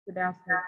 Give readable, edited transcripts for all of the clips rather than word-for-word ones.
Good afternoon.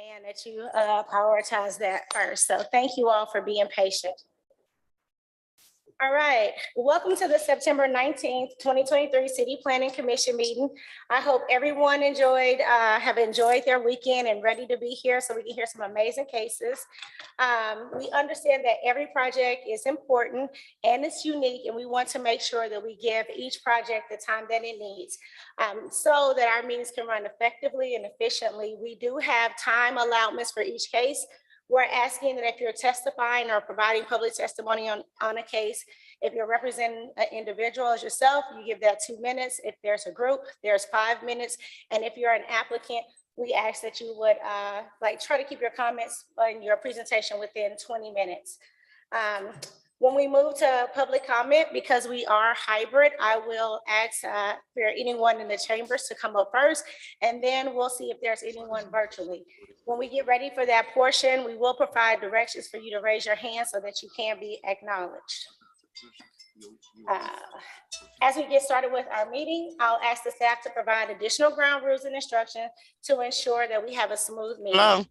demand that you prioritize that first. So thank you all for being patient. All right, welcome to the September 19th, 2023 City Planning Commission meeting. I hope everyone have enjoyed their weekend and ready to be here so we can hear some amazing cases. We understand that every project is important and it's unique, and we want to make sure that we give each project the time that it needs so that our meetings can run effectively and efficiently. We do have time allowance for each case. We're asking that if you're testifying or providing public testimony on a case, if you're representing an individual as yourself, you give that 2 minutes. If there's a group, there's 5 minutes. And if you're an applicant, we ask that you would try to keep your comments and your presentation within 20 minutes. When we move to public comment, because we are hybrid, I will ask for anyone in the chambers to come up first, and then we'll see if there's anyone virtually. When we get ready for that portion, we will provide directions for you to raise your hand so that you can be acknowledged. As we get started with our meeting, I'll ask the staff to provide additional ground rules and instruction to ensure that we have a smooth meeting. Hello.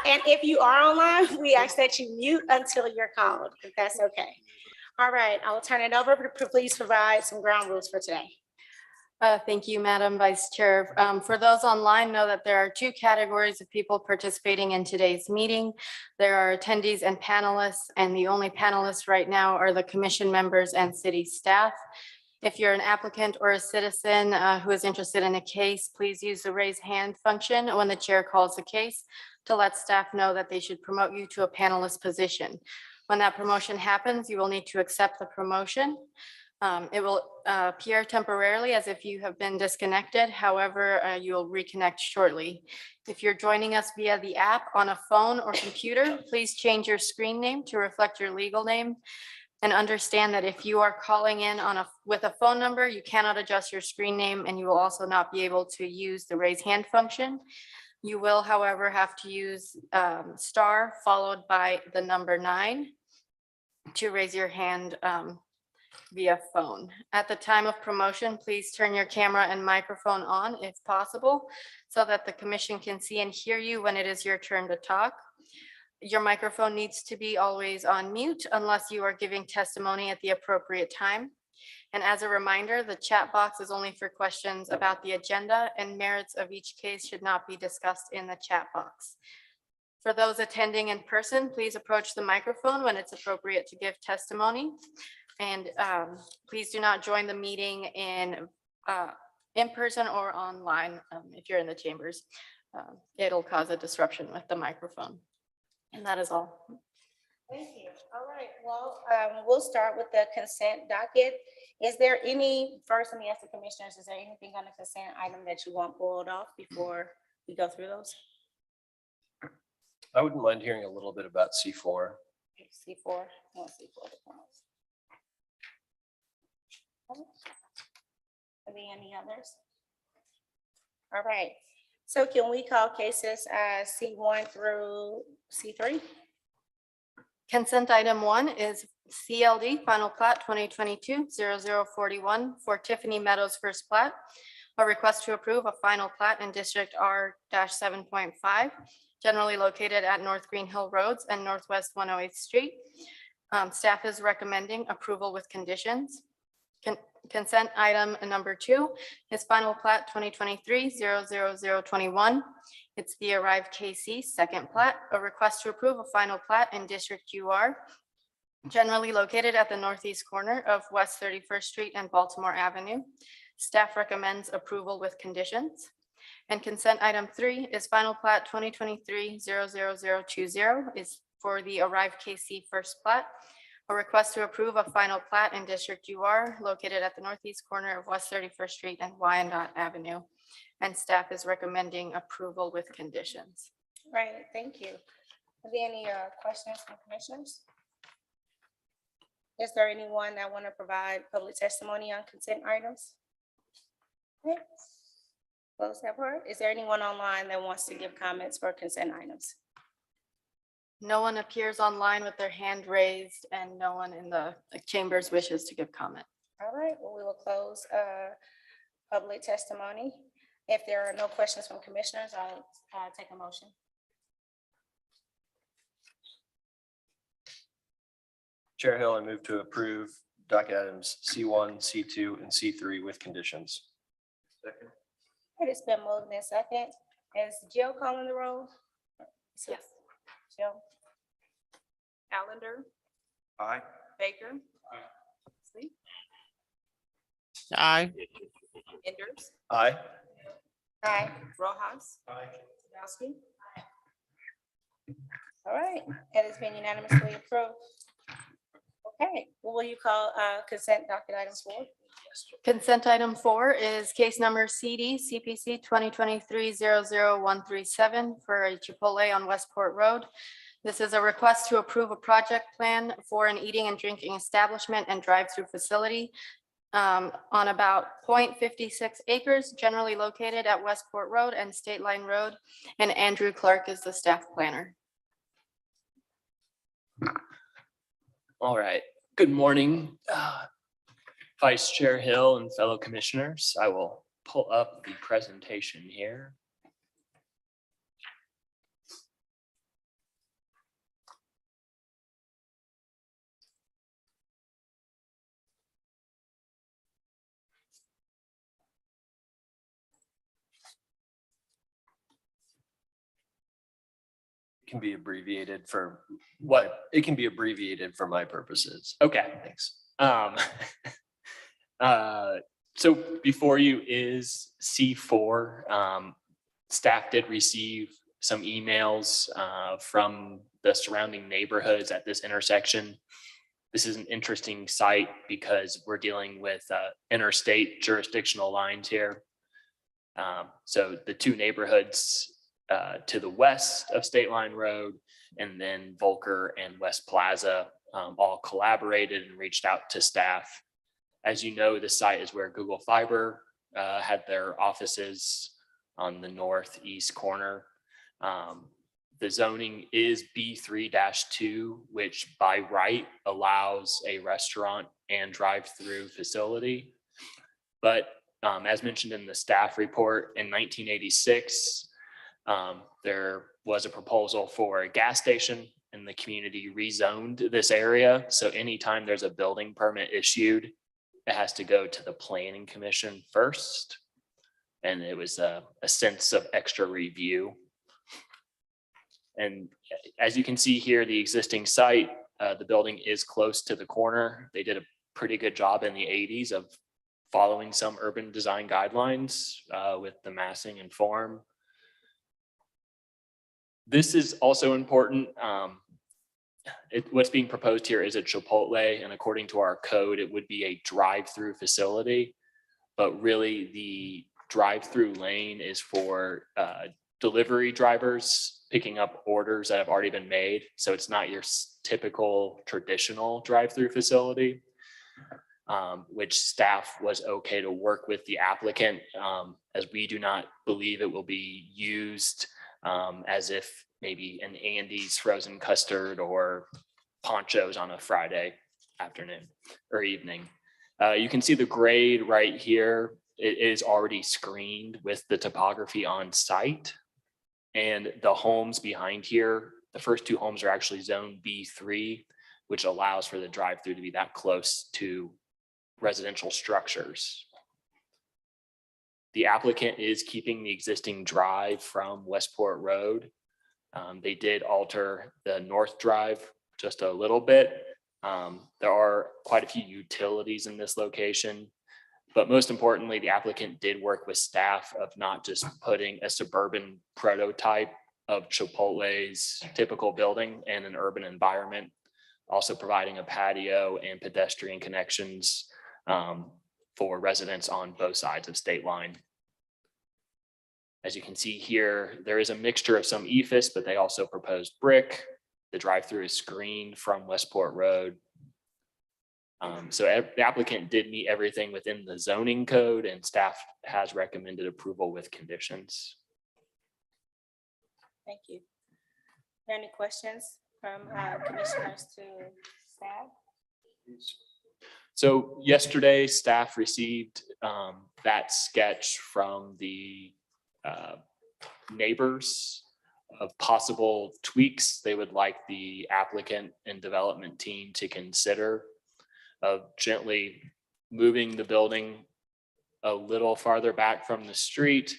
And if you are online, we ask that you mute until you're called, if that's okay. All right, I'll turn it over to please provide some ground rules for today. Thank you, Madam Vice Chair. For those online, know that there are 2 categories of people participating in today's meeting. There are attendees and panelists, and the only panelists right now are the commission members and city staff. If you're an applicant or a citizen who is interested in a case, please use the raise hand function when the chair calls the case to let staff know that they should promote you to a panelist position. When that promotion happens, you will need to accept the promotion. It will appear temporarily as if you have been disconnected. However, you'll reconnect shortly. If you're joining us via the app on a phone or computer, please change your screen name to reflect your legal name. And understand that if you are calling in with a phone number, you cannot adjust your screen name, and you will also not be able to use the raise hand function. You will, however, have to use star followed by the number 9 to raise your hand via phone. At the time of promotion, please turn your camera and microphone on if possible, so that the commission can see and hear you when it is your turn to talk. Your microphone needs to be always on mute unless you are giving testimony at the appropriate time. And as a reminder, the chat box is only for questions about the agenda, and merits of each case should not be discussed in the chat box. For those attending in person, please approach the microphone when it's appropriate to give testimony. And please do not join the meeting in person or online if you're in the chambers. It'll cause a disruption with the microphone. And that is all. Thank you. All right, well, we'll start with the consent docket. Is there first, let me ask the commissioners, is there anything on the consent item that you want pulled off before we go through those? I wouldn't mind hearing a little bit about C4. C4, no, C4. Are there any others? All right. So can we call cases C1 through C3? Consent item 1 is CLD Final Plat 2022-0041 for Tiffany Meadows First Plat. A request to approve a final plat in District R-7.5, generally located at North Green Hill Roads and Northwest 108th Street. Staff is recommending approval with conditions. Consent item number 2 is final plat 2023-00021. It's the Arrive KC second plat, a request to approve a final plat in District UR, generally located at the northeast corner of West 31st Street and Baltimore Avenue. Staff recommends approval with conditions. And consent item 3 is final plat 2023-00020 is for the Arrive KC first plat, a request to approve a final plat in District UR located at the northeast corner of West 31st Street and Wyandotte Avenue. And staff is recommending approval with conditions. Right, thank you. Are there any questions from commissioners? Is there anyone that want to provide public testimony on consent items? Okay. Close that part. Is there anyone online that wants to give comments for consent items? No one appears online with their hand raised, and no one in the chambers wishes to give comment. All right, well, we will close public testimony. If there are no questions from commissioners, I'll take a motion. Chair Hill, I move to approve docket items C1, C2, and C3 with conditions. Second. It's been moved in second. Is Jill calling the roll? Yes. Jill? Allender, Aye. Baker. Sleep, Aye. Enders, Aye. Aye. Rojas, Aye. Yasti. All right, it has been unanimously approved. Okay, what will you call consent docket items for? Consent item 4 is case number CD-CPC 2023-00137 for a Chipotle on Westport Road. This is a request to approve a project plan for an eating and drinking establishment and drive-through facility on about 0.56 acres, generally located at Westport Road and State Line Road. And Andrew Clark is the staff planner. All right, good morning, Vice Chair Hill and fellow commissioners. I will pull up the presentation here. Can be abbreviated for What? it can be abbreviated for my purposes. Okay, thanks. So before you is C4. Staff did receive some emails from the surrounding neighborhoods at this intersection. This is an interesting site because we're dealing with interstate jurisdictional lines here. So the two neighborhoods to the west of State Line Road and then Volker and West Plaza all collaborated and reached out to staff. As you know, the site is where Google Fiber had their offices on the northeast corner. The zoning is B3-2, which by right allows a restaurant and drive-through facility. But as mentioned in the staff report, in 1986, there was a proposal for a gas station and the community rezoned this area. So anytime there's a building permit issued, it has to go to the planning commission first. And it was a sense of extra review. And as you can see here, the existing site, the building is close to the corner. They did a pretty good job in the 80s of following some urban design guidelines with the massing and form. This is also important. What's being proposed here is a Chipotle, and according to our code, it would be a drive-through facility. But really, the drive-through lane is for delivery drivers picking up orders that have already been made. So it's not your typical traditional drive-through facility, which staff was okay to work with the applicant, as we do not believe it will be used as if maybe an Andy's frozen custard or ponchos on a Friday afternoon or evening. You can see the grade right here. It is already screened with the topography on site. And the homes behind here, the first two homes are actually zone B3, which allows for the drive-through to be that close to residential structures. The applicant is keeping the existing drive from Westport Road. They did alter the north drive just a little bit. There are quite a few utilities in this location, but most importantly, the applicant did work with staff of not just putting a suburban prototype of Chipotle's typical building in an urban environment, also providing a patio and pedestrian connections for residents on both sides of State Line. As you can see here, there is a mixture of some EFS, but they also proposed brick. The drive-through is screened from Westport Road. So the applicant did meet everything within the zoning code, and staff has recommended approval with conditions. Thank you. Are there any questions from commissioners to staff? So yesterday, staff received that sketch from the neighbors of possible tweaks they would like the applicant and development team to consider of gently moving the building a little farther back from the street.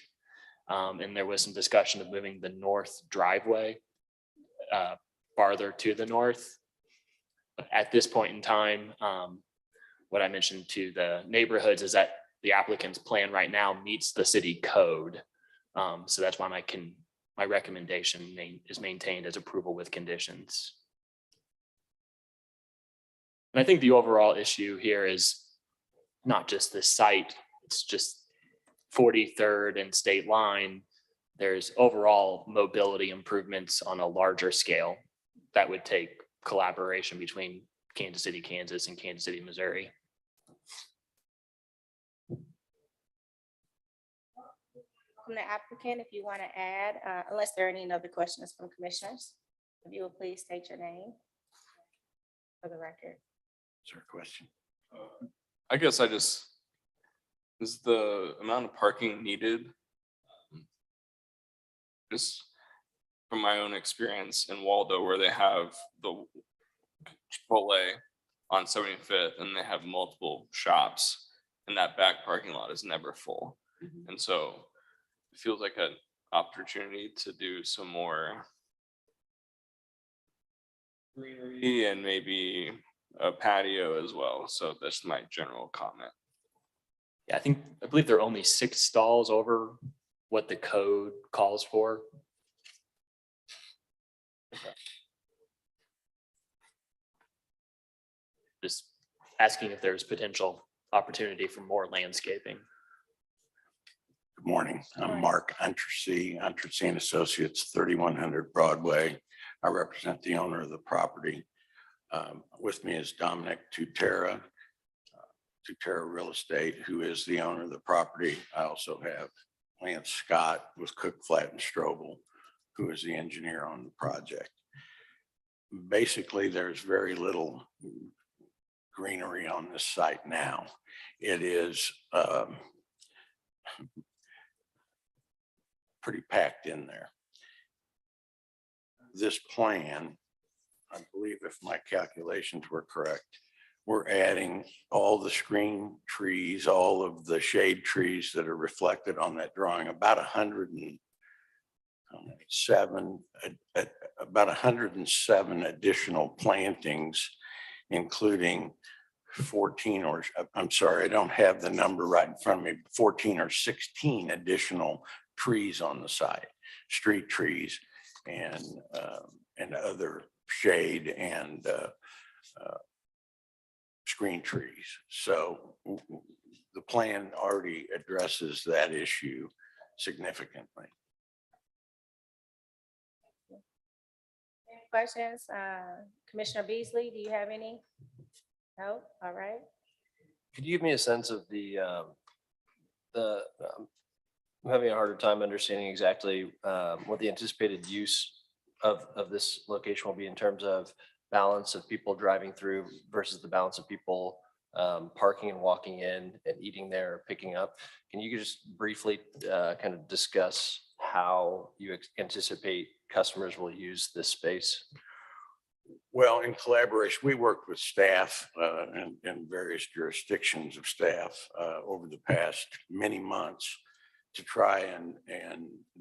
And there was some discussion of moving the north driveway farther to the north. At this point in time, what I mentioned to the neighborhoods is that the applicant's plan right now meets the city code. So that's why my recommendation is maintained as approval with conditions. And I think the overall issue here is not just the site, it's just 43rd and State Line. There's overall mobility improvements on a larger scale that would take collaboration between Kansas City, Kansas and Kansas City, Missouri. From the applicant, if you want to add, unless there are any other questions from commissioners, if you will please state your name for the record. Is there a question? I guess is the amount of parking needed? Just from my own experience in Waldo, where they have the Chipotle on 75th and they have multiple shops and that back parking lot is never full. And so it feels like an opportunity to do some more greenery and maybe a patio as well. So that's my general comment. Yeah, I believe there are only 6 stalls over what the code calls for. Just asking if there's potential opportunity for more landscaping. Good morning. I'm Morning. Mark Untersee, and Associates, 3100 Broadway. I represent the owner of the property. With me is Dominic Tutera, Tutera Real Estate, who is the owner of the property. I also have Lance Scott with Cook, Flatt and Strobel, who is the engineer on the project. Basically, there's very little greenery on this site now. It is pretty packed in there. This plan, I believe if my calculations were correct, we're adding all the screen trees, all of the shade trees that are reflected on that drawing, about 107 additional plantings, including 14 or, I'm sorry, I don't have the number right in front of me, 14 or 16 additional trees on the site, street trees and other shade and screen trees. So the plan already addresses that issue significantly. Any questions? Commissioner Beasley, do you have any? No? All right. Could you give me a sense of I'm having a harder time understanding exactly what the anticipated use of this location will be in terms of balance of people driving through versus the balance of people parking and walking in and eating there, or picking up. Can you just briefly kind of discuss how you anticipate customers will use this space? Well, in collaboration, we worked with staff and various jurisdictions of staff over the past many months to try and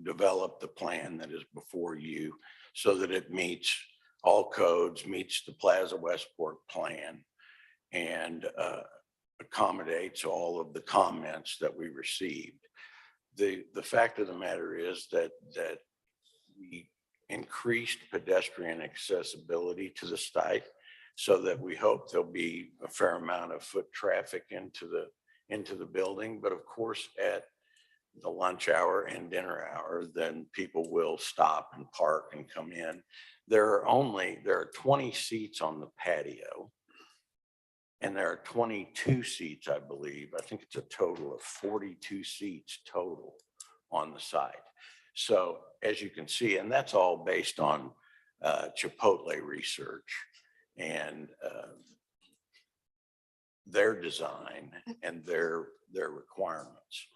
develop the plan that is before you so that it meets all codes, meets the Plaza Westport plan, and accommodates all of the comments that we received. The fact of the matter is that we increased pedestrian accessibility to the site so that we hope there'll be a fair amount of foot traffic into the building. But of course, at the lunch hour and dinner hour, then people will stop and park and come in. There are 20 seats on the patio, and there are 22 seats, I believe. I think it's a total of 42 seats total on the site. So as you can see, and that's all based on Chipotle research. And their design and their requirements.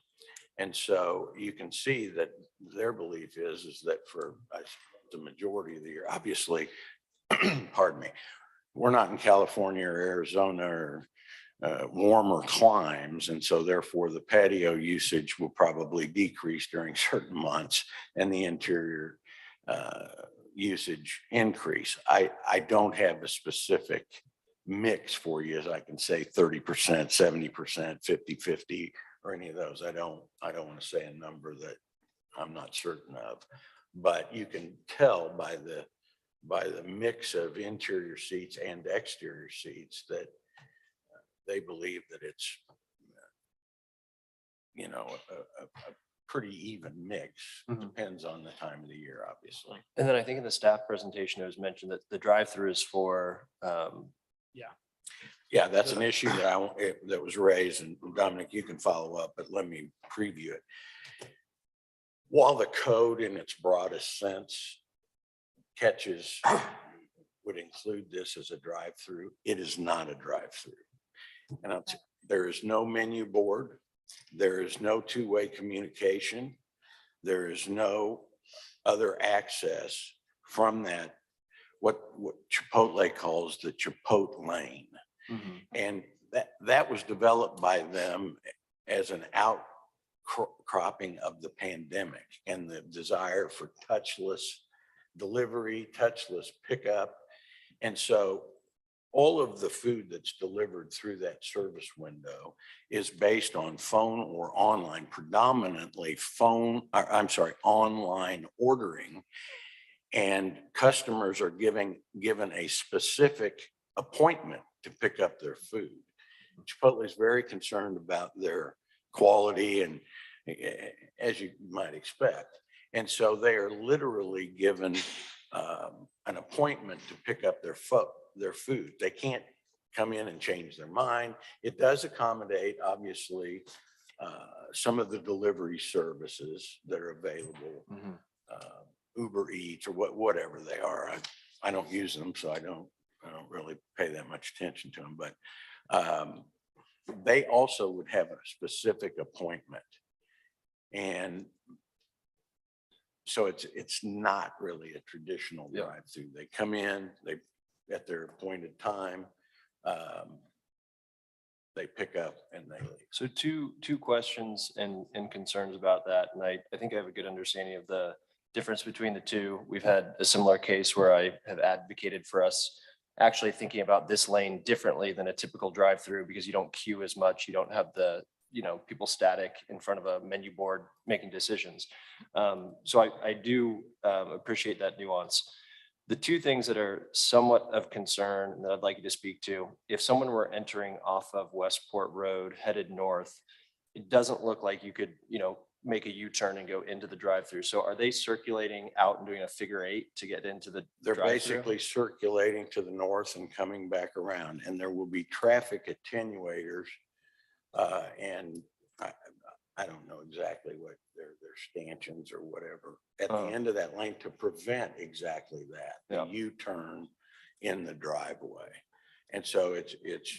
And so you can see that their belief is that for the majority of the year, obviously, pardon me, we're not in California or Arizona or warmer climes. And so therefore the patio usage will probably decrease during certain months and the interior usage increase. I don't have a specific mix for you, as I can say 30%, 70%, 50-50 or any of those. I don't want to say a number that I'm not certain of, but you can tell by the mix of interior seats and exterior seats that they believe that it's, a pretty even mix. Mhm. Depends on the time of the year, obviously. And then I think in the staff presentation, it was mentioned that the drive-through is for, Yeah, that's an issue that was raised, and Dominic, you can follow up, but let me preview it. While the code in its broadest sense would include this as a drive-through, it is not a drive-through. And there is no menu board. There is no two-way communication. There is no other access from that, what Chipotle calls the Chipotle lane. And that was developed by them as an outcropping of the pandemic and the desire for touchless delivery, touchless pickup. And so all of the food that's delivered through that service window is based on phone or online, predominantly online ordering. And customers are given a specific appointment to pick up their food. Chipotle is very concerned about their quality, and as you might expect. And so they are literally given an appointment to pick up their food. They can't come in and change their mind. It does accommodate, obviously, some of the delivery services that are available, Uber Eats or whatever they are. I don't use them, so I don't really pay that much attention to them, but they also would have a specific appointment. And so it's not really a traditional drive-through. They come in, at their appointed time, they pick up and they leave. So two questions and concerns about that. And I think I have a good understanding of the difference between the two. We've had a similar case where I have advocated for us actually thinking about this lane differently than a typical drive-through, because you don't queue as much. You don't have the, people static in front of a menu board making decisions. So I do appreciate that nuance. The two things that are somewhat of concern that I'd like you to speak to, if someone were entering off of Westport Road headed north, it doesn't look like you could, make a U-turn and go into the drive-through. So are they circulating out and doing a figure 8 to get into the They're drive-through? basically circulating to the north and coming back around, and there will be traffic attenuators. And I don't know exactly what their stanchions or whatever at the end of that lane to prevent exactly that, the U-turn in the driveway. And so it's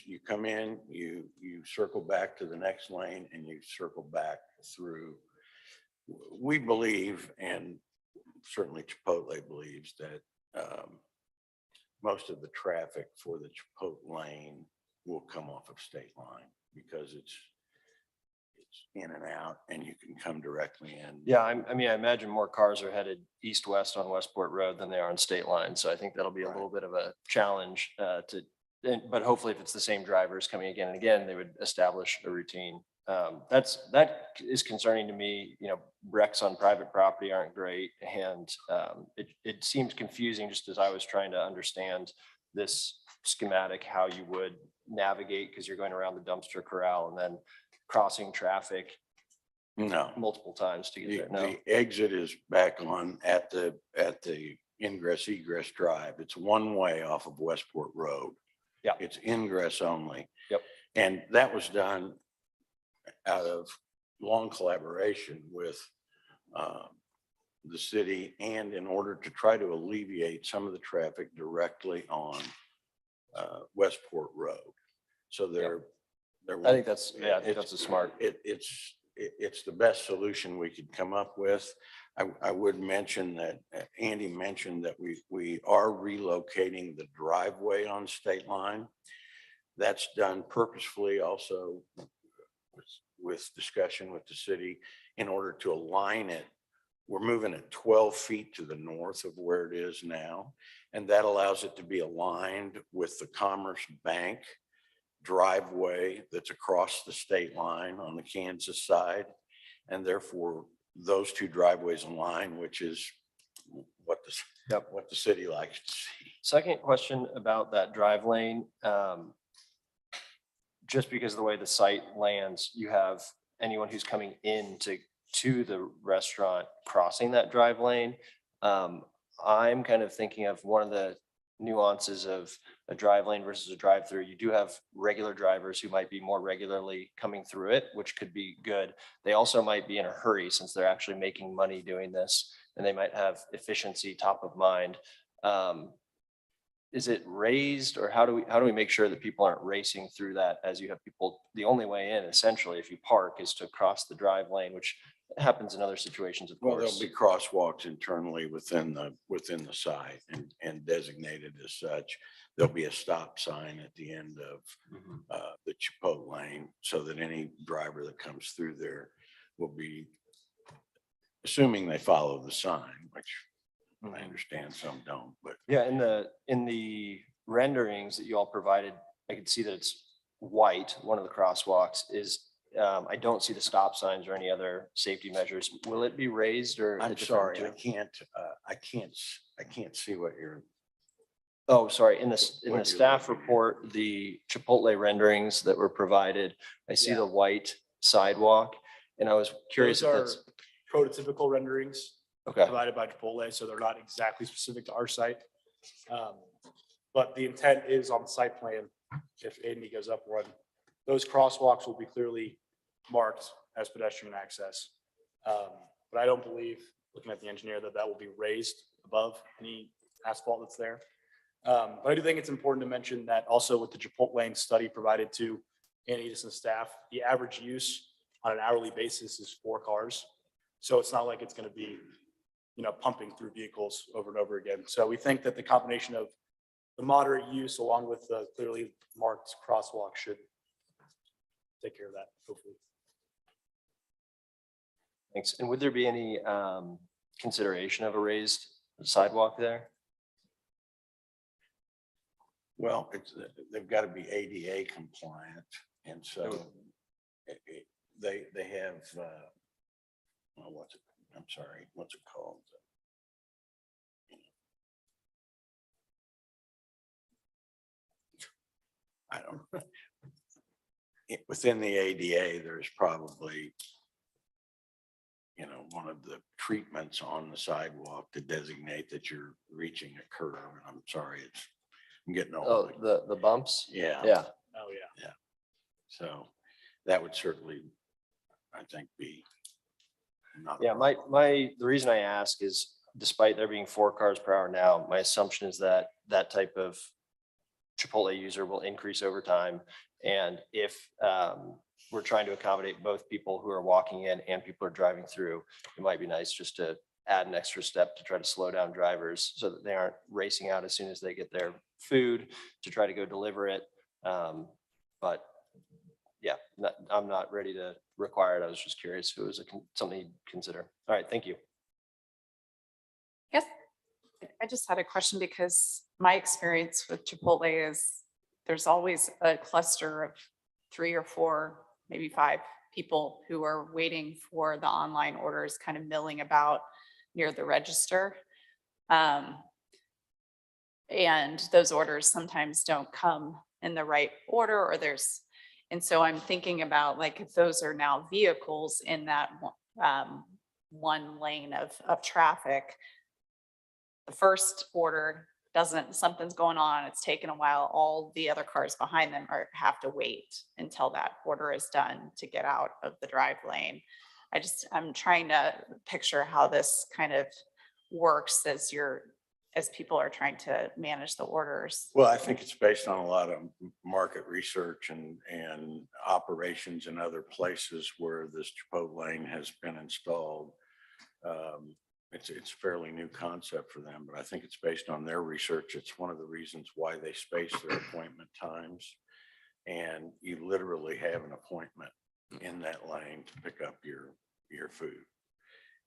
you come in, you circle back to the next lane and you circle back through. We believe, and certainly Chipotle believes, that most of the traffic for the Chipotle lane will come off of State Line because it's in and out and you can come directly in. Yeah, I imagine more cars are headed east-west on Westport Road than they are on State Line. So I think that'll be a little bit of a challenge but hopefully if it's the same drivers coming again and again, they would establish a routine. That is concerning to me. Wrecks on private property aren't great. And it seemed confusing just as I was trying to understand this schematic, how you would navigate, because you're going around the dumpster corral and then crossing traffic multiple times to get there. The exit is back on at the ingress egress drive. It's one way off of Westport Road. Yeah. It's ingress only. Yep. And that was done out of long collaboration with the city, and in order to try to alleviate some of the traffic directly on Westport Road. So they're I think that's, yeah, I think that's a smart. It's the best solution we could come up with. I would mention that Andy mentioned that we are relocating the driveway on State Line. That's done purposefully also with discussion with the city in order to align it. We're moving it 12 feet to the north of where it is now. And that allows it to be aligned with the Commerce Bank driveway that's across the state line on the Kansas side. And therefore, those two driveways align, which is what the city likes to see. Second question about that drive lane. Just because of the way the site lands, you have anyone who's coming into the restaurant crossing that drive lane. I'm kind of thinking of one of the nuances of a drive lane versus a drive through. You do have regular drivers who might be more regularly coming through it, which could be good. They also might be in a hurry since they're actually making money doing this, and they might have efficiency top of mind. Is it raised, or how do we make sure that people aren't racing through that as you have people, the only way in essentially if you park is to cross the drive lane, which happens in other situations, of Well, course. there'll be crosswalks internally within the site and designated as such. There'll be a stop sign at the end of the Chipotle lane so that any driver that comes through there will be, assuming they follow the sign, which I understand some don't, but. Yeah, in the renderings that you all provided, I could see that it's white. One of the crosswalks is, I don't see the stop signs or any other safety measures. Will it be raised or? I'm sorry, I can't see what you're. Oh, sorry. In What the you're staff looking at. report, the Chipotle renderings that were provided, I see the white sidewalk, and I was curious if Those that's, are prototypical renderings okay. provided by Chipotle, so they're not exactly specific to our site. But the intent is on the site plan, if Andy goes up one, those crosswalks will be clearly marked as pedestrian access. But I don't believe, looking at the engineer, that will be raised above any asphalt that's there. But I do think it's important to mention that also with the Chipotle study provided to Andy Edison staff, the average use on an hourly basis is 4 cars. So it's not like it's going to be, pumping through vehicles over and over again. So we think that the combination of the moderate use along with the clearly marked crosswalk should take care of that, hopefully. Thanks. And would there be any consideration of a raised sidewalk there? Well, they've got to be ADA compliant, and so they have, what's it called? I don't know. Within the ADA, there's probably, one of the treatments on the sidewalk to designate that you're reaching a curve. And I'm sorry, I'm getting old. Oh, the bumps? Yeah. Yeah. Oh, yeah. So that would certainly, I think, be not. a Yeah, problem. the reason I ask is despite there being 4 cars per hour now, my assumption is that that type of Chipotle user will increase over time. And if we're trying to accommodate both people who are walking in and people who are driving through, it might be nice just to add an extra step to try to slow down drivers so that they aren't racing out as soon as they get their food to try to go deliver it. But yeah, I'm not ready to require it. I was just curious if it was something you'd consider. All right, thank you. Yes, I just had a question because my experience with Chipotle is there's always a cluster of 3 or 4, maybe 5 people who are waiting for the online orders, kind of milling about near the register. And those orders sometimes don't come in the right order, and so I'm thinking about like, if those are now vehicles in that one lane of traffic, the first order something's going on, it's taken a while, all the other cars behind them have to wait until that order is done to get out of the drive lane. I'm trying to picture how this kind of works as as people are trying to manage the orders. Well, I think it's based on a lot of market research and operations in other places where this Chipotle lane has been installed. It's a fairly new concept for them, but I think it's based on their research. It's one of the reasons why they space their appointment times. And you literally have an appointment in that lane to pick up your food.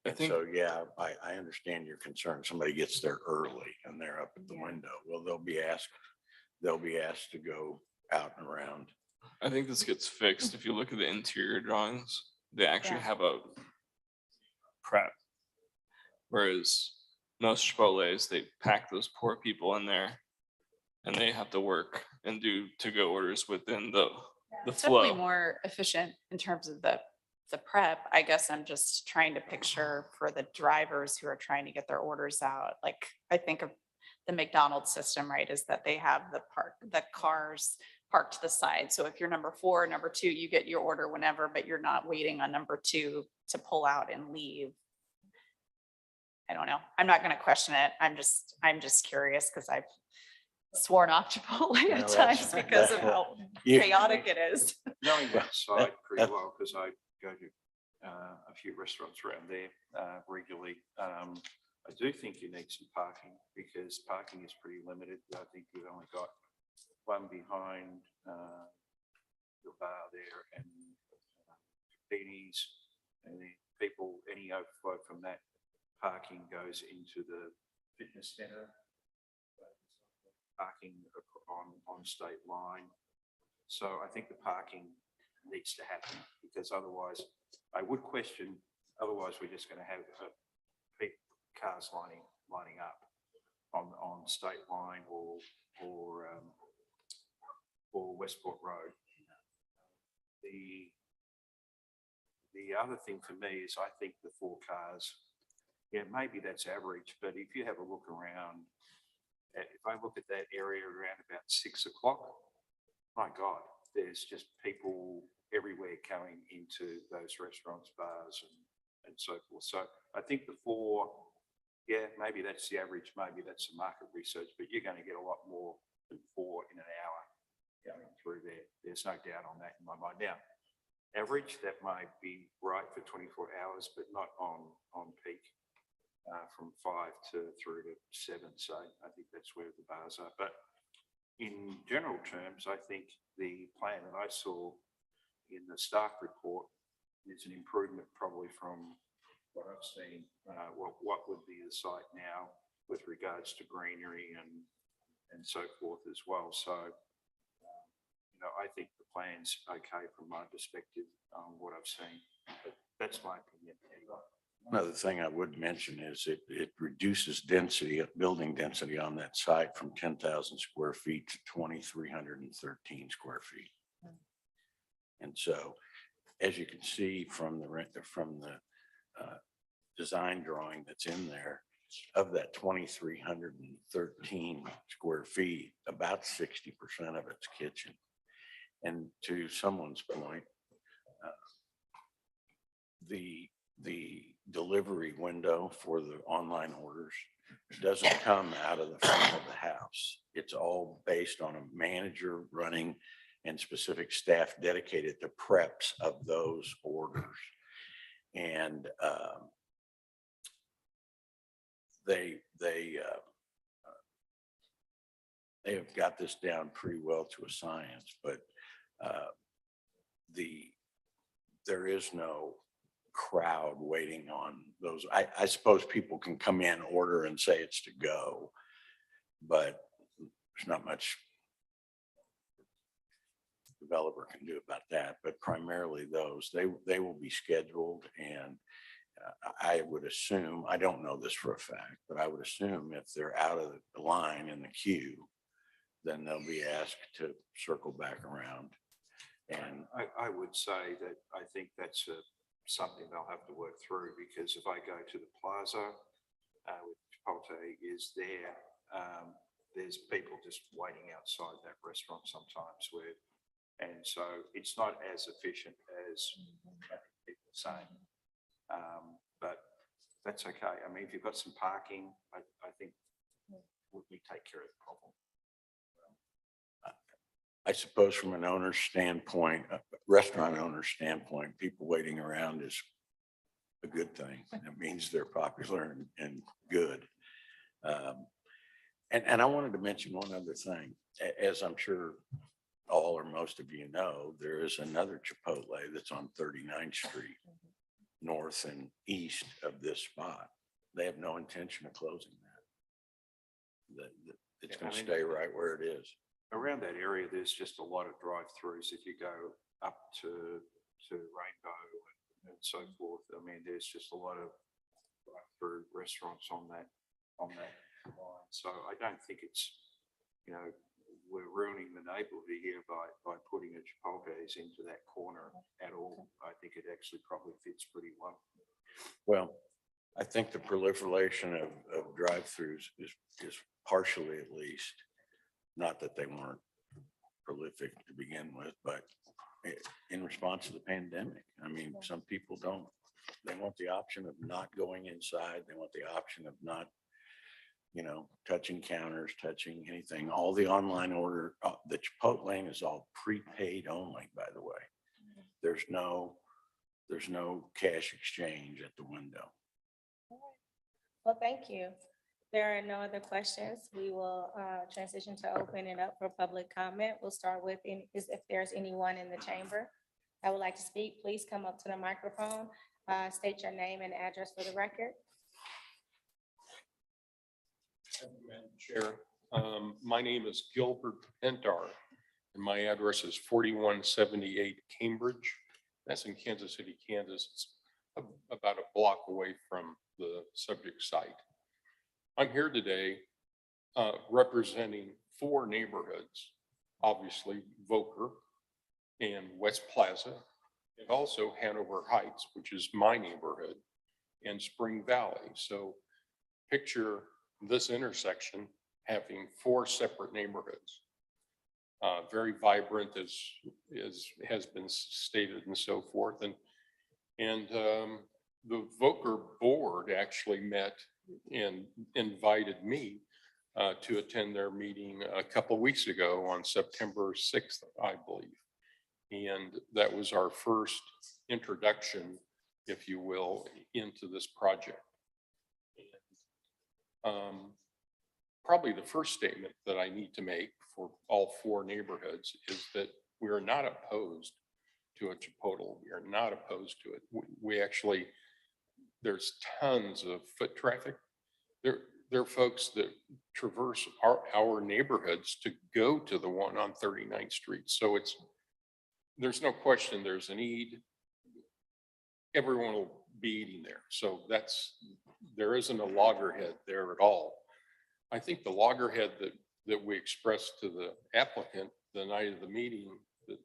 I And think, so, yeah, I understand your concern. Somebody gets there early and they're up at the Yeah. window. Well, they'll be asked to go out and around. I think this gets fixed. If you look at the interior drawings, they actually Yeah. have a prep. Whereas most Chipotle's, they pack those poor people in there and they have to work and do to-go orders within the It's definitely flow. more efficient in terms of the prep. I guess I'm just trying to picture for the drivers who are trying to get their orders out. Like, I think of the McDonald's system, right, is that they have the cars parked to the side. So if you're number 4, number 2, you get your order whenever, but you're not waiting on number 2 to pull out and leave. I don't know. I'm not going to question it. I'm just curious because I've sworn off Chipotle Well, at that's- times because of how You- chaotic it is. Knowing that site pretty that- well, because I go to a few restaurants around there regularly. I do think you need some parking because parking is pretty limited. I think you've only got one behind the bar there and beanies, and then people, any overflow from that parking goes into the fitness center. Parking on state line. So I think the parking needs to happen because otherwise I would question, otherwise we're just going to have cars lining up on state line or Westport Road. The other thing for me is I think the 4 cars, yeah, maybe that's average, but if you have a look around, if I look at that area around about 6 o'clock, my God, there's just people everywhere coming into those restaurants, bars and so forth. So I think the 4, yeah, maybe that's the average, maybe that's the market research, but you're going to get a lot more than 4 in an hour going through there. There's no doubt on that in my mind. Now, average, that might be right for 24 hours, but not on peak. From 5 through to 7. So I think that's where the bars are. But in general terms, I think the plan that I saw in the staff report is an improvement probably from what I've seen, what would be the site now with regards to greenery and so forth as well. So, I think the plan's okay from my perspective on what I've seen. But that's my opinion. Another thing I would mention is it reduces building density on that site from 10,000 square feet to 2,313 square feet. And so, as you can see from the design drawing that's in there, of that 2,313 square feet, about 60% of it's kitchen. And to someone's point, the delivery window for the online orders doesn't come out of the front of the house. It's all based on a manager running and specific staff dedicated to preps of those orders. And they have got this down pretty well to a science, but there is no crowd waiting on those. I suppose people can come in, order and say it's to go, but there's not much developer can do about that. But primarily those, they will be scheduled, and I would assume, I don't know this for a fact, but I would assume if they're out of the line in the queue, then they'll be asked to circle back around. And I would say that I think that's something they'll have to work through, because if I go to the plaza, with Chipotle is there, there's people just waiting outside that restaurant sometimes and so it's not as efficient as people are saying. But that's okay. I mean, if you've got some parking, I think we take care of the problem. I suppose from an owner's standpoint, a restaurant owner's standpoint, people waiting around is a good thing. It means they're popular and good. And I wanted to mention one other thing. As I'm sure all or most of you know, there is another Chipotle that's on 39th Street, north and east of this spot. They have no intention of closing that. It's going to stay right where it is. Around that area, there's just a lot of drive-throughs. If you go up to Rainbow and so forth, I mean, there's just a lot of drive-through restaurants on that line. So I don't think it's, you know, we're ruining the neighborhood here by putting a Chipotle's into that corner at all. I think it actually probably fits pretty well. Well, I think the proliferation of drive-throughs is partially at least, not that they weren't prolific to begin with, but in response to the pandemic. I mean, some people they want the option of not going inside. They want the option of not, you know, touching counters, touching anything. All the online order, the Chipotle is all prepaid only, by the way. There's no cash exchange at the window. Well, thank you. There are no other questions. We will transition to open it up for public comment. We'll start with if there's anyone in the chamber that would like to speak, please come up to the microphone, state your name and address for the record. Madam Chair, my name is Gilbert Pentar, and my address is 4178 Cambridge. That's in Kansas City, Kansas. It's about a block away from the subject site. I'm here today representing 4 neighborhoods, obviously Voker and West Plaza, and also Hanover Heights, which is my neighborhood, and Spring Valley. So picture this intersection having 4 separate neighborhoods. Very vibrant, as has been stated and so forth. And the Voker board actually met and invited me to attend their meeting a couple of weeks ago on September 6th, I believe. And that was our first introduction, if you will, into this project. Probably the first statement that I need to make for all 4 neighborhoods is that we are not opposed to a Chipotle. We are not opposed to it. We actually, there's tons of foot traffic. There are folks that traverse our neighborhoods to go to the one on 39th Street. So there's no question there's a need. Everyone will be eating there. So there isn't a loggerhead there at all. I think the loggerhead that we expressed to the applicant the night of the meeting that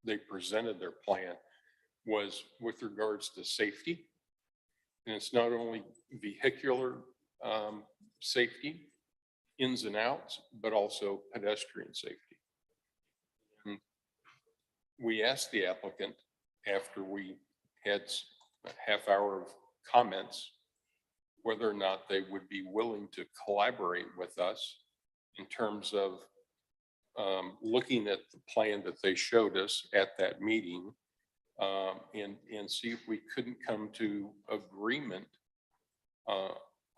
they presented their plan was with regards to safety. And it's not only vehicular safety, ins and outs, but also pedestrian safety. And we asked the applicant after we had a half hour of comments whether or not they would be willing to collaborate with us in terms of looking at the plan that they showed us at that meeting and see if we couldn't come to agreement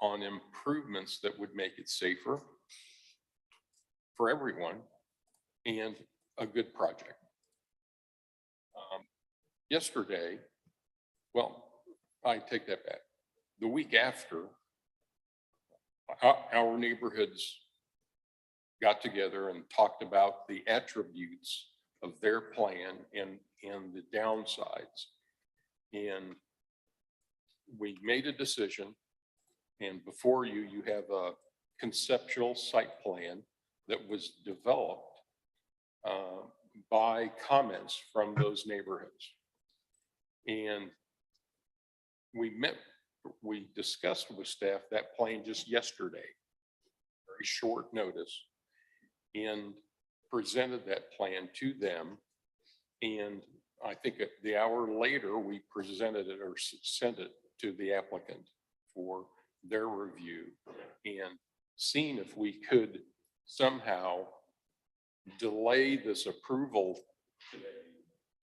on improvements that would make it safer for everyone and a good project. Yesterday, well, I take that back. The week after, our neighborhoods got together and talked about the attributes of their plan and the downsides. And we made a decision, and before you have a conceptual site plan that was developed by comments from those neighborhoods. And we discussed with staff that plan just yesterday, very short notice, and presented that plan to them. And I think the hour later, we presented it or sent it to the applicant for their review and seeing if we could somehow delay this approval today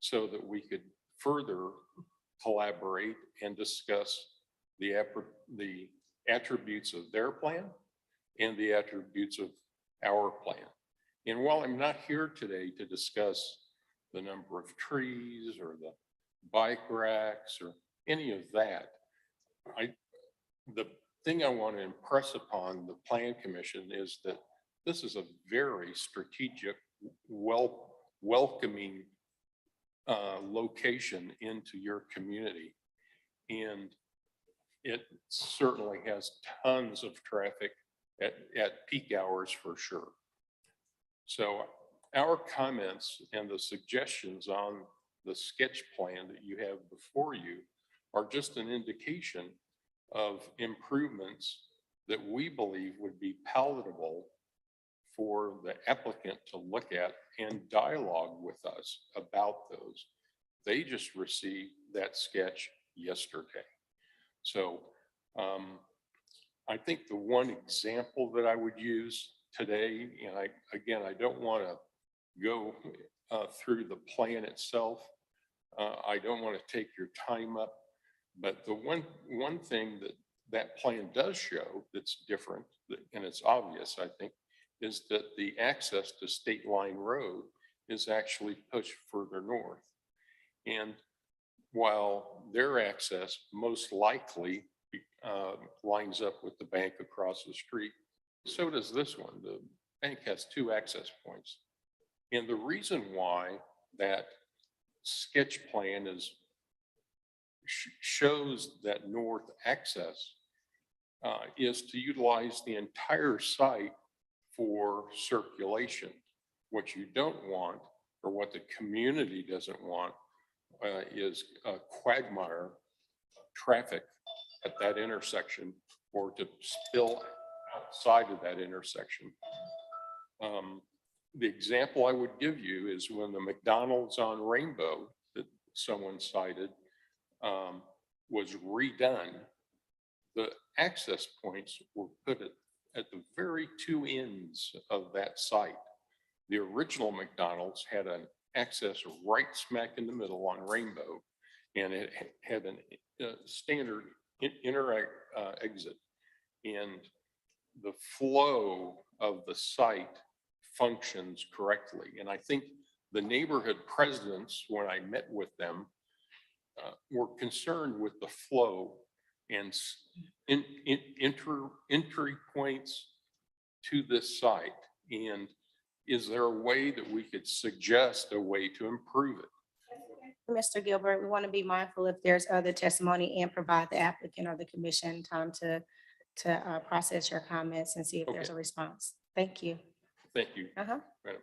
so that we could further collaborate and discuss the attributes of their plan and the attributes of our plan. And while I'm not here today to discuss the number of trees or the bike racks or any of that, the thing I want to impress upon the Plan Commission is that this is a very strategic, welcoming location into your community. And it certainly has tons of traffic at peak hours for sure. So our comments and the suggestions on the sketch plan that you have before you are just an indication of improvements that we believe would be palatable for the applicant to look at and dialogue with us about those. They just received that sketch yesterday. So I think the one example that I would use today, and I don't want to go through the plan itself. I don't want to take your time up, but the one thing that plan does show that's different, and it's obvious, I think, is that the access to State Line Road is actually pushed further north. And while their access most likely lines up with the bank across the street, so does this one. The bank has 2 access points. And the reason why that sketch plan shows that north access is to utilize the entire site for circulation. What you don't want, or what the community doesn't want, is a quagmire traffic at that intersection, or to spill outside of that intersection. The example I would give you is when the McDonald's on Rainbow that someone cited was redone, the access points were put at the very 2 ends of that site. The original McDonald's had an access right smack in the middle on Rainbow, and it had a standard inner exit. And the flow of the site functions correctly. And I think the neighborhood presidents, when I met with them, were concerned with the flow and entry points to this site. And is there a way that we could suggest a way to improve it? Mr. Gilbert, we want to be mindful if there's other testimony and provide the applicant or the commission time to process your comments and see if there's a response. Thank you. Thank you. Uh-huh. Madam.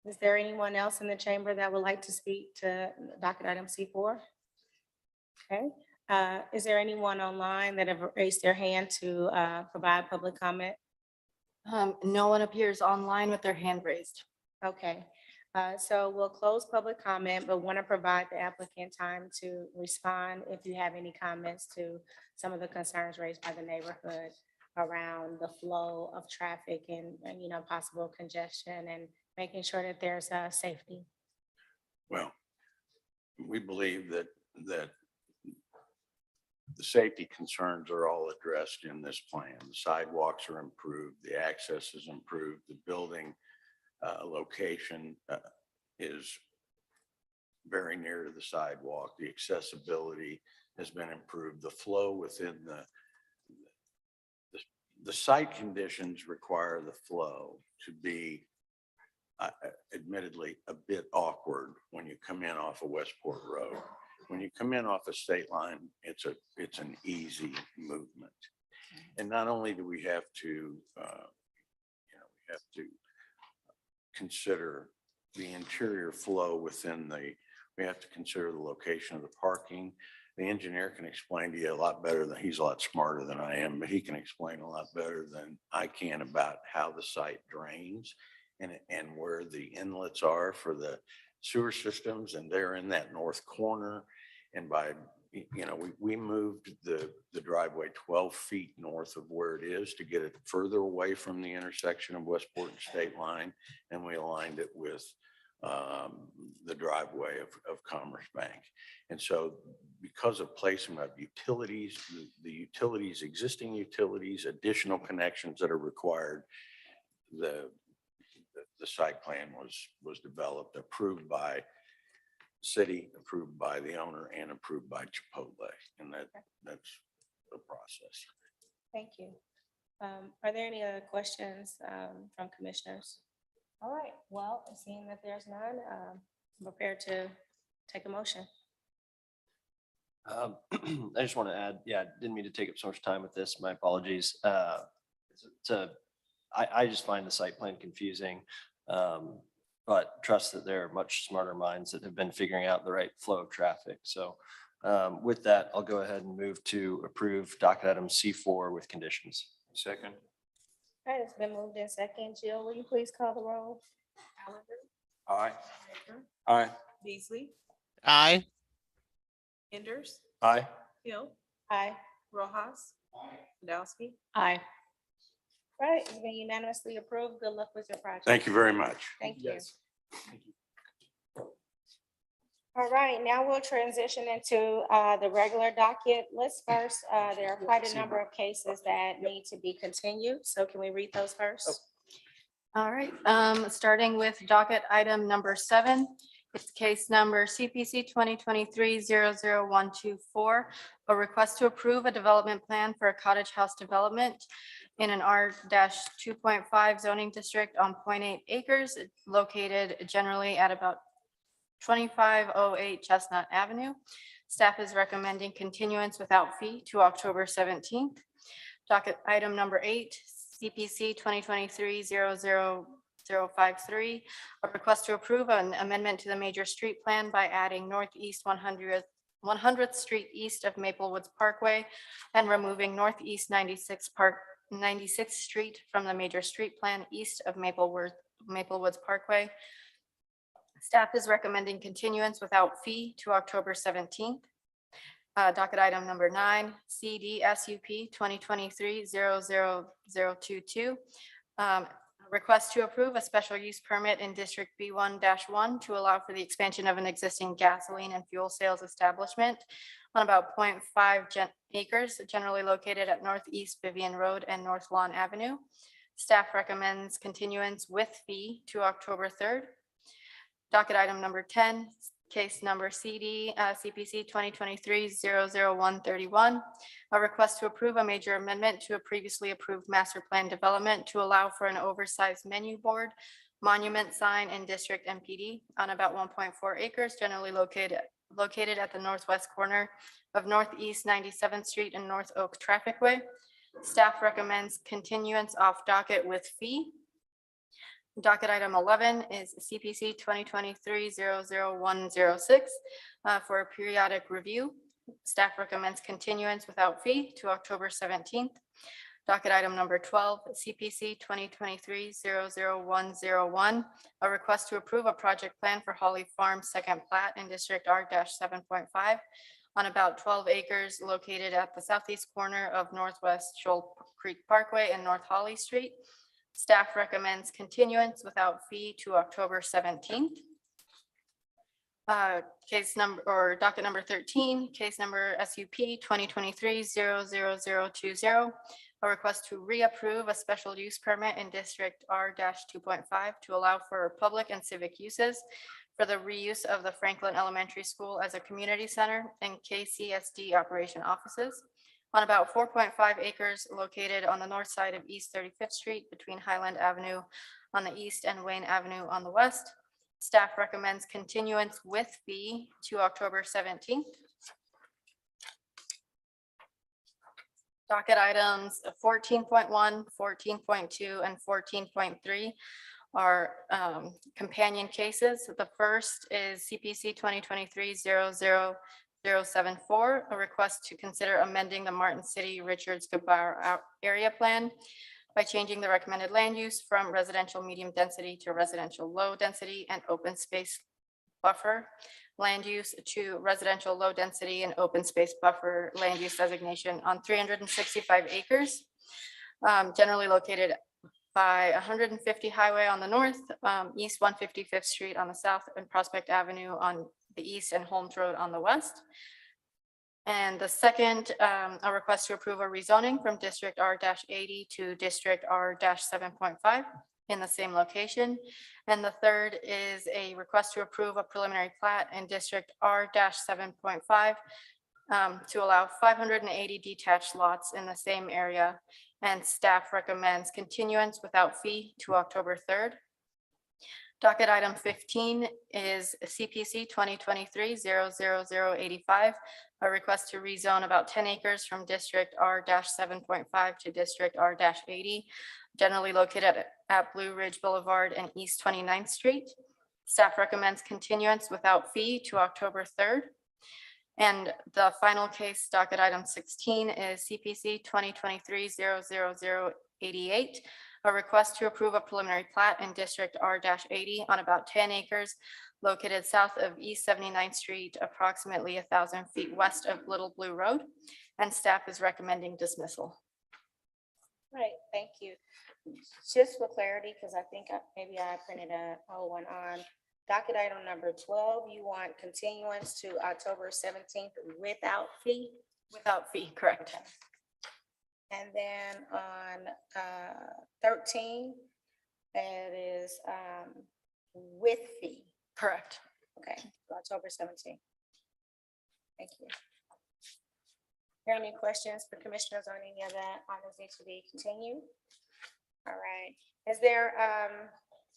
Is there anyone else in the chamber that would like to speak to docket item C4? Okay. Is there anyone online that have raised their hand to provide public comment? No one appears online with their hand raised. Okay. So we'll close public comment, but want to provide the applicant time to respond if you have any comments to some of the concerns raised by the neighborhood around the flow of traffic and possible congestion and making sure that there's safety. Well, we believe that the safety concerns are all addressed in this plan. The sidewalks are improved, the access is improved, the building location is very near to the sidewalk. The accessibility has been improved. The flow within the site conditions require the flow to be admittedly a bit awkward when you come in off of Westport Road. When you come in off a State Line, it's an easy movement. And not only do we have to, we have to consider the interior flow within we have to consider the location of the parking. The engineer can explain to you a lot better than, he's a lot smarter than I am, but he can explain a lot better than I can about how the site drains and where the inlets are for the sewer systems. And they're in that north corner. And by we moved the driveway 12 feet north of where it is to get it further away from the intersection of Westport and State Line. And we aligned it with the driveway of Commerce Bank. And so because of placement of utilities, the utilities, existing utilities, additional connections that are required, the site plan was developed, approved by city, approved by the owner, and approved by Chipotle. And that's the process. Thank you. Are there any other questions from commissioners? All right, well, seeing that there's none, I'm prepared to take a motion. I just want to add, didn't mean to take up so much time with this. My apologies. I just find the site plan confusing, but trust that there are much smarter minds that have been figuring out the right flow of traffic. So with that, I'll go ahead and move to approve docket item C4 with conditions. Second. All right, it's been moved in second. Jill, will you please call the roll? Oliver, Aye. Baker, Aye. Beasley, Aye. Enders, Aye. Hill, Aye. Rojas, Podolsky. Aye. All right, it's been unanimously approved. Good luck with your project. Thank you very much. Thank you. Yes. Thank you. All right, now we'll transition into the regular docket. Let's first, there are quite a number of cases that need to be continued. So can we read those first? All right, starting with docket item number 7. It's case number CPC 2023-00124, a request to approve a development plan for a cottage house development in an R-2.5 zoning district on 0.8 acres located generally at about 2508 Chestnut Avenue. Staff is recommending continuance without fee to October 17th. Docket item number 8, CPC 2023-00053, a request to approve an amendment to the major street plan by adding Northeast 100th Street east of Maple Woods Parkway and removing Northeast 96th Street from the major street plan east of Maple Woods Parkway. Staff is recommending continuance without fee to October 17th. Docket item number 9, CD-SUP 2023-00022. Request to approve a special use permit in District B1-1 to allow for the expansion of an existing gasoline and fuel sales establishment on about 0.5 acres, generally located at Northeast Vivian Road and North Lawn Avenue. Staff recommends continuance with fee to October 3rd. Docket item number 10, case number CPC 2023-00131, a request to approve a major amendment to a previously approved master plan development to allow for an oversized menu board monument sign in District MPD on about 1.4 acres, generally located at the northwest corner of Northeast 97th Street and North Oak Trafficway. Staff recommends continuance off docket with fee. Docket item 11 is CPC 2023-00106 for a periodic review. Staff recommends continuance without fee to October 17th. Docket item number 12, CPC 2023-00101, a request to approve a project plan for Holly Farm second plat in District R-7.5 on about 12 acres located at the southeast corner of Northwest Shoal Creek Parkway and North Holly Street. Staff recommends continuance without fee to October 17th. Case number or docket number 13, case number SUP 2023-00020, a request to reapprove a special use permit in District R-2.5 to allow for public and civic uses for the reuse of the Franklin Elementary School as a community center and KCSD operation offices on about 4.5 acres located on the north side of East 35th Street between Highland Avenue on the east and Wayne Avenue on the west. Staff recommends continuance with fee to October 17th. Docket items 14.1, 14.2, and 14.3 are companion cases. The first is CPC 2023-00074, a request to consider amending the Martin City Richards Goodbar area plan by changing the recommended land use from residential medium density to residential low density and open space buffer land use to residential low density and open space buffer land use designation on 365 acres, generally located by 150 Highway on the north, East 155th Street on the south, and Prospect Avenue on the east, and Holmes Road on the west. And the second, a request to approve a rezoning from District R-80 to District R-7.5 in the same location. And the third is a request to approve a preliminary plat in District R-7.5 to allow 580 detached lots in the same area. And staff recommends continuance without fee to October 3rd. Docket item 15 is CPC 2023-00085, a request to rezone about 10 acres from District R-7.5 to District R-80, generally located at Blue Ridge Boulevard and East 29th Street. Staff recommends continuance without fee to October 3rd. And the final case, docket item 16, is CPC 2023-00088, a request to approve a preliminary plat in District R-80 on about 10 acres located south of East 79th Street, approximately 1,000 feet west of Little Blue Road, and staff is recommending dismissal. Right, thank you. Just for clarity, because I think maybe I printed a old one on docket item number 12, you want continuance to October 17th without fee? Without fee, correct. And then on 13, it is with fee. Correct. Okay, so October 17th. Thank you. Are there any questions for commissioners on any of that items need to be continued? All right. Is there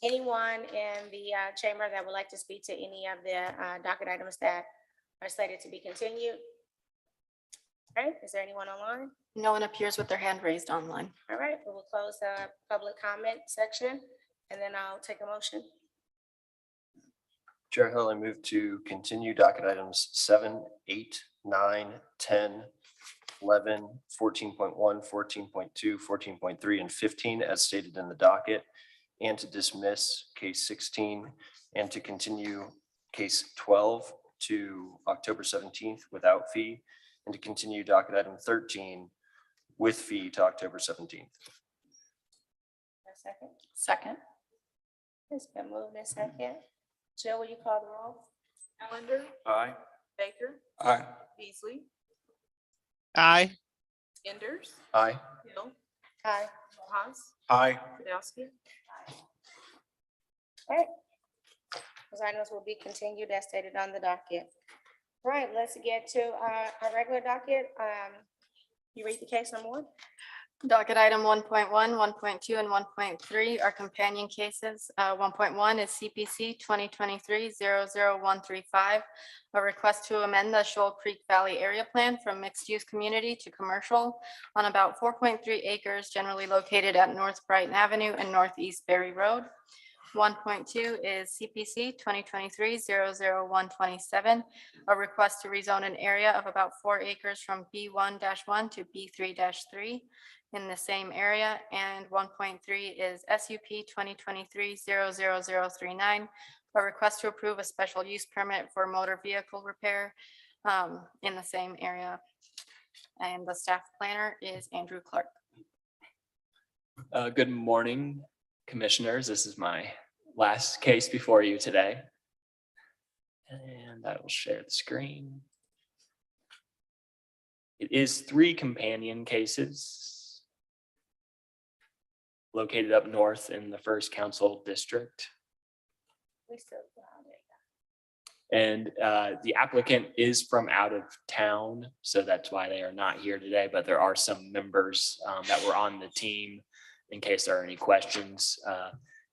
anyone in the chamber that would like to speak to any of the docket items that are slated to be continued? All right, is there anyone online? No one appears with their hand raised online. All right, we will close the public comment section and then I'll take a motion. Chair Hill, I move to continue docket items 7, 8, 9, 10, 11, 14.1, 14.2, 14.3, and 15 as stated in the docket, and to dismiss case 16 and to continue case 12 to October 17th without fee, and to continue docket item 13 with fee to October 17th. A second. Second. It's been moved in second. Jill, will you call the roll? Allender, Aye. Baker, Aye. Beasley, Aye. Enders, Aye. Hill, Aye. Haas, Aye. Sadowski. All right. Those items will be continued as stated on the docket. All right, let's get to our regular docket. You read the case number 1? Docket item 1.1, 1.2, and 1.3 are companion cases. 1.1 is CPC 2023-00135, a request to amend the Shoal Creek Valley area plan from mixed-use community to commercial on about 4.3 acres generally located at North Brighton Avenue and Northeast Berry Road. 1.2 is CPC 2023-00127, a request to rezone an area of about 4 acres from B1-1 to B3-3 in the same area. And 1.3 is SUP 2023-00039, a request to approve a special use permit for motor vehicle repair in the same area. And the staff planner is Andrew Clark. Good morning, commissioners. This is my last case before you today. And I will share the screen. It is 3 companion cases located up north in the First Council District. We still. And the applicant is from out of town, so that's why they are not here today, but there are some members that were on the team in case there are any questions.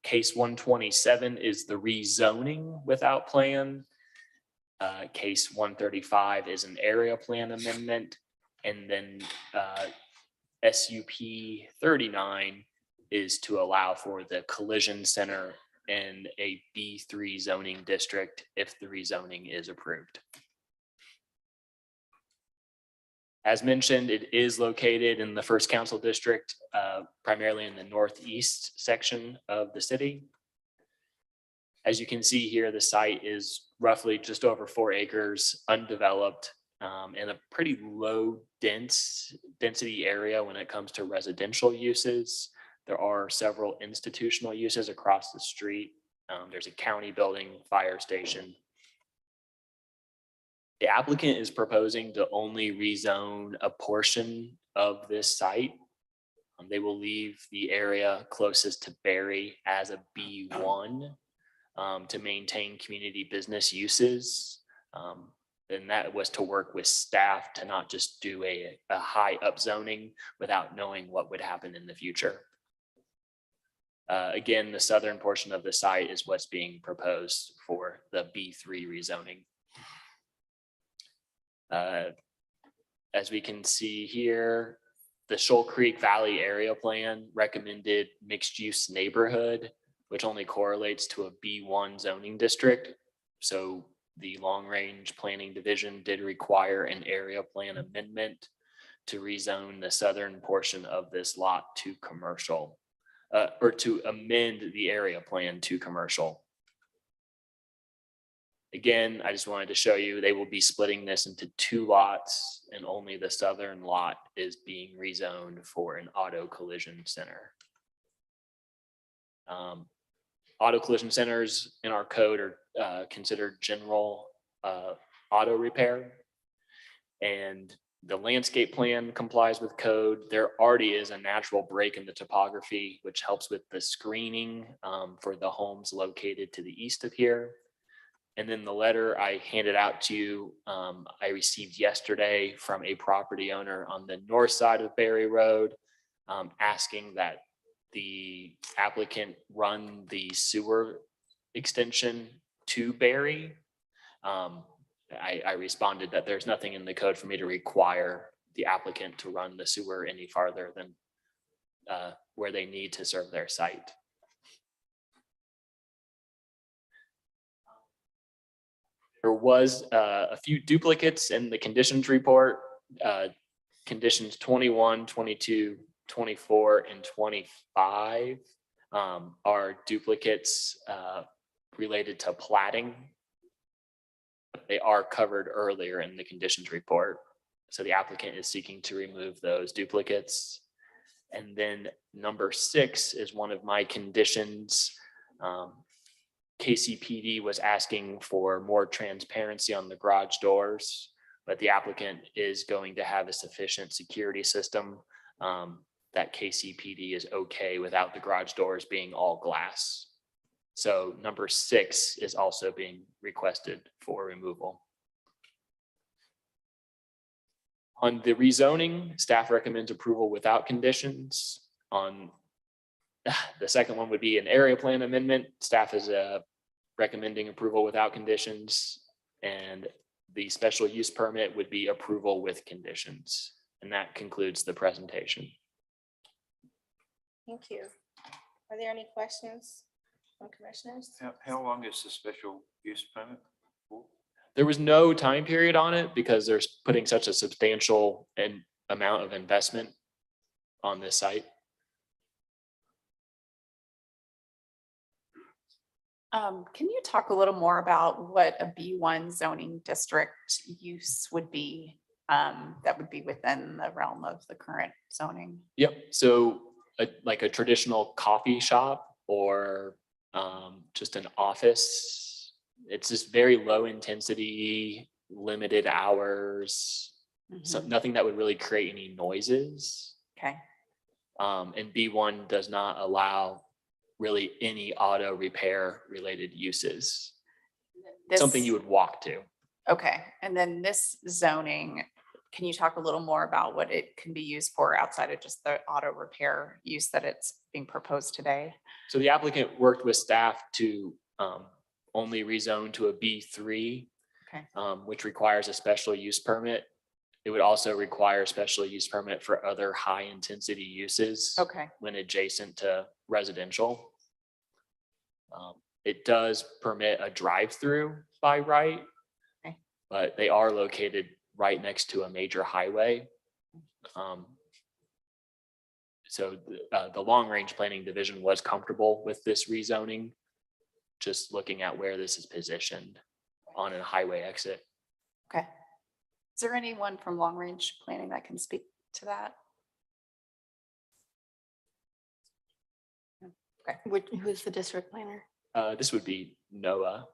Case 127 is the rezoning without plan. Case 135 is an area plan amendment. And then SUP 39 is to allow for the collision center in a B3 zoning district if the rezoning is approved. As mentioned, it is located in the First Council District, primarily in the northeast section of the city. As you can see here, the site is roughly just over 4 acres, undeveloped, and a pretty low density area when it comes to residential uses. There are several institutional uses across the street. There's a county building, fire station. The applicant is proposing to only rezone a portion of this site. They will leave the area closest to Berry as a B1 to maintain community business uses. And that was to work with staff to not just do a high upzoning without knowing what would happen in the future. Again, the southern portion of the site is what's being proposed for the B3 rezoning. As we can see here, the Shoal Creek Valley Area Plan recommended mixed-use neighborhood, which only correlates to a B1 zoning district. So the Long Range Planning Division did require an area plan amendment to rezone the southern portion of this lot to commercial, or to amend the area plan to commercial. Again, I just wanted to show you, they will be splitting this into 2 lots, and only the southern lot is being rezoned for an auto collision center. Auto collision centers in our code are considered general auto repair. And the landscape plan complies with code. There already is a natural break in the topography, which helps with the screening for the homes located to the east of here. And then the letter I handed out to you, I received yesterday from a property owner on the north side of Berry Road, asking that the applicant run the sewer extension to Berry. I responded that there's nothing in the code for me to require the applicant to run the sewer any farther than where they need to serve their site. There was a few duplicates in the conditions report. Conditions 21, 22, 24, and 25 are duplicates related to plating. They are covered earlier in the conditions report. So the applicant is seeking to remove those duplicates. And then number 6 is one of my conditions. KCPD was asking for more transparency on the garage doors, but the applicant is going to have a sufficient security system that KCPD is okay without the garage doors being all glass. So number 6 is also being requested for removal. On the rezoning, staff recommends approval without conditions. On the second one would be an area plan amendment. Staff is recommending approval without conditions, and the special use permit would be approval with conditions. And that concludes the presentation. Thank you. Are there any questions from commissioners? How long is the special use permit for? There was no time period on it because they're putting such a substantial amount of investment on this site. Can you talk a little more about what a B1 zoning district use would be that would be within the realm of the current zoning? Yep. So like a traditional coffee shop or just an office. It's just very low intensity, limited hours, so nothing that would really create any noises. Okay. And B1 does not allow really any auto repair related uses. Something you would walk to. Okay, and then this zoning, can you talk a little more about what it can be used for outside of just the auto repair use that it's being proposed today? So the applicant worked with staff to only rezone to a B3, Okay. Which requires a special use permit. It would also require a special use permit for other high intensity uses Okay, when adjacent to residential. It does permit a drive-through by right, Okay. but they are located right next to a major highway. So the Long Range Planning Division was comfortable with this rezoning. just looking at where this is positioned on a highway exit. Okay. Is there anyone from long range planning that can speak to that? Who's the district planner? This would be Noah.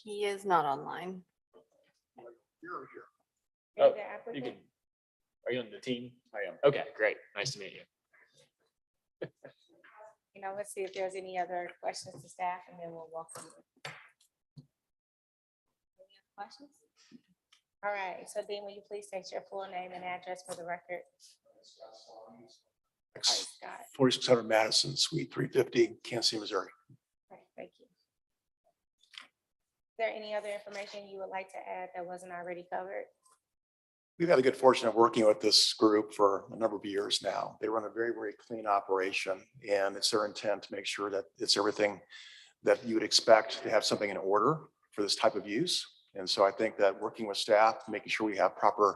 He is not online. Oh, The you applicant? can, are you on the team? I am. Okay, great. Nice to meet you. You know, let's see if there's any other questions to staff and then we'll walk through. Any other questions? All right, so Dean, will you please state your full name and address for the record? All right, Scott. 4600 Madison, Suite 350, Kansas City, Missouri. Okay, thank you. Is there any other information you would like to add that wasn't already covered? We've had the good fortune of working with this group for a number of years now. They run a very, very clean operation, and it's their intent to make sure that it's everything that you would expect to have something in order for this type of use. And so I think that working with staff, making sure we have proper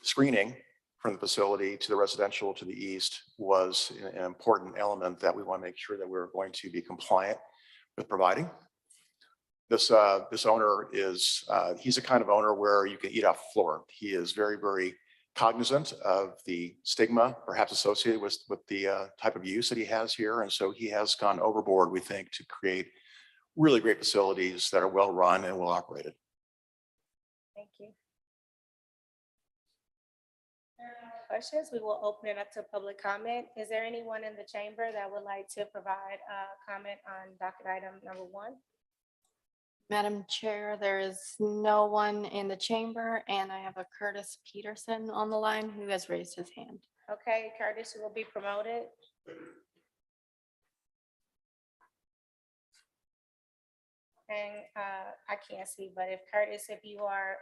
screening from the facility to the residential to the east was an important element that we want to make sure that we're going to be compliant with providing. This owner is, he's a kind of owner where you can eat off the floor. He is very, very cognizant of the stigma perhaps associated with the type of use that he has here. And so he has gone overboard, we think, to create really great facilities that are well run and well operated. Thank you. Questions? We will open it up to public comment. Is there anyone in the chamber that would like to provide a comment on docket item number 1? Madam Chair, there is no one in the chamber, and I have a Curtis Peterson on the line who has raised his hand. Okay, Curtis, you will be promoted. And I can't see, but if Curtis, if you are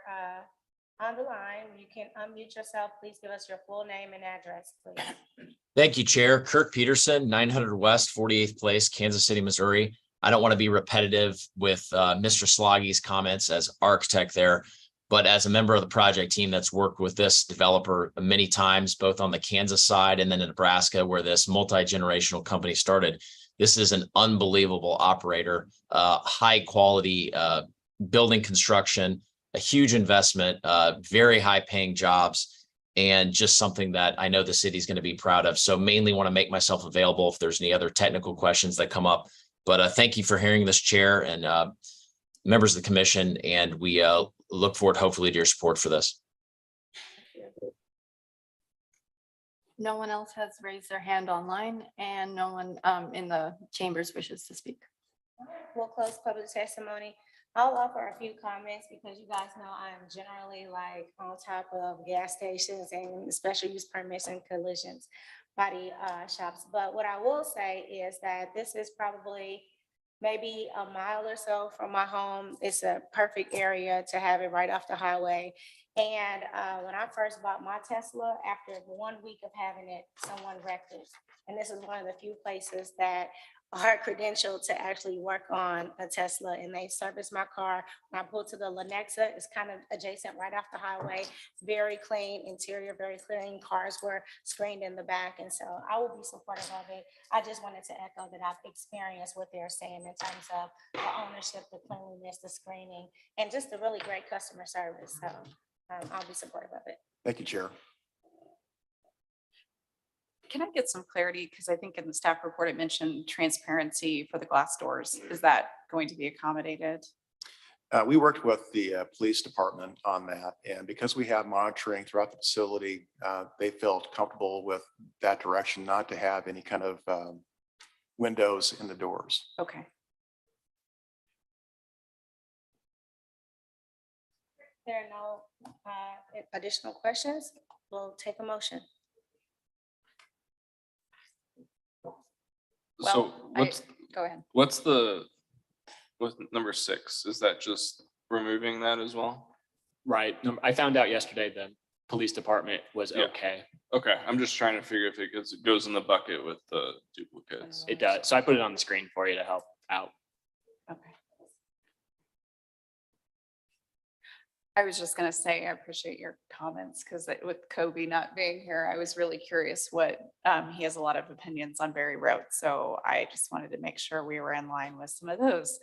on the line, you can unmute yourself. Please give us your full name and address, please. Thank you, Chair. Kirk Peterson, 900 West, 48th Place, Kansas City, Missouri. I don't want to be repetitive with Mr. Sloggy's comments as architect there, but as a member of the project team that's worked with this developer many times, both on the Kansas side and then in Nebraska, where this multi-generational company started, this is an unbelievable operator, high quality building construction, a huge investment, very high paying jobs, and just something that I know the city's going to be proud of. So mainly want to make myself available if there's any other technical questions that come up. But thank you for hearing this, Chair and members of the commission, and we look forward hopefully to your support for this. No one else has raised their hand online, and no one in the chambers wishes to speak. We'll close public testimony. I'll offer a few comments because you guys know I am generally like on top of gas stations and special use permits and collisions body shops. But what I will say is that this is probably maybe a mile or so from my home. It's a perfect area to have it right off the highway. And when I first bought my Tesla, after 1 week of having it, someone wrecked it. And this is one of the few places that are credentialed to actually work on a Tesla, and they service my car. When I pulled to the Lenexa, it's kind of adjacent right off the highway. Very clean interior, very clean. Cars were screened in the back, and so I will be supportive of it. I just wanted to echo that I've experienced what they're saying in terms of the ownership, the cleanliness, the screening, and just the really great customer service. So I'll be supportive of it. Thank you, Chair. Can I get some clarity? Because I think in the staff report, it mentioned transparency for the glass doors. Is that going to be accommodated? We worked with the police department on that, and because we have monitoring throughout the facility, they felt comfortable with that direction, not to have any kind of windows in the doors. Okay. There are no additional questions. We'll take a motion. So Go ahead. what's number 6? Is that just removing that as well? Right. I found out yesterday the police department was Yeah. okay. Okay, I'm just trying to figure if it goes in the bucket with the duplicates. It does. So I put it on the screen for you to help out. Okay. I was just gonna say, I appreciate your comments, because with Kobe not being here, I was really curious what, he has a lot of opinions on Berry Road. So I just wanted to make sure we were in line with some of those.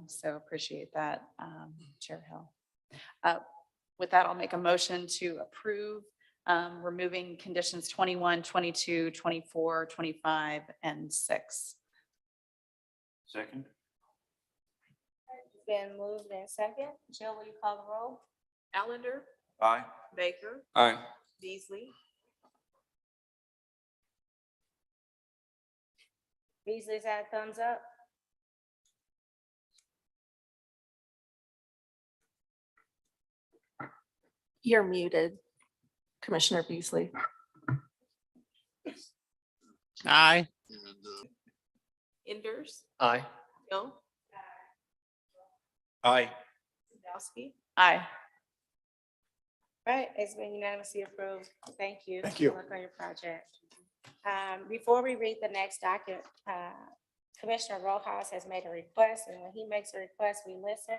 So appreciate that, Chair Hill. With that, I'll make a motion to approve removing conditions 21, 22, 24, 25, and 6. Second? Been moved in second. Jill, will you call the roll? Allender, Aye. Baker, Aye. Beasley, Beasley's had thumbs up. you're muted, Commissioner Beasley. Aye. Enders, Aye. Hill, Aye. Sadowski, Aye. Right, it's been unanimously approved. Thank you. Thank you. Good luck on your project. Before we read the next docket, Commissioner Rojas has made a request, and when he makes a request, we listen.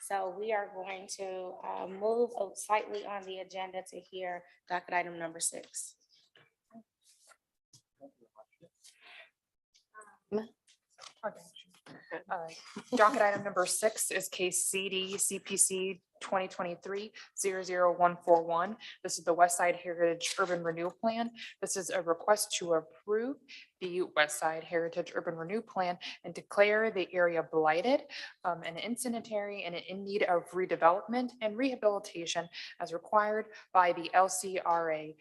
So we are going to move slightly on the agenda to hear docket item number 6. Docket item number 6 is case CD-CPC 2023-00141. This is the West Side Heritage Urban Renewal Plan. This is a request to approve the West Side Heritage Urban Renewal Plan and declare the area blighted, and incendiary and in need of redevelopment and rehabilitation as required by the LCRA.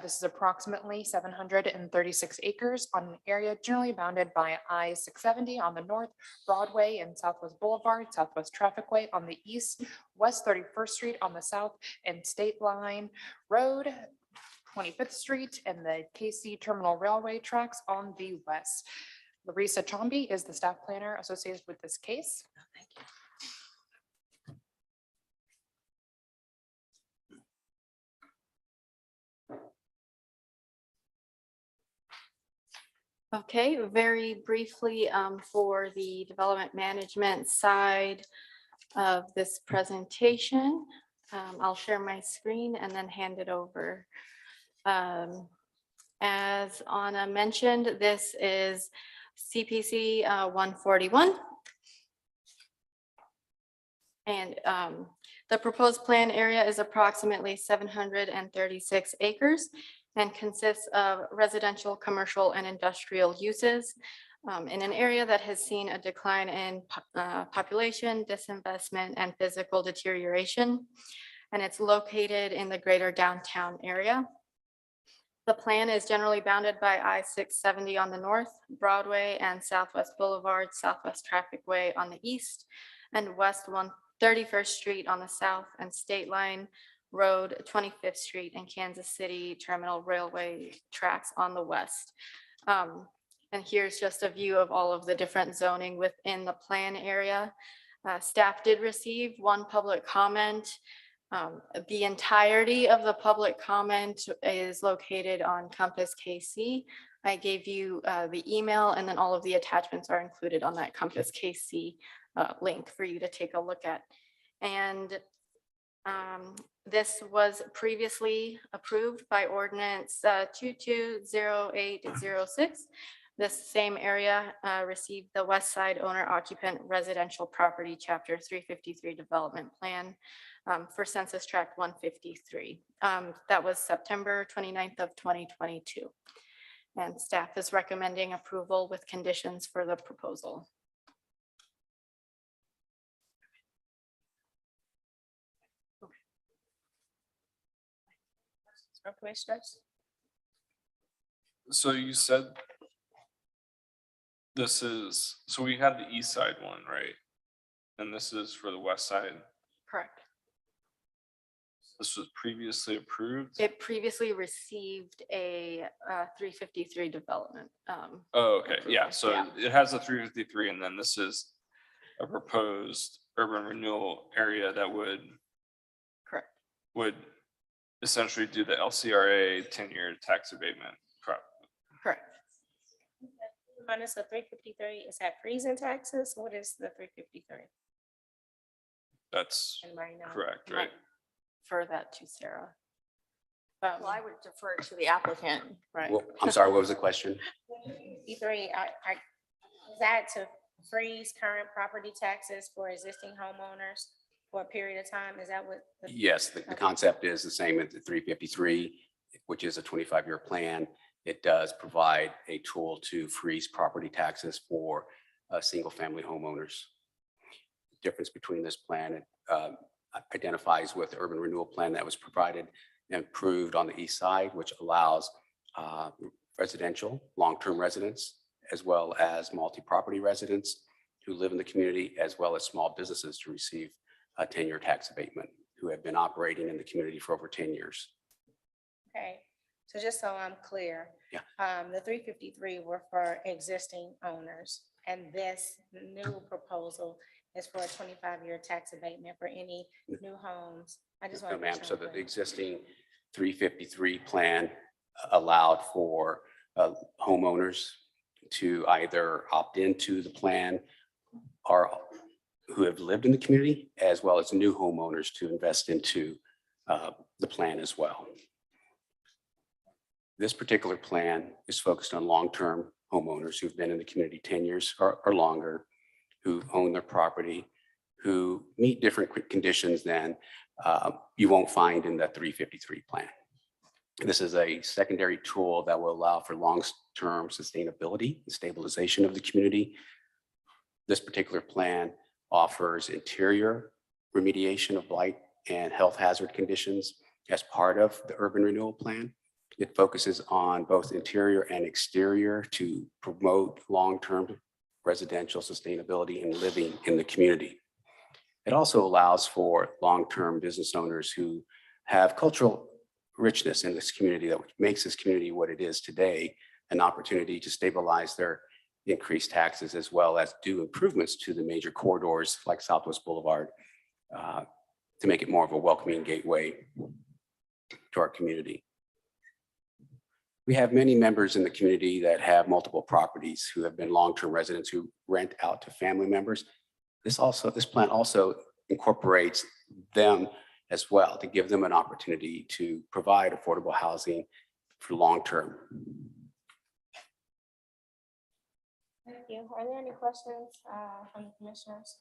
This is approximately 736 acres on an area generally bounded by I-670 on the north, Broadway and Southwest Boulevard, Southwest Trafficway on the east, West 31st Street on the south, and State Line Road, 25th Street, and the KC Terminal Railway tracks on the west. Larissa Chomby is the staff planner associated with this case. Okay, very briefly, for the development management side of this presentation, I'll share my screen and then hand it over. As Anna mentioned, this is CPC 141. And the proposed plan area is approximately 736 acres and consists of residential, commercial, and industrial uses in an area that has seen a decline in population, disinvestment, and physical deterioration. And it's located in the greater downtown area. The plan is generally bounded by I-670 on the north, Broadway and Southwest Boulevard, Southwest Trafficway on the east, and West 131st Street on the south, and State Line Road, 25th Street, and Kansas City Terminal Railway tracks on the west. And here's just a view of all of the different zoning within the plan area. Staff did receive one public comment. The entirety of the public comment is located on Compass KC. I gave you the email, and then all of the attachments are included on that Compass KC link for you to take a look at. And this was previously approved by ordinance 220806. This same area received the West Side Owner Occupant Residential Property Chapter 353 Development Plan for Census Tract 153. That was September 29th of 2022. And staff is recommending approval with conditions for the proposal. Commissioners? So you said this is, so we had the east side one, right? And this is for the west side. Correct. This was previously approved? It previously received a 353 development. Oh, okay, yeah, approval. so Yeah. it has a 353, and then this is a proposed urban renewal area that Correct. would essentially do the LCRA 10-year tax abatement. Correct. Correct. Minus the 353, is that freezing taxes? What is the 353? That's and Marino. correct, Might right? Refer that to Sarah. Well, I would defer to the applicant. Right. Well, I'm sorry, what was the question? E3, is that to freeze current property taxes for existing homeowners for a period of time? Is that what? Yes, the concept is the same as the 353, which is a 25-year plan. It does provide a tool to freeze property taxes for single-family homeowners. The difference between this plan identifies with the urban renewal plan that was provided and approved on the east side, which allows residential, long-term residents, as well as multi-property residents who live in the community, as well as small businesses to receive a 10-year tax abatement who have been operating in the community for over 10 years. Okay, so just so I'm clear. Yeah. The 353 were for existing owners, and this new proposal is for a 25-year tax abatement for any new homes. I just want No, to. ma'am, so that the existing 353 plan allowed for homeowners to either opt into the plan or who have lived in the community, as well as new homeowners to invest into the plan as well. This particular plan is focused on long-term homeowners who've been in the community 10 years or longer, who own their property, who meet different conditions than you won't find in the 353 plan. This is a secondary tool that will allow for long-term sustainability and stabilization of the community. This particular plan offers interior remediation of blight and health hazard conditions as part of the urban renewal plan. It focuses on both interior and exterior to promote long-term residential sustainability and living in the community. It also allows for long-term business owners who have cultural richness in this community that makes this community what it is today, an opportunity to stabilize their increased taxes, as well as do improvements to the major corridors like Southwest Boulevard to make it more of a welcoming gateway to our community. We have many members in the community that have multiple properties who have been long-term residents who rent out to family members. This plan also incorporates them as well to give them an opportunity to provide affordable housing for long-term. Thank you. Are there any questions from the commissioners?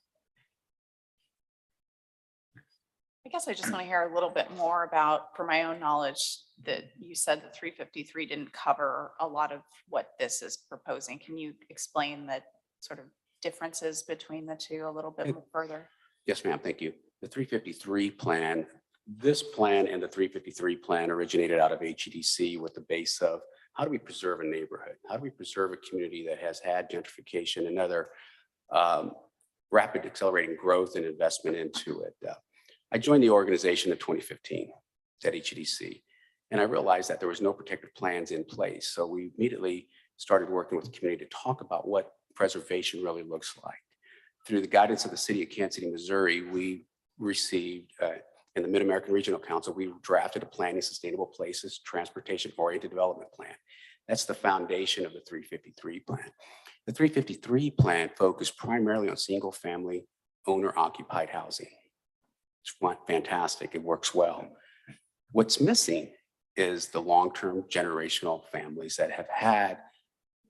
I guess I just want to hear a little bit more about, for my own knowledge, that you said that 353 didn't cover a lot of what this is proposing. Can you explain the sort of differences between the two a little bit further? Yes, ma'am. Thank you. The 353 plan, this plan and the 353 plan originated out of HEDC with the base of how do we preserve a neighborhood? How do we preserve a community that has had gentrification and other rapid accelerating growth and investment into it? I joined the organization in 2015 at HEDC, and I realized that there was no protective plans in place. So we immediately started working with the community to talk about what preservation really looks like. Through the guidance of the city of Kansas City, Missouri, we received, in the Mid-American Regional Council, we drafted a planning sustainable places, transportation-oriented development plan. That's the foundation of the 353 plan. The 353 plan focused primarily on single-family owner-occupied housing. It's fantastic. It works well. What's missing is the long-term generational families that have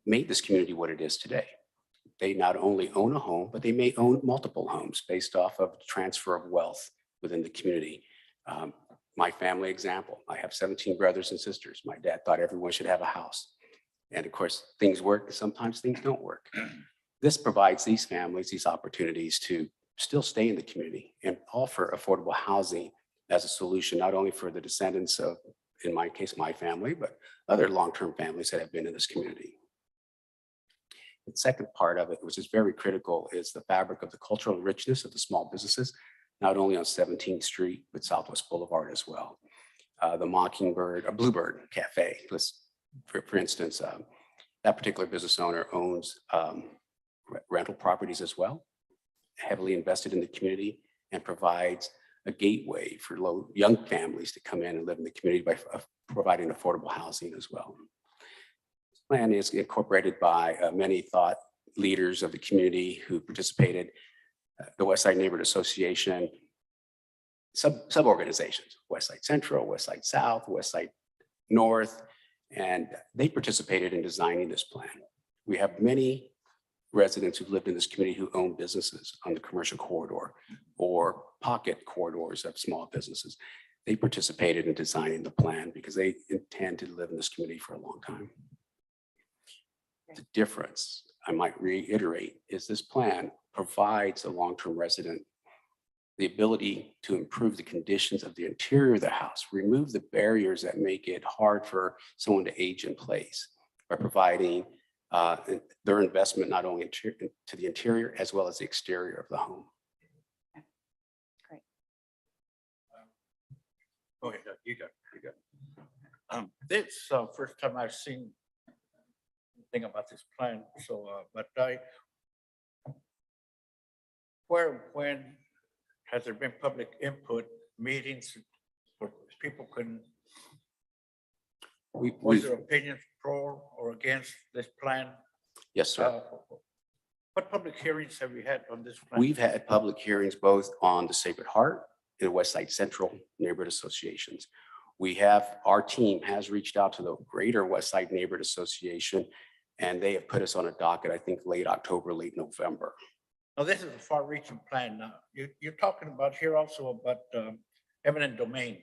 made this community what it is today. They not only own a home, but they may own multiple homes based off of transfer of wealth within the community. My family example, I have 17 brothers and sisters. My dad thought everyone should have a house. And of course, things work, sometimes things don't work. This provides these families these opportunities to still stay in the community and offer affordable housing as a solution, not only for the descendants of, in my case, my family, but other long-term families that have been in this community. The second part of it, which is very critical, is the fabric of the cultural richness of the small businesses, not only on 17th Street, but Southwest Boulevard as well. The Mockingbird, a Bluebird Cafe, for instance, that particular business owner owns rental properties as well, heavily invested in the community, and provides a gateway for young families to come in and live in the community by providing affordable housing as well. This plan is incorporated by many thought leaders of the community who participated. The West Side Neighborhood Association sub-organizations, West Side Central, West Side South, West Side North, and they participated in designing this plan. We have many residents who've lived in this community who own businesses on the commercial corridor or pocket corridors of small businesses. They participated in designing the plan because they intend to live in this community for a long time. The difference, I might reiterate, is this plan provides a long-term resident the ability to improve the conditions of the interior of the house, remove the barriers that make it hard for someone to age in place by providing their investment not only to the interior as well as the exterior of the home. Go ahead, you got. This first time I've seen anything about this plan, so, but when has there been public input meetings where people can, was there opinions pro or against this plan? Yes, sir. What public hearings have you had on this plan? We've had public hearings both on the Sacred Heart and West Side Central neighborhood associations. Our team has reached out to the Greater West Side Neighborhood Association, and they have put us on a docket, I think, late October, late November. Now, this is a far-reaching plan. Now, you're talking about here also about eminent domain.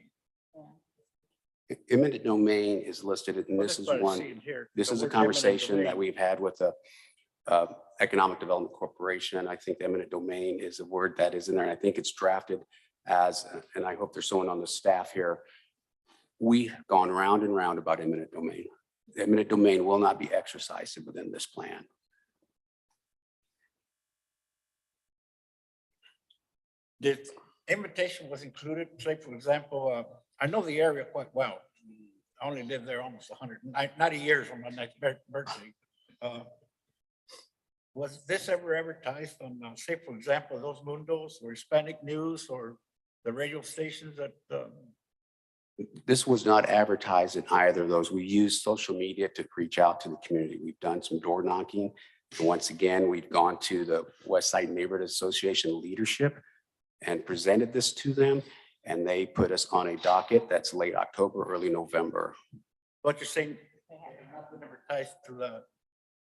Eminent domain is listed, and this is one. This is a conversation that we've had with the Economic Development Corporation. I think eminent domain is a word that is in there, and I think it's drafted as, and I hope there's someone on the staff here. We've gone round and round about eminent domain. Eminent domain will not be exercised within this plan. The invitation was included, say, for example, I know the area quite well. I only lived there almost 190 years on my next birthday. Was this ever advertised on, say, for example, those Mundos or Hispanic News or the radio stations that? This was not advertised in either of those. We used social media to reach out to the community. We've done some door knocking. And once again, we've gone to the West Side Neighborhood Association leadership and presented this to them. And they put us on a docket that's late October, early November. What you're saying, they have not been advertised to the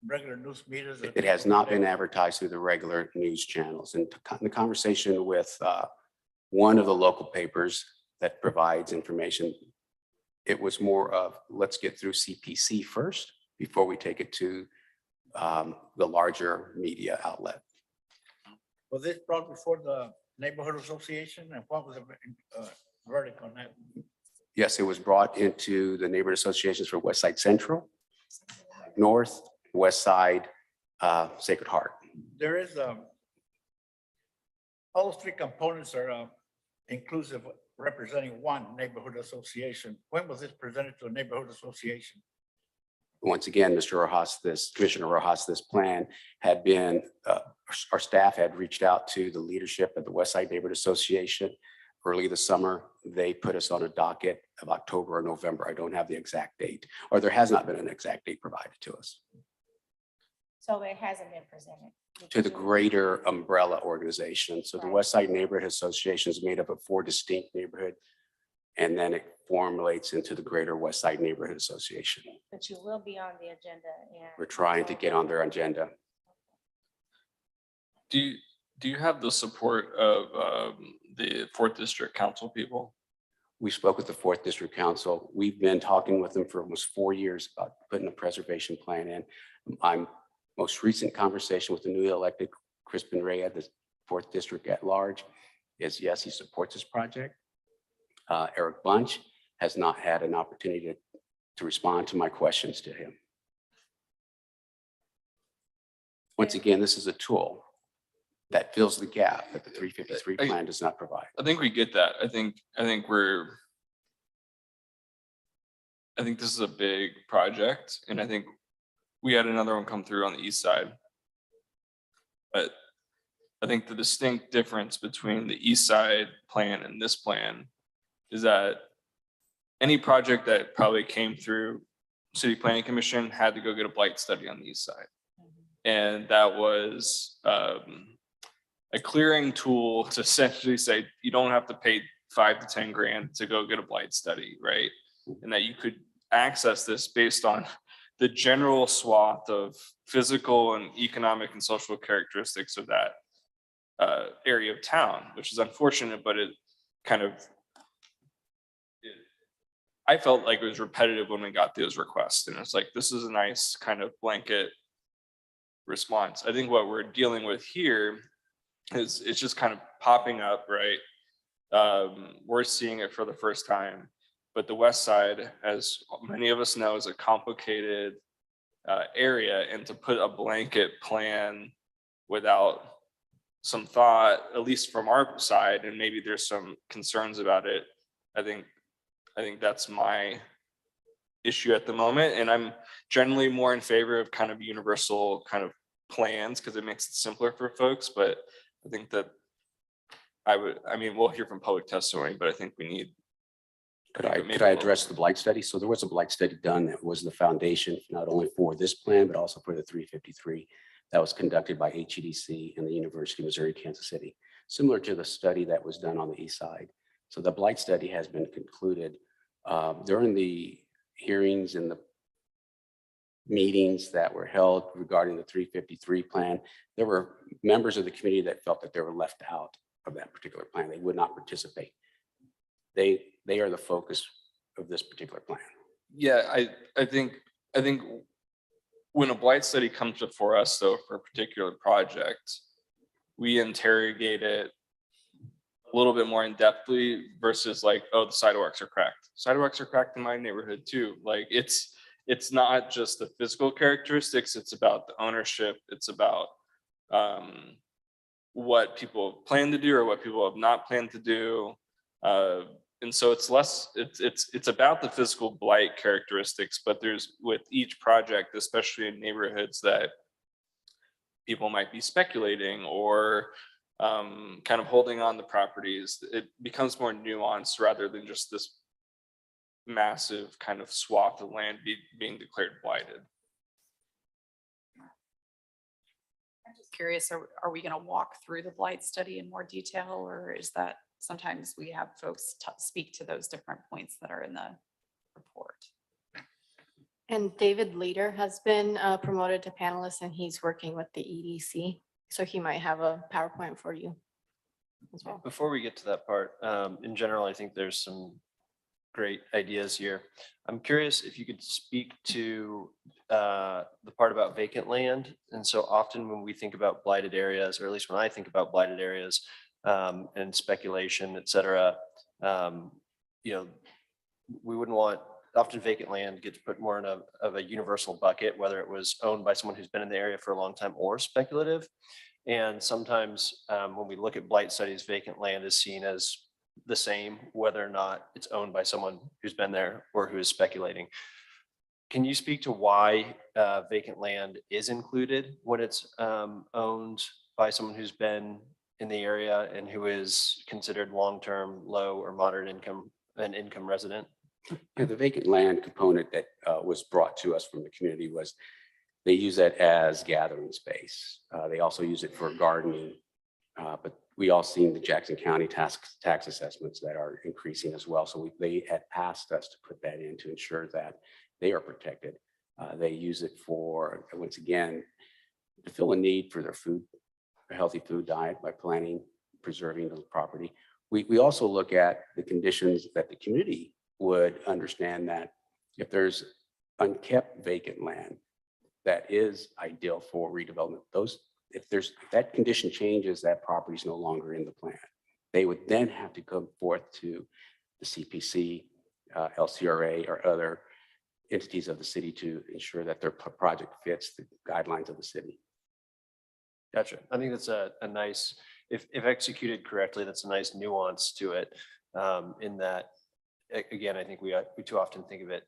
regular news meters? It has not been advertised through the regular news channels. And the conversation with one of the local papers that provides information, it was more of, let's get through CPC first before we take it to the larger media outlet. Was this brought before the neighborhood association, and what was the verdict on that? Yes, it was brought into the neighborhood associations for West Side Central, North, West Side, Sacred Heart. There is all those three components are inclusive, representing one neighborhood association. When was this presented to a neighborhood association? Once again, Mr. Rojas, Commissioner Rojas, this plan had been, our staff had reached out to the leadership of the West Side Neighborhood Association early this summer. They put us on a docket of October or November. I don't have the exact date, or there has not been an exact date provided to us. So it hasn't been presented To the greater umbrella organization. So the West Side Neighborhood Association is made up of 4 distinct neighborhoods, and then it formulates into the greater West Side Neighborhood Association. But you will be on the agenda. We're trying to get on their agenda. Do you have the support of the 4th District Council people? We spoke with the 4th District Council. We've been talking with them for almost 4 years about putting a preservation plan in. My most recent conversation with the newly elected Crispin Rea, the 4th District at large, is yes, he supports this project. Eric Bunch has not had an opportunity to respond to my questions to him. Once again, this is a tool that fills the gap that the 353 plan does not provide. I think we get that. I think this is a big project, and I think we had another one come through on the east side. But I think the distinct difference between the east side plan and this plan is that any project that probably came through City Planning Commission had to go get a blight study on the east side. And that was a clearing tool to essentially say, you don't have to pay $5 to 10 grand to go get a blight study, right? And that you could access this based on the general swath of physical and economic and social characteristics of that area of town, which is unfortunate, but it kind of, I felt like it was repetitive when we got those requests. And it's like, this is a nice kind of blanket response. I think what we're dealing with here is it's just kind of popping up, right? We're seeing it for the first time, but the West Side, as many of us know, is a complicated area, and to put a blanket plan without some thought, at least from our side, and maybe there's some concerns about it. I think that's my issue at the moment, and I'm generally more in favor of kind of universal kind of plans because it makes it simpler for folks. But I think that we'll hear from public testimony, but I think we need. Could I address the blight study? So there was a blight study done that was the foundation, not only for this plan, but also for the 353 that was conducted by HEDC and the University of Missouri, Kansas City, similar to the study that was done on the east side. So the blight study has been concluded. During the hearings and the meetings that were held regarding the 353 plan, there were members of the community that felt that they were left out of that particular plan. They would not participate. They are the focus of this particular plan. Yeah, I think when a blight study comes before us, though, for a particular project, we interrogate it a little bit more in depthly versus like, oh, the sidewalks are cracked. Sidewalks are cracked in my neighborhood too. Like it's not just the physical characteristics, it's about the ownership, it's about what people plan to do or what people have not planned to do. And so it's about the physical blight characteristics, but there's with each project, especially in neighborhoods that people might be speculating or kind of holding on the properties, it becomes more nuanced rather than just this massive kind of swath of land being declared blighted. I'm just curious, are we going to walk through the blight study in more detail, or is that sometimes we have folks speak to those different points that are in the report? And David Leader has been promoted to panelist, and he's working with the EDC. So he might have a PowerPoint for you as well. Before we get to that part, in general, I think there's some great ideas here. I'm curious if you could speak to the part about vacant land. And so often when we think about blighted areas, or at least when I think about blighted areas and speculation, et cetera, we wouldn't want, often vacant land gets put more in of a universal bucket, whether it was owned by someone who's been in the area for a long time or speculative. And sometimes when we look at blight studies, vacant land is seen as the same, whether or not it's owned by someone who's been there or who is speculating. Can you speak to why vacant land is included when it's owned by someone who's been in the area and who is considered long-term, low or moderate income resident? Yeah, the vacant land component that was brought to us from the community was they use that as gathering space. They also use it for gardening, but we all seen the Jackson County tax assessments that are increasing as well. So they had asked us to put that in to ensure that they are protected. They use it for, once again, to fill a need for their food, a healthy food diet by planting, preserving the property. We also look at the conditions that the community would understand that if there's unkept vacant land that is ideal for redevelopment, if that condition changes, that property is no longer in the plan. They would then have to come forth to the CPC, LCRA, or other entities of the city to ensure that their project fits the guidelines of the city. Gotcha. I think that's a nice, if executed correctly, that's a nice nuance to it. In that, again, I think we too often think of it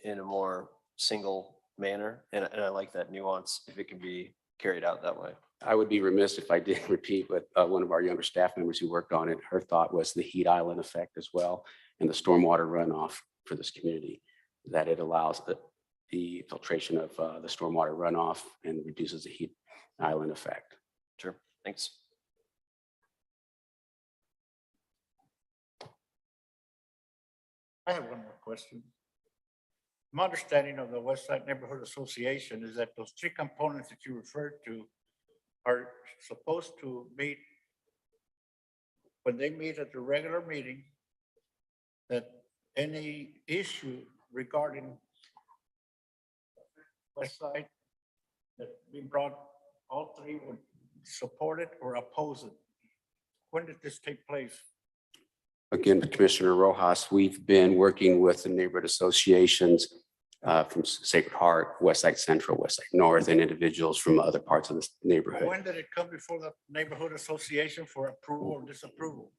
in a more single manner, and I like that nuance if it can be carried out that way. I would be remiss if I didn't repeat what one of our younger staff members who worked on it, her thought was the heat island effect as well, and the stormwater runoff for this community, that it allows the filtration of the stormwater runoff and reduces the heat island effect. Sure, thanks. I have one more question. My understanding of the West Side Neighborhood Association is that those three components that you referred to are supposed to meet when they meet at the regular meeting, that any issue regarding West Side that we brought, all three would support it or oppose it. When did this take place? Again, Commissioner Rojas, we've been working with the neighborhood associations from Sacred Heart, West Side Central, West Side North, and individuals from other parts of the neighborhood. When did it come before the neighborhood association for approval or disapproval?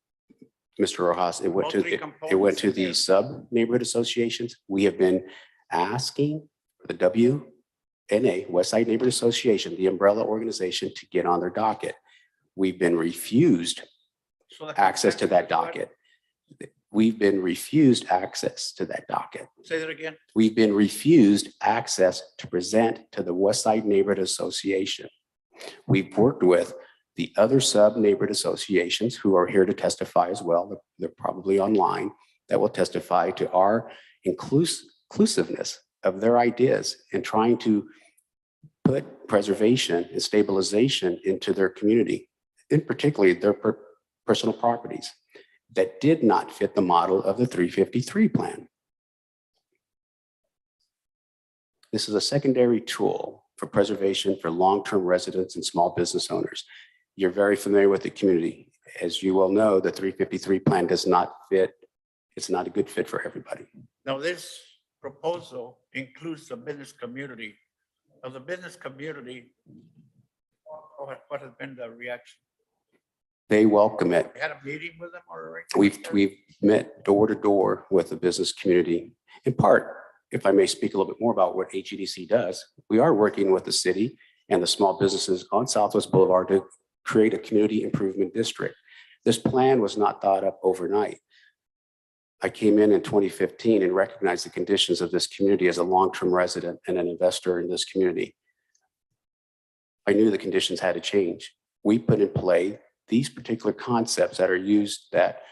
Mr. Rojas, it went All to, three it components went to in the there. sub neighborhood associations. We have been asking the WNA, West Side Neighborhood Association, the umbrella organization, to get on their docket. We've been refused So the access to that consensus is what? docket. We've been refused access to that docket. Say that again. We've been refused access to present to the West Side Neighborhood Association. We've worked with the other sub-neighborhood associations who are here to testify as well. They're probably online, that will testify to our inclusiveness of their ideas and trying to put preservation and stabilization into their community, in particularly their personal properties that did not fit the model of the 353 plan. This is a secondary tool for preservation for long-term residents and small business owners. You're very familiar with the community. As you well know, the 353 plan does not fit. It's not a good fit for everybody. Now, this proposal includes the business community. Of the business community, what has been the reaction? They welcome it. You had a meeting with them or? We've met door to door with the business community. In part, if I may speak a little bit more about what HEDC does, we are working with the city and the small businesses on Southwest Boulevard to create a community improvement district. This plan was not thought up overnight. I came in 2015 and recognized the conditions of this community as a long-term resident and an investor in this community. I knew the conditions had to change. We put in play these particular concepts that are used that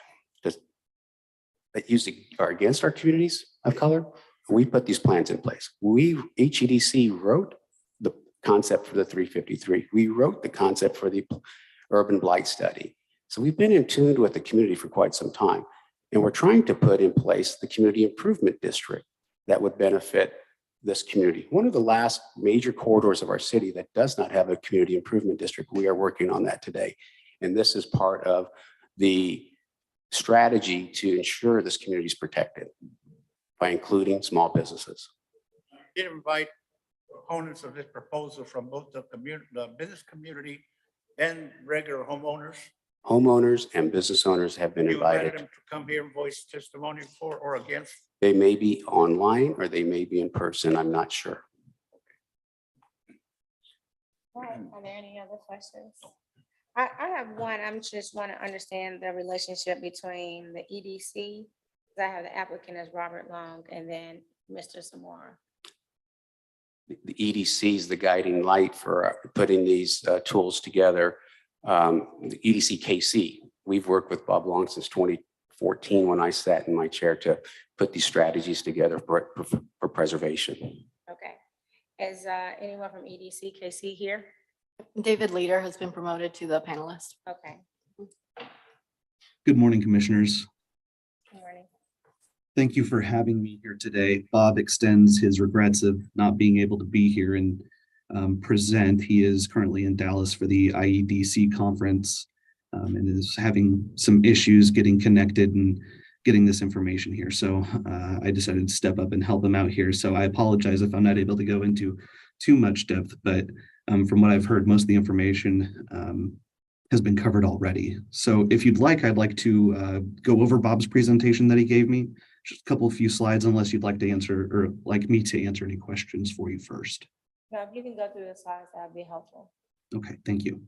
are against our communities of color. We put these plans in place. HEDC wrote the concept for the 353. We wrote the concept for the urban blight study. So we've been in tune with the community for quite some time. And we're trying to put in place the community improvement district that would benefit this community. One of the last major corridors of our city that does not have a community improvement district, we are working on that today. And this is part of the strategy to ensure this community is protected by including small businesses. Did invite opponents of this proposal from both the community, the business community and regular homeowners? Homeowners and business owners have been You invited invited. them to come here and voice testimony for or against? They may be online or they may be in person. I'm not sure. All right, are there any other questions? I have one. I'm just want to understand the relationship between the EDC. 'Cause I have the applicant as Robert Long and then Mr. Samora. The EDC is the guiding light for putting these tools together. The EDC KC, we've worked with Bob Long since 2014 when I sat in my chair to put these strategies together for preservation. Okay. Is anyone from EDC KC here? David Leader has been promoted to the panelist. Okay. Good morning, Commissioners. Good morning. Thank you for having me here today. Bob extends his regrets of not being able to be here and present. He is currently in Dallas for the IEDC conference and is having some issues getting connected and getting this information here. So I decided to step up and help him out here. So I apologize if I'm not able to go into too much depth, but from what I've heard, most of the information has been covered already. So if you'd like, I'd like to go over Bob's presentation that he gave me. Just a few slides, unless you'd like to answer or like me to answer any questions for you first. No, if you can go through the slides, that'd be helpful. Okay, thank you.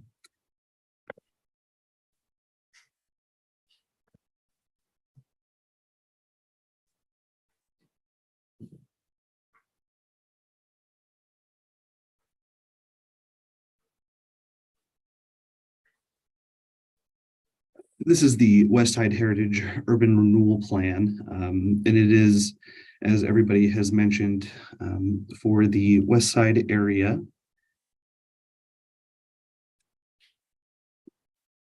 This is the West Side Heritage Urban Renewal Plan, and it is, as everybody has mentioned, for the West Side area.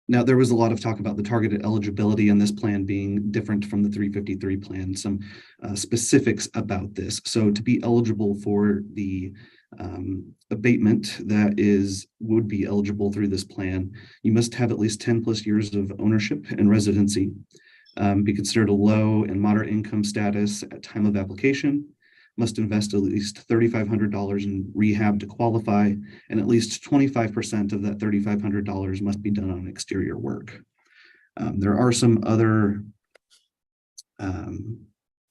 Now, there was a lot of talk about the targeted eligibility in this plan being different from the 353 plan, some specifics about this. So to be eligible for the abatement that would be eligible through this plan, you must have at least 10 plus years of ownership and residency, be considered a low and moderate income status at time of application, must invest at least $3,500 in rehab to qualify, and at least 25% of that $3,500 must be done on exterior work. There are some other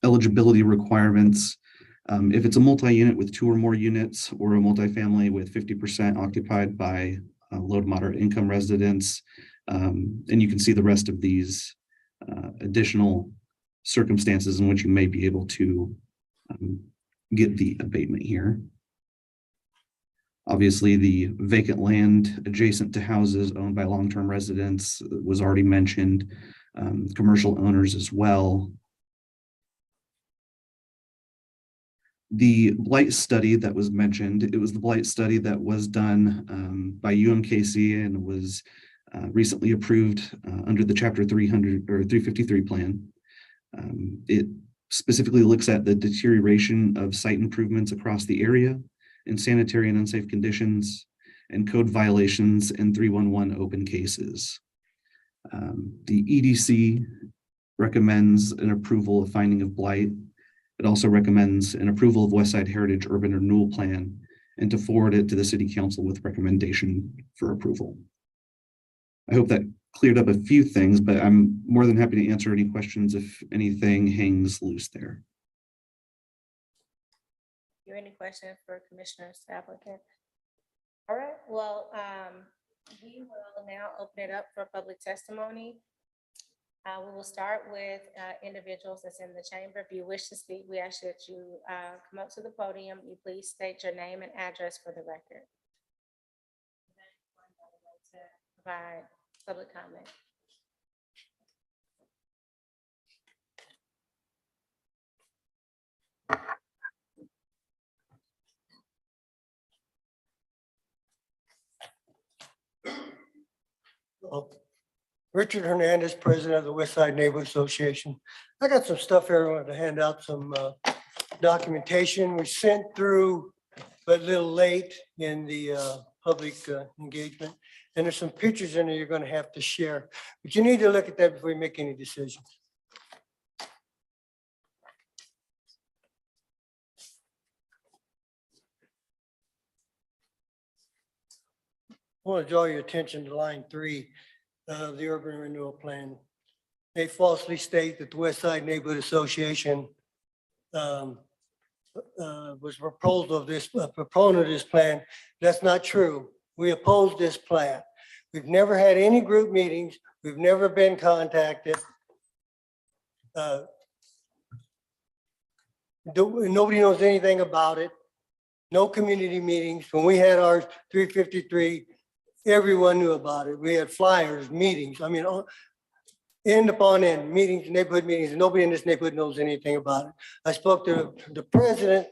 eligibility requirements. If it's a multi-unit with 2 or more units, or a multifamily with 50% occupied by low to moderate income residents, and you can see the rest of these additional circumstances in which you may be able to get the abatement here. Obviously, the vacant land adjacent to houses owned by long-term residents was already mentioned, commercial owners as well. The blight study that was mentioned, it was the blight study that was done by UMKC and was recently approved under the Chapter 300 or 353 plan. It specifically looks at the deterioration of site improvements across the area in sanitary and unsafe conditions and code violations in 311 open cases. The EDC recommends an approval of finding of blight. It also recommends an approval of West Side Heritage Urban Renewal Plan and to forward it to the City Council with recommendation for approval. I hope that cleared up a few things, but I'm more than happy to answer any questions if anything hangs loose there. You any questions for Commissioner's applicant? All right, well, we will now open it up for public testimony. We will start with individuals that's in the chamber. If you wish to speak, we ask that you come up to the podium. You please state your name and address for the record. Provide public comment. Richard Hernandez, president of the West Side Neighborhood Association. I got some stuff here. I wanted to hand out some documentation we sent through, but a little late in the public engagement. And there's some pictures in there you're going to have to share, but you need to look at that before you make any decisions. I want to draw your attention to line 3 of the Urban Renewal Plan. They falsely state that the West Side Neighborhood Association was proposed of this proponent of this plan. That's not true. We oppose this plan. We've never had any group meetings. We've never been contacted. Nobody knows anything about it. No community meetings. When we had our 353, everyone knew about it. We had flyers, meetings. I mean, end upon end, meetings, neighborhood meetings. And nobody in this neighborhood knows anything about it. I spoke to the president,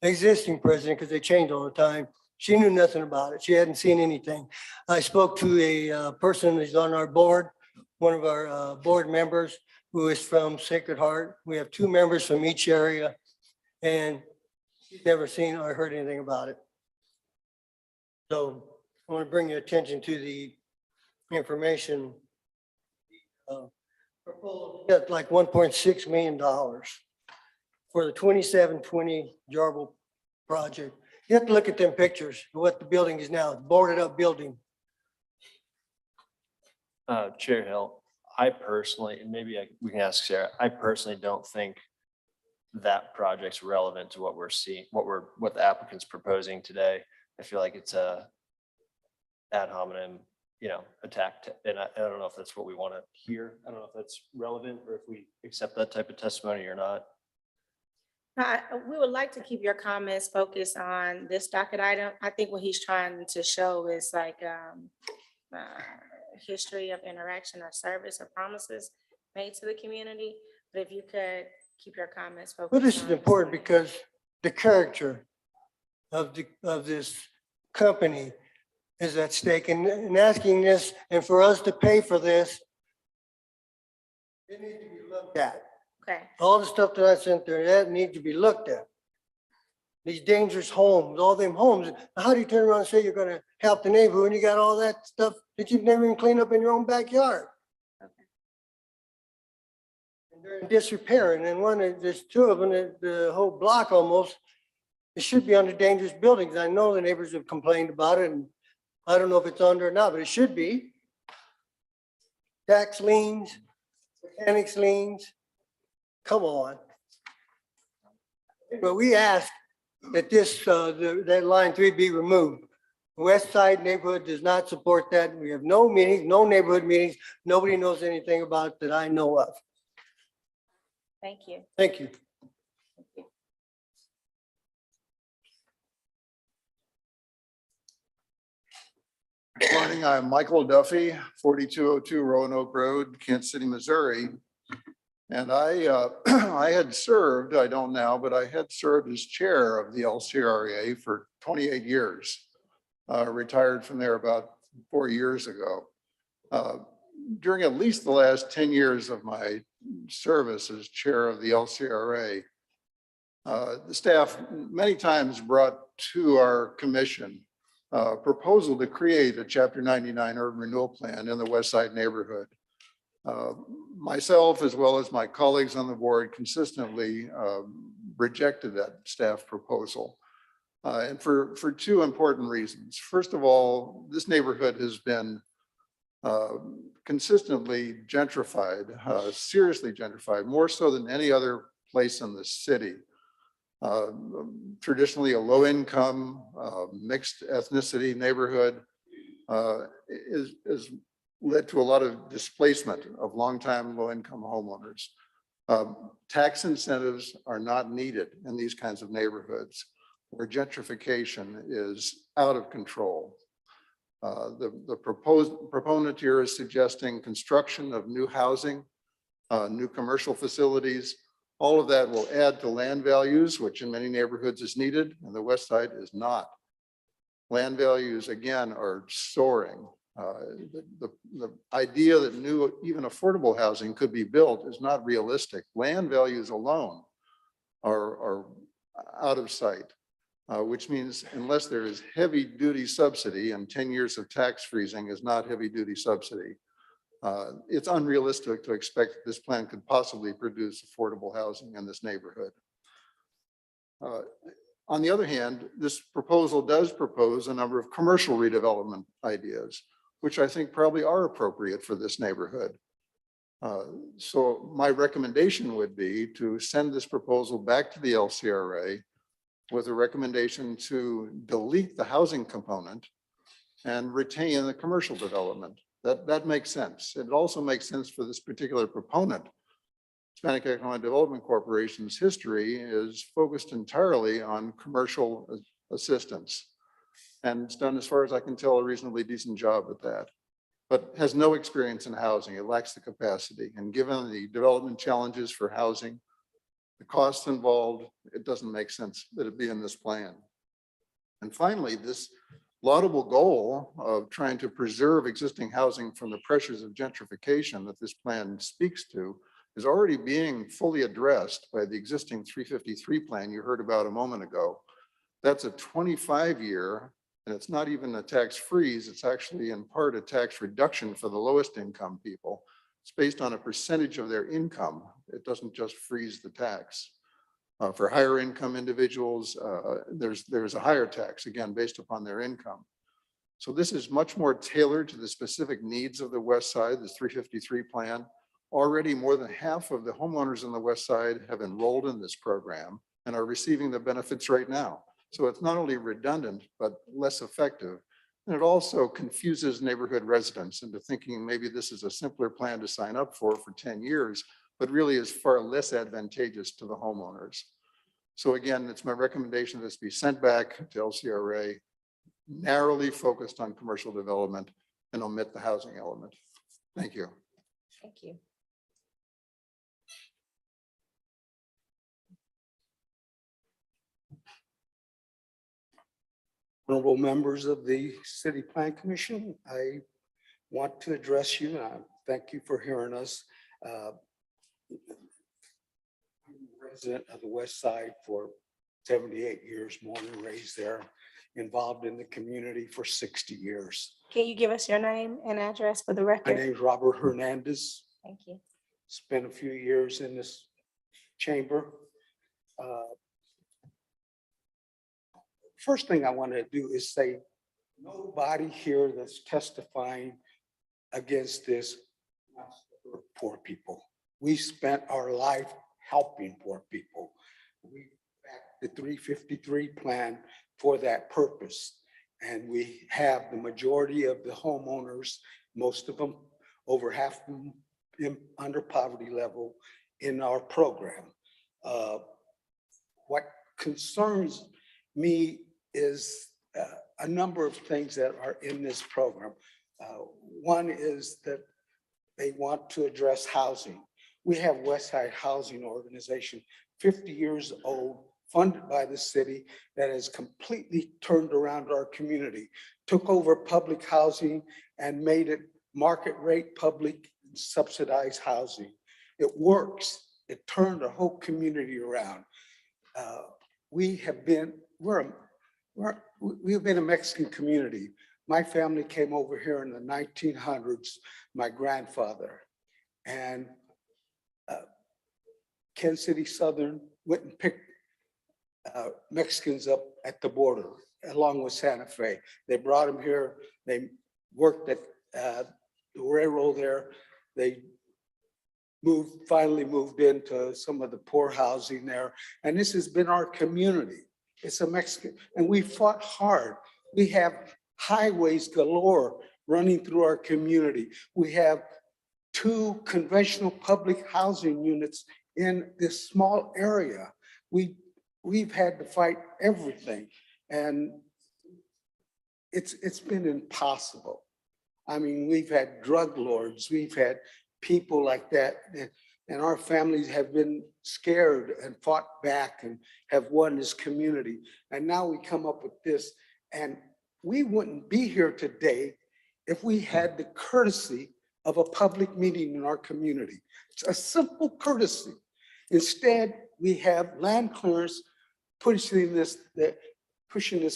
existing president, because they change all the time. She knew nothing about it. She hadn't seen anything. I spoke to a person who's on our board, one of our board members who is from Sacred Heart. We have 2 members from each area, and she's never seen or heard anything about it. So I want to bring your attention to the information. Got like $1.6 million for the 2720 Jarble project. You have to look at them pictures of what the building is now, boarded up building. Chair Hill, I personally, and maybe we can ask Sarah, I personally don't think that project's relevant to what we're seeing, what the applicant's proposing today. I feel like it's a ad hominem, attack. And I don't know if that's what we want to hear. I don't know if that's relevant or if we accept that type of testimony or not. We would like to keep your comments focused on this docket item. I think what he's trying to show is like history of interaction or service or promises made to the community. But if you could keep your comments focused. Well, this is on- important because the character of this company is at stake in asking this, and for us to pay for this, it needs to be looked at. Okay, All the stuff that I sent there, that needs to be looked at. These dangerous homes, all them homes. How do you turn around and say you're gonna help the neighborhood when you got all that stuff that you've never even cleaned up in your own backyard? And they're in disrepair, and then there's two of them, the whole block almost, it should be under dangerous buildings. I know the neighbors have complained about it, and I don't know if it's under or not, but it should be. Tax liens, mechanics liens, come on. But we asked that that line 3 be removed. West Side neighborhood does not support that. We have no meetings, no neighborhood meetings. Nobody knows anything about it that I know of. thank you. Thank you. Good morning, I'm Michael Duffy, 4202 Roanoke Road, Kansas City, Missouri. And I had served, I don't now, but I had served as chair of the LCRA for 28 years. Retired from there about 4 years ago. During at least the last 10 years of my service as chair of the LCRA, the staff many times brought to our commission a proposal to create a Chapter 99 urban renewal plan in the West Side neighborhood. Myself, as well as my colleagues on the board, consistently rejected that staff proposal. And for two important reasons. First of all, this neighborhood has been consistently gentrified, seriously gentrified, more so than any other place in the city. Traditionally a low income, mixed ethnicity neighborhood is led to a lot of displacement of longtime low income homeowners. Tax incentives are not needed in these kinds of neighborhoods where gentrification is out of control. The proponent here is suggesting construction of new housing, new commercial facilities. All of that will add to land values, which in many neighborhoods is needed, and the West Side is not. Land values, again, are soaring. The idea that new, even affordable housing could be built is not realistic. Land values alone are out of sight, which means unless there is heavy duty subsidy, and 10 years of tax freezing is not heavy duty subsidy, it's unrealistic to expect that this plan could possibly produce affordable housing in this neighborhood. On the other hand, this proposal does propose a number of commercial redevelopment ideas, which I think probably are appropriate for this neighborhood. So my recommendation would be to send this proposal back to the LCRA with a recommendation to delete the housing component and retain the commercial development. That makes sense. It also makes sense for this particular proponent. Hispanic Economic Development Corporation's history is focused entirely on commercial assistance. And it's done, as far as I can tell, a reasonably decent job at that, but has no experience in housing. It lacks the capacity. And given the development challenges for housing, the costs involved, it doesn't make sense that it be in this plan. And finally, this laudable goal of trying to preserve existing housing from the pressures of gentrification that this plan speaks to is already being fully addressed by the existing 353 plan you heard about a moment ago. That's a 25-year, and it's not even a tax freeze. It's actually in part a tax reduction for the lowest income people. It's based on a percentage of their income. It doesn't just freeze the tax. For higher income individuals, there's a higher tax, again, based upon their income. So this is much more tailored to the specific needs of the West Side, this 353 plan. Already more than half of the homeowners on the West Side have enrolled in this program and are receiving the benefits right now. So it's not only redundant, but less effective. And it also confuses neighborhood residents into thinking maybe this is a simpler plan to sign up for 10 years, but really is far less advantageous to the homeowners. So again, it's my recommendation that this be sent back to LCRA, narrowly focused on commercial development, and omit the housing element. Thank you. Thank you. Honorable members of the City Plan Commission, I want to address you. And thank you for hearing us. I'm a resident of the West Side for 78 years, born and raised there, involved in the community for 60 years. Can you give us your name and address for the My record? name is Robert Hernandez. Thank you. Spent a few years in this chamber. First thing I want to do is say, nobody here that's testifying against this are poor people. We spent our life helping poor people. We backed the 353 plan for that purpose. And we have the majority of the homeowners, most of them, over half of them under poverty level in our program. What concerns me is a number of things that are in this program. One is that they want to address housing. We have Westside Housing Organization, 50 years old, funded by the city, that has completely turned around our community, took over public housing and made it market rate public subsidized housing. It works. It turned our whole community around. We've been a Mexican community. My family came over here in the 1900s, my grandfather, and Kansas City Southern went and picked Mexicans up at the border along with Santa Fe. They brought them here. They worked at the railroad there. They finally moved into some of the poor housing there. And this has been our community. It's a Mexican, and we fought hard. We have highways galore running through our community. We have 2 conventional public housing units in this small area. We've had to fight everything, and it's been impossible. I mean, we've had drug lords, we've had people like that, and our families have been scared and fought back and have won this community. And now we come up with this, and we wouldn't be here today if we had the courtesy of a public meeting in our community. It's a simple courtesy. Instead, we have land clearance pushing this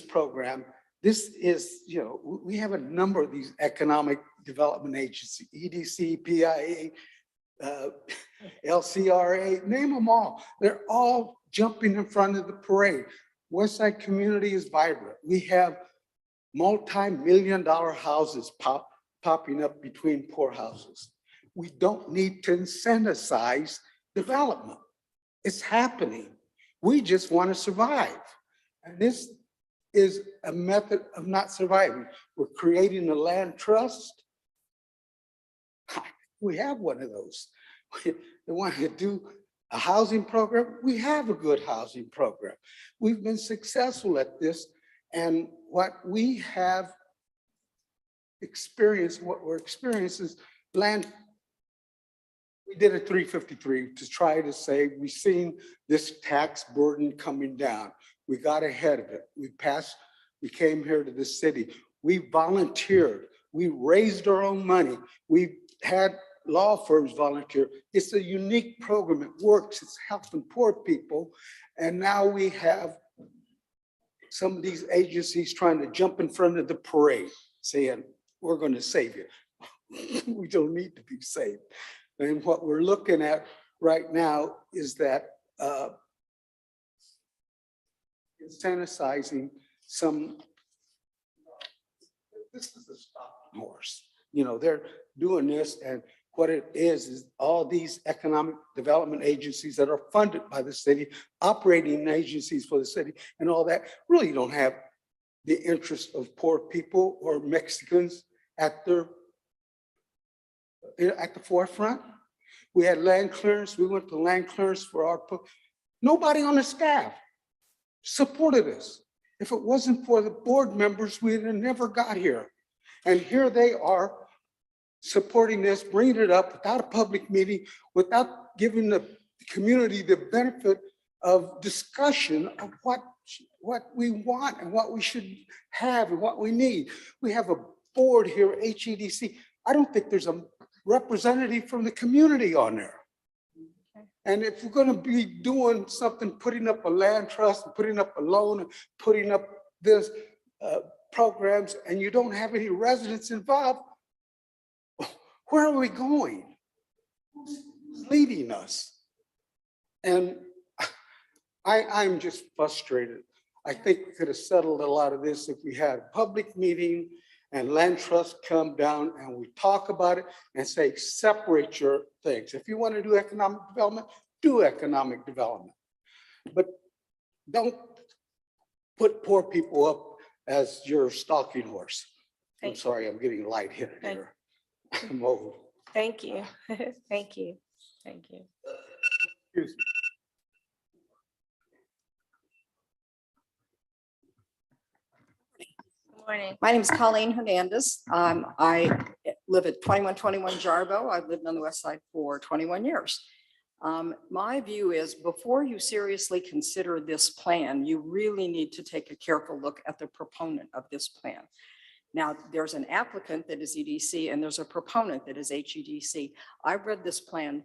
program. This is, we have a number of these economic development agencies, EDC, PIA, LCRA, name them all. They're all jumping in front of the parade. Westside community is vibrant. We have multi-million-dollar houses popping up between poor houses. We don't need to incentivize development. It's happening. We just want to survive. And this is a method of not surviving. We're creating a land trust. We have one of those. They want to do a housing program. We have a good housing program. We've been successful at this. And what we have experienced, what we're experiencing is land. We did a 353 to try to say, we've seen this tax burden coming down. We got ahead of it. We came here to the city. We volunteered. We raised our own money. We had law firms volunteer. It's a unique program. It works. It's helping poor people. And now we have some of these agencies trying to jump in front of the parade, saying, we're going to save you. We don't need to be saved. And what we're looking at right now is that incentivizing some, this is a stalking horse. They're doing this, and what it is all these economic development agencies that are funded by the city, operating agencies for the city, and all that really don't have the interest of poor people or Mexicans at the forefront. We had land clearance. We went to land clearance for our, nobody on the staff supported us. If it wasn't for the board members, we'd have never got here. And here they are supporting this, bringing it up without a public meeting, without giving the community the benefit of discussion of what we want and what we should have and what we need. We have a board here at HEDC. I don't think there's a representative from the community on there. And if we're going to be doing something, putting up a land trust, putting up a loan, putting up this programs, and you don't have any residents involved, where are we going? Who's leading us? And I'm just frustrated. I think we could have settled a lot of this if we had a public meeting and land trust come down and we talk about it and say, separate your things. If you want to do economic development, do economic development. But don't put poor people up as your stalking horse. I'm sorry, I'm getting lightheaded here. I'm old. Thank you. Thank you. Thank you. Excuse me. Good morning. My name is Colleen Hernandez. I live at 2121 Jarbo. I've lived on the west side for 21 years. My view is before you seriously consider this plan, you really need to take a careful look at the proponent of this plan. Now, there's an applicant that is EDC and there's a proponent that is HEDC. I've read this plan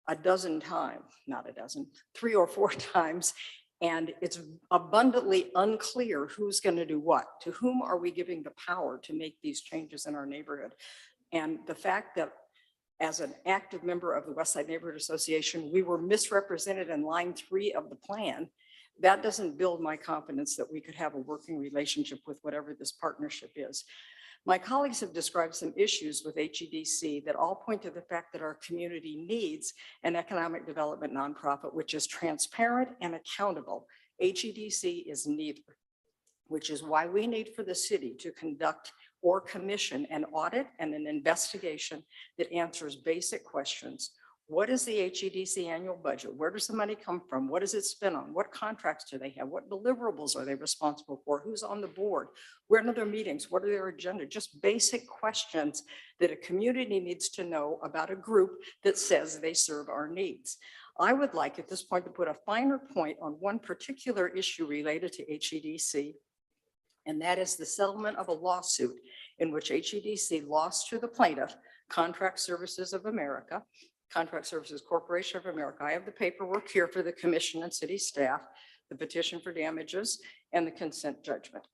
a dozen times, not a dozen, 3 or 4 times, and it's abundantly unclear who's going to do what. To whom are we giving the power to make these changes in our neighborhood? And the fact that as an active member of the West Side Neighborhood Association, we were misrepresented in line 3 of the plan, that doesn't build my confidence that we could have a working relationship with whatever this partnership is. My colleagues have described some issues with HEDC that all point to the fact that our community needs an economic development nonprofit, which is transparent and accountable. HEDC is neither, which is why we need for the city to conduct or commission an audit and an investigation that answers basic questions. What is the HEDC annual budget? Where does the money come from? What does it spend on? What contracts do they have? What deliverables are they responsible for? Who's on the board? Where are their meetings? What are their agenda? Just basic questions that a community needs to know about a group that says they serve our needs. I would like at this point to put a finer point on one particular issue related to HEDC, and that is the settlement of a lawsuit in which HEDC lost to the plaintiff, Contract Services of America, Contract Services Corporation of America. I have the paperwork here for the commission and city staff, the petition for damages, and the consent judgment.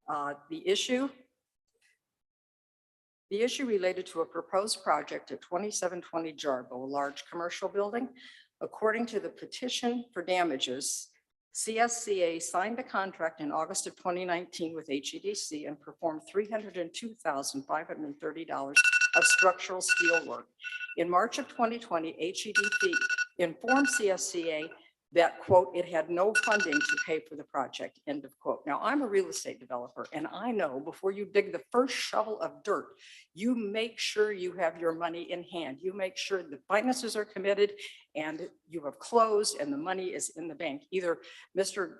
The issue related to a proposed project at 2720 Jarbo, a large commercial building. According to the petition for damages, CSCA signed the contract in August of 2019 with HEDC and performed $302,530 of structural steel work. In March of 2020, HEDC informed CSCA that, quote, it had no funding to pay for the project, end of quote. Now, I'm a real estate developer, and I know before you dig the first shovel of dirt, you make sure you have your money in hand. You make sure the finances are committed and you have closed and the money is in the bank. Either Mr.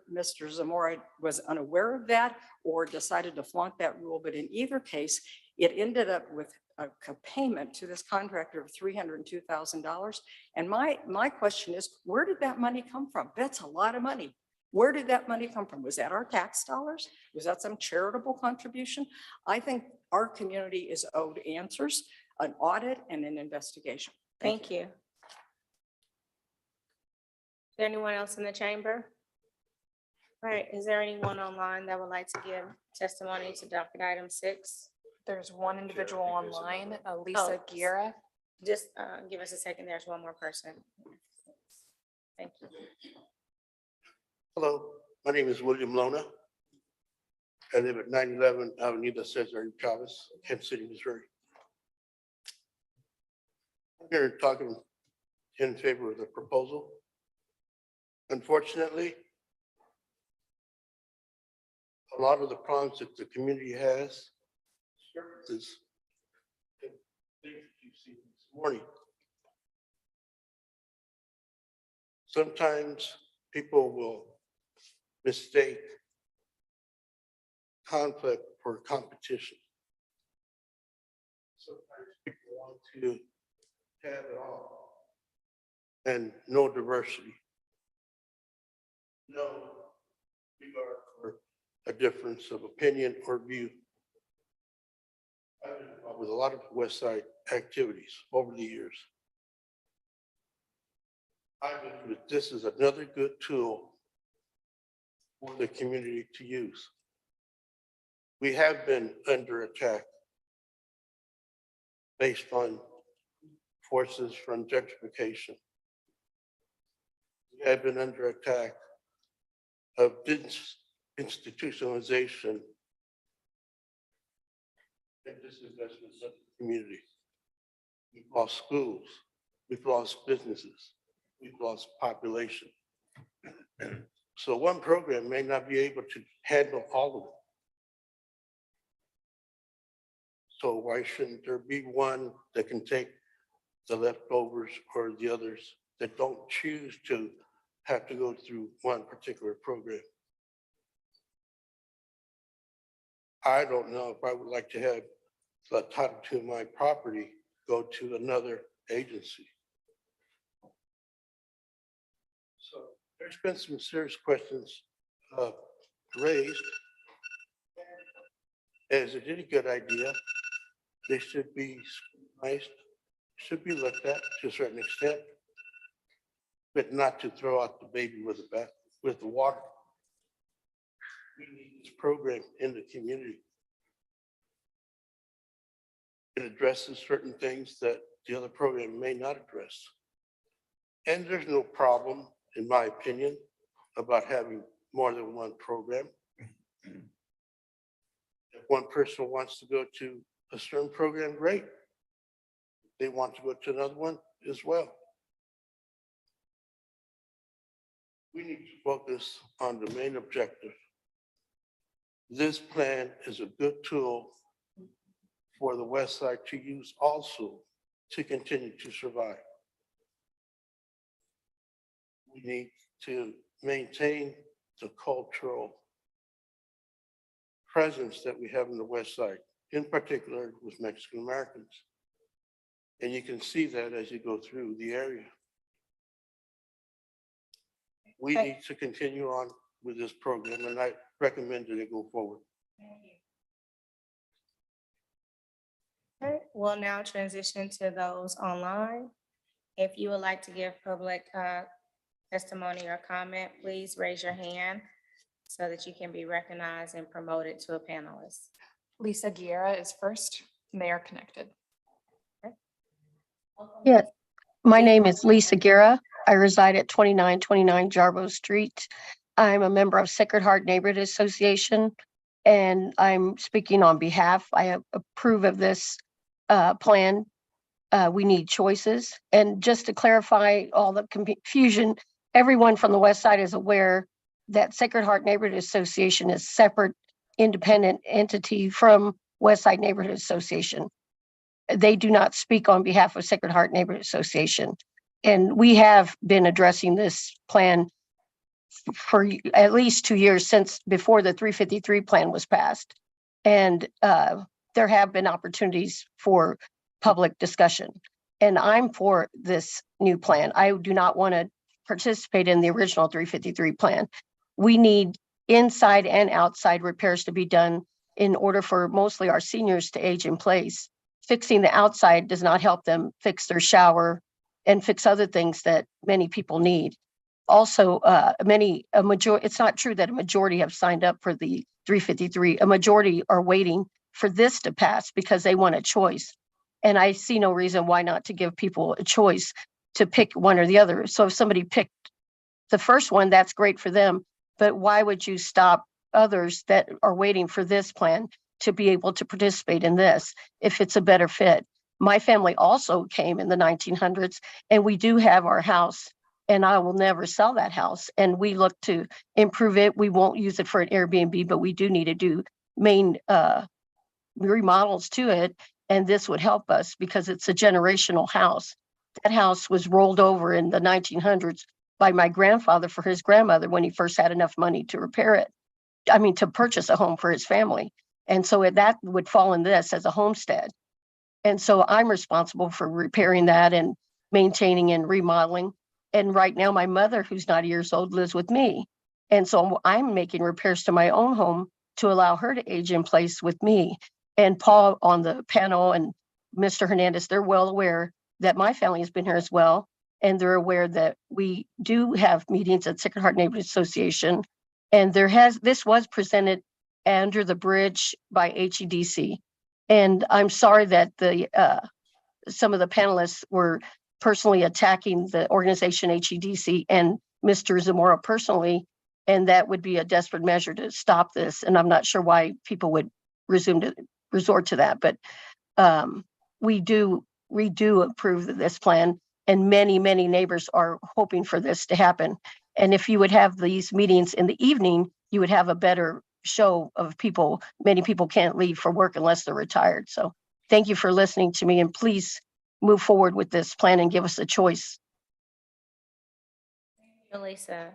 Zamora was unaware of that or decided to flaunt that rule, but in either case, it ended up with a payment to this contractor of $302,000. And my question is, where did that money come from? That's a lot of money. Where did that money come from? Was that our tax dollars? Was that some charitable contribution? I think our community is owed answers, an audit and an investigation. Thank you. Is there anyone else in the chamber? All right, is there anyone online that would like to give testimony to docket item 6? There's one individual online, Lisa Guerra. Just give us a second. There's one more person. Thank you. Hello, my name is William Lona. I live at 911 Avenida Cesar Chavez, Kansas City, Missouri. I'm here talking in favor of the proposal. Unfortunately, a lot of the problems that the community has services things that you've seen this morning. Sometimes people will mistake conflict for competition. to have it all and no diversity. No regard for a difference of opinion or view. I've been involved with a lot of West Side activities over the years. I believe that this is another good tool for the community to use. We have been under attack based on forces from gentrification. We have been under attack of institutionalization and disinvestment of the community. We've lost schools, we've lost businesses, we've lost population. So one program may not be able to handle all of it. So why shouldn't there be one that can take the leftovers or the others that don't choose to have to go through one particular program? I don't know if I would like to have the title to my property go to another agency. So there's been some serious questions raised. As it is a good idea, they should be scrutinized, should be looked at to a certain extent, but not to throw out the baby with the water. We need this program in the community. It addresses certain things that the other program may not address. And there's no problem, in my opinion, about having more than one program. If one person wants to go to a certain program, great. If they want to go to another one as well. We need to focus on the main objective. This plan is a good tool for the West Side to use also to continue to survive. We need to maintain the cultural presence that we have in the West Side, in particular with Mexican Americans. And you can see that as you go through the area. We need to continue on with this program, and I recommend that it go forward. Okay, we'll now transition to those online. If you would like to give public testimony or comment, please raise your hand so that you can be recognized and promoted to a panelist. Lisa Guerra is first. They are connected. Yes, my name is Lisa Guerra. I reside at 2929 Jarbo Street. I'm a member of Sacred Heart Neighborhood Association, and I'm speaking on behalf. I approve of this plan. We need choices. And just to clarify all the confusion, everyone from the West Side is aware that Sacred Heart Neighborhood Association is separate, independent entity from West Side Neighborhood Association. They do not speak on behalf of Sacred Heart Neighborhood Association. And we have been addressing this plan for at least 2 years since before the 353 plan was passed. And there have been opportunities for public discussion. And I'm for this new plan. I do not want to participate in the original 353 plan. We need inside and outside repairs to be done in order for mostly our seniors to age in place. Fixing the outside does not help them fix their shower and fix other things that many people need. Also, it's not true that a majority have signed up for the 353. A majority are waiting for this to pass because they want a choice. And I see no reason why not to give people a choice to pick one or the other. So if somebody picked the first one, that's great for them. But why would you stop others that are waiting for this plan to be able to participate in this if it's a better fit? My family also came in the 1900s, and we do have our house, and I will never sell that house. And we look to improve it. We won't use it for an Airbnb, but we do need to do main remodels to it. And this would help us because it's a generational house. That house was rolled over in the 1900s by my grandfather for his grandmother when he first had enough money to repair it. I mean, to purchase a home for his family. And so that would fall in this as a homestead. And so I'm responsible for repairing that and maintaining and remodeling. And right now, my mother, who's 90 years old, lives with me. And so I'm making repairs to my own home to allow her to age in place with me. And Paul on the panel and Mr. Hernandez, they're well aware that my family has been here as well. And they're aware that we do have meetings at Sacred Heart Neighborhood Association. And this was presented under the bridge by HEDC. And I'm sorry that some of the panelists were personally attacking the organization HEDC and Mr. Zamora personally, and that would be a desperate measure to stop this. And I'm not sure why people would resort to that, but we do approve of this plan, and many neighbors are hoping for this to happen. And if you would have these meetings in the evening, you would have a better show of people. Many people can't leave for work unless they're retired. So thank you for listening to me, and please move forward with this plan and give us a choice. Lisa.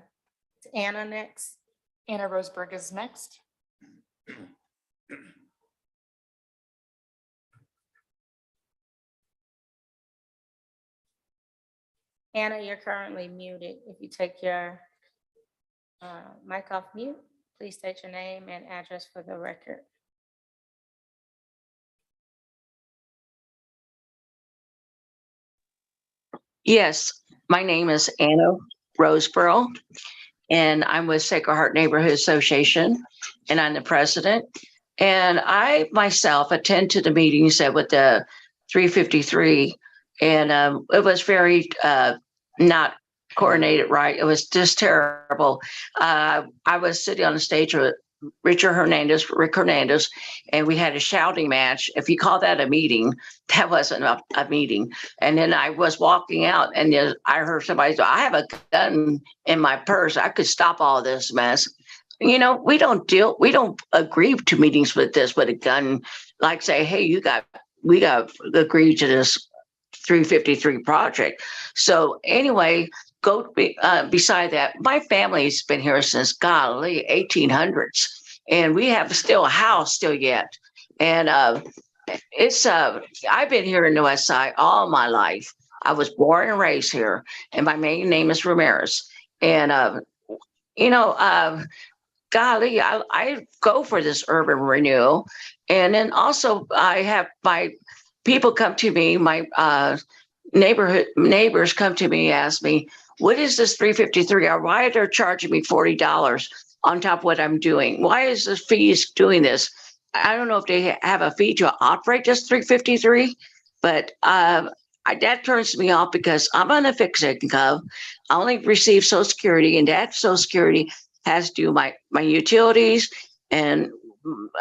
Is Anna next? Anna Roseberg is next. Anna, you're currently muted. If you take your mic off mute, please state your name and address for the record. Yes, my name is Anna Roseborough, and I'm with Sacred Heart Neighborhood Association, and I'm the president. And I myself attend to the meetings with the 353, and it was very not coordinated right. It was just terrible. I was sitting on the stage with Rick Hernandez, and we had a shouting match. If you call that a meeting, that wasn't a meeting. And then I was walking out, and then I heard somebody say, I have a gun in my purse. I could stop all this mess. We don't agree to meetings with a gun, like say, hey, we got agreed to this 353 project. So anyway, beside that, my family's been here since 1800s, and we have still a house still yet. And I've been here in the West Side all my life. I was born and raised here, and my main name is Ramirez. And golly, I go for this urban renewal. And then also I have my people come to me, my neighbors come to me, ask me, what is this 353? Or why are they charging me $40 on top of what I'm doing? Why is the fees doing this? I don't know if they have a fee to operate this 353, but that turns me off because I'm on a fixed income. I only receive Social Security, and that Social Security has to do my utilities and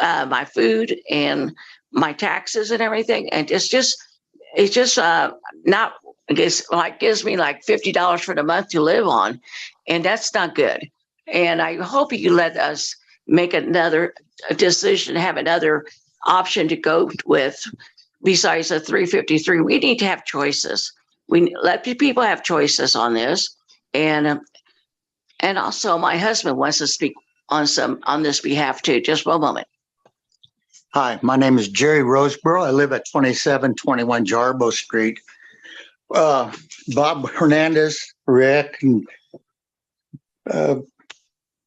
my food and my taxes and everything. And it's just not, I guess, gives me like $50 for the month to live on. And that's not good. And I hope you let us make another decision, have another option to go with besides the 353. We need to have choices. We let people have choices on this. And also my husband wants to speak on this behalf too. Just one moment. Hi, my name is Jerry Roseborough. I live at 2721 Jarbo Street. Bob Hernandez, Rick, and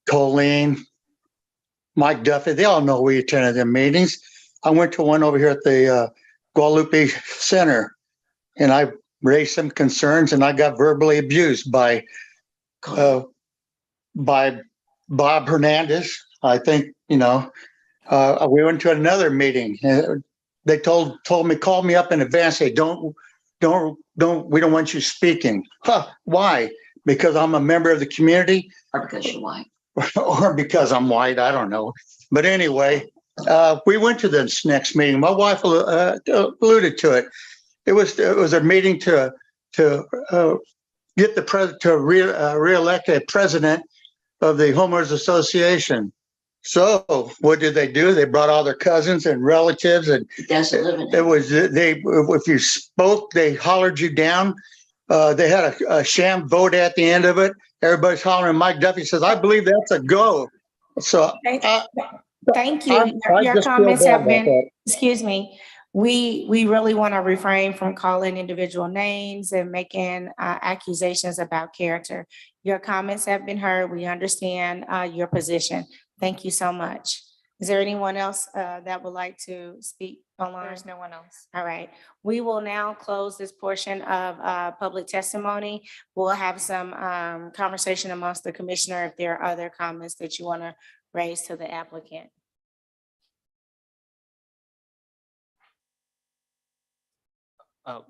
Colleen, Mike Duffy, they all know we attended their meetings. I went to one over here at the Guadalupe Center, and I raised some concerns, and I got verbally abused by Bob Hernandez. I think, we went to another meeting. They told me, called me up in advance, say, we don't want you speaking. Huh, why? Because I'm a member of the community? Or because you're white. Or because I'm white, I don't know. But anyway, we went to this next meeting. My wife alluded to it. It was a meeting to get the president to re-elect a president of the Homeowners Association. So what did they do? They brought all their cousins and relatives, and if you spoke, they hollered you down. They had a sham vote at the end of it. Everybody's hollering. Mike Duffy says, "I believe that's a go." So thank you. Your comments have been, excuse me. we really want to refrain from calling individual names and making accusations about character. Your comments have been heard. We understand your position. Thank you so much. Is there anyone else that would like to speak online? There's no one else. All right, we will now close this portion of public testimony. We'll have some conversation amongst the commissioner if there are other comments that you want to raise to the applicant. I'm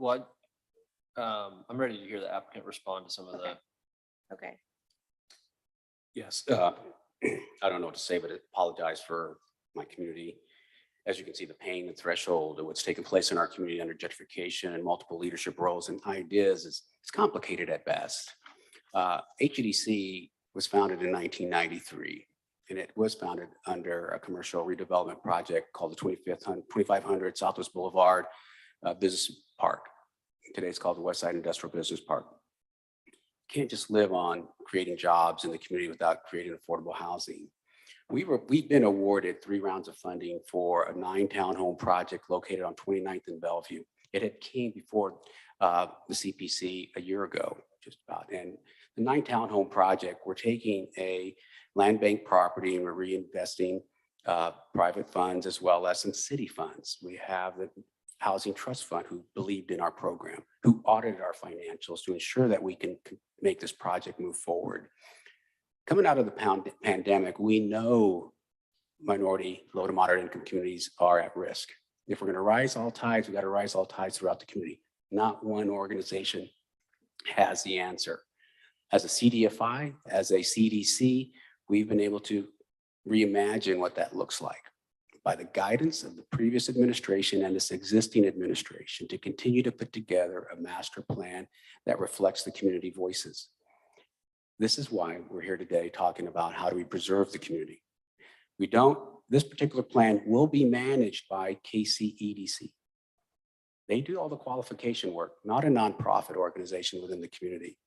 ready to hear the applicant respond to some of the. Okay. Yes, I don't know what to say, but I apologize for my community. As you can see, the pain and threshold of what's taken place in our community under gentrification and multiple leadership roles and ideas is it's complicated at best. HEDC was founded in 1993, and it was founded under a commercial redevelopment project called the 2500 Southwest Boulevard Business Park. Today it's called the Westside Industrial Business Park. Can't just live on creating jobs in the community without creating affordable housing. We've been awarded 3 rounds of funding for a 9 townhome project located on 29th and Bellevue. It had came before the CPC a year ago, just about. And the 9 townhome project, we're taking a land bank property and we're reinvesting private funds as well as some city funds. We have the Housing Trust Fund who believed in our program, who audited our financials to ensure that we can make this project move forward. Coming out of the pandemic, we know minority, low to moderate income communities are at risk. If we're going to rise all tides, we got to rise all tides throughout the community. Not one organization has the answer. As a CDFI, as a CDC, we've been able to reimagine what that looks like by the guidance of the previous administration and this existing administration to continue to put together a master plan that reflects the community voices. This is why we're here today talking about how do we preserve the community. This particular plan will be managed by KCEDC. They do all the qualification work, not a nonprofit organization within the community.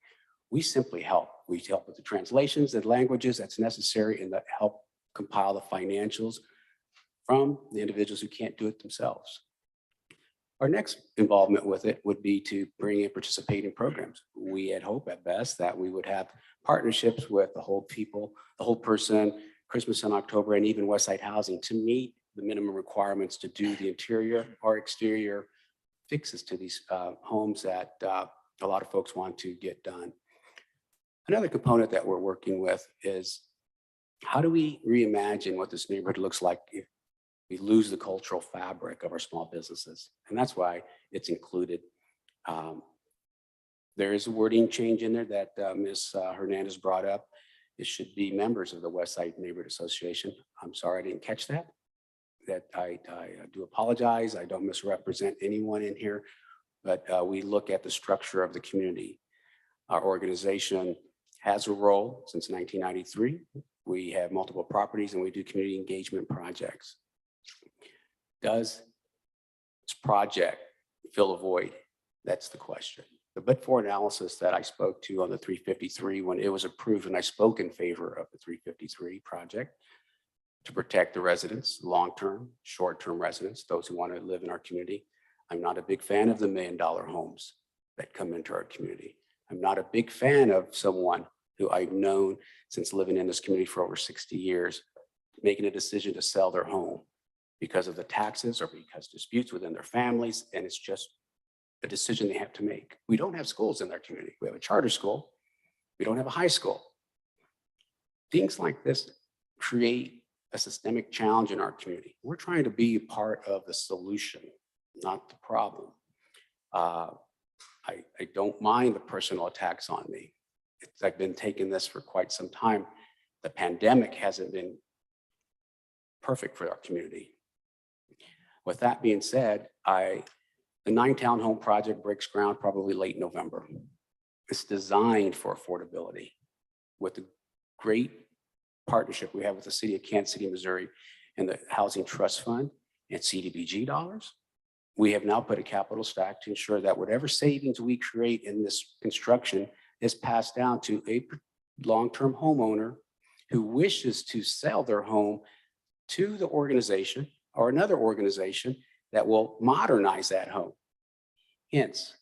We simply help. We help with the translations and languages that's necessary and that help compile the financials from the individuals who can't do it themselves. Our next involvement with it would be to bring in participating programs. We had hoped at best that we would have partnerships with the whole people, the whole person, Christmas in October, and even Westside Housing to meet the minimum requirements to do the interior or exterior fixes to these homes that a lot of folks want to get done. Another component that we're working with is how do we reimagine what this neighborhood looks like if we lose the cultural fabric of our small businesses? And that's why it's included. There is a wording change in there that Ms. Hernandez brought up. It should be members of the Westside Neighborhood Association. I'm sorry, I didn't catch that. I do apologize. I don't misrepresent anyone in here, but we look at the structure of the community. Our organization has a role since 1993. We have multiple properties and we do community engagement projects. Does this project fill a void? That's the question. The but-for analysis that I spoke to on the 353 when it was approved, and I spoke in favor of the 353 project to protect the residents, long-term, short-term residents, those who want to live in our community. I'm not a big fan of the $1 million homes that come into our community. I'm not a big fan of someone who I've known since living in this community for over 60 years, making a decision to sell their home because of the taxes or because disputes within their families, and it's just a decision they have to make. We don't have schools in our community. We have a charter school. We don't have a high school. Things like this create a systemic challenge in our community. We're trying to be part of the solution, not the problem. I don't mind the personal attacks on me. I've been taking this for quite some time. The pandemic hasn't been perfect for our community. With that being said, the 9 townhome project breaks ground probably late November. It's designed for affordability with the great partnership we have with the city of Kansas City, Missouri, and the Housing Trust Fund and CDBG dollars. We have now put a capital stack to ensure that whatever savings we create in this construction is passed down to a long-term homeowner who wishes to sell their home to the organization or another organization that will modernize that home. Hence,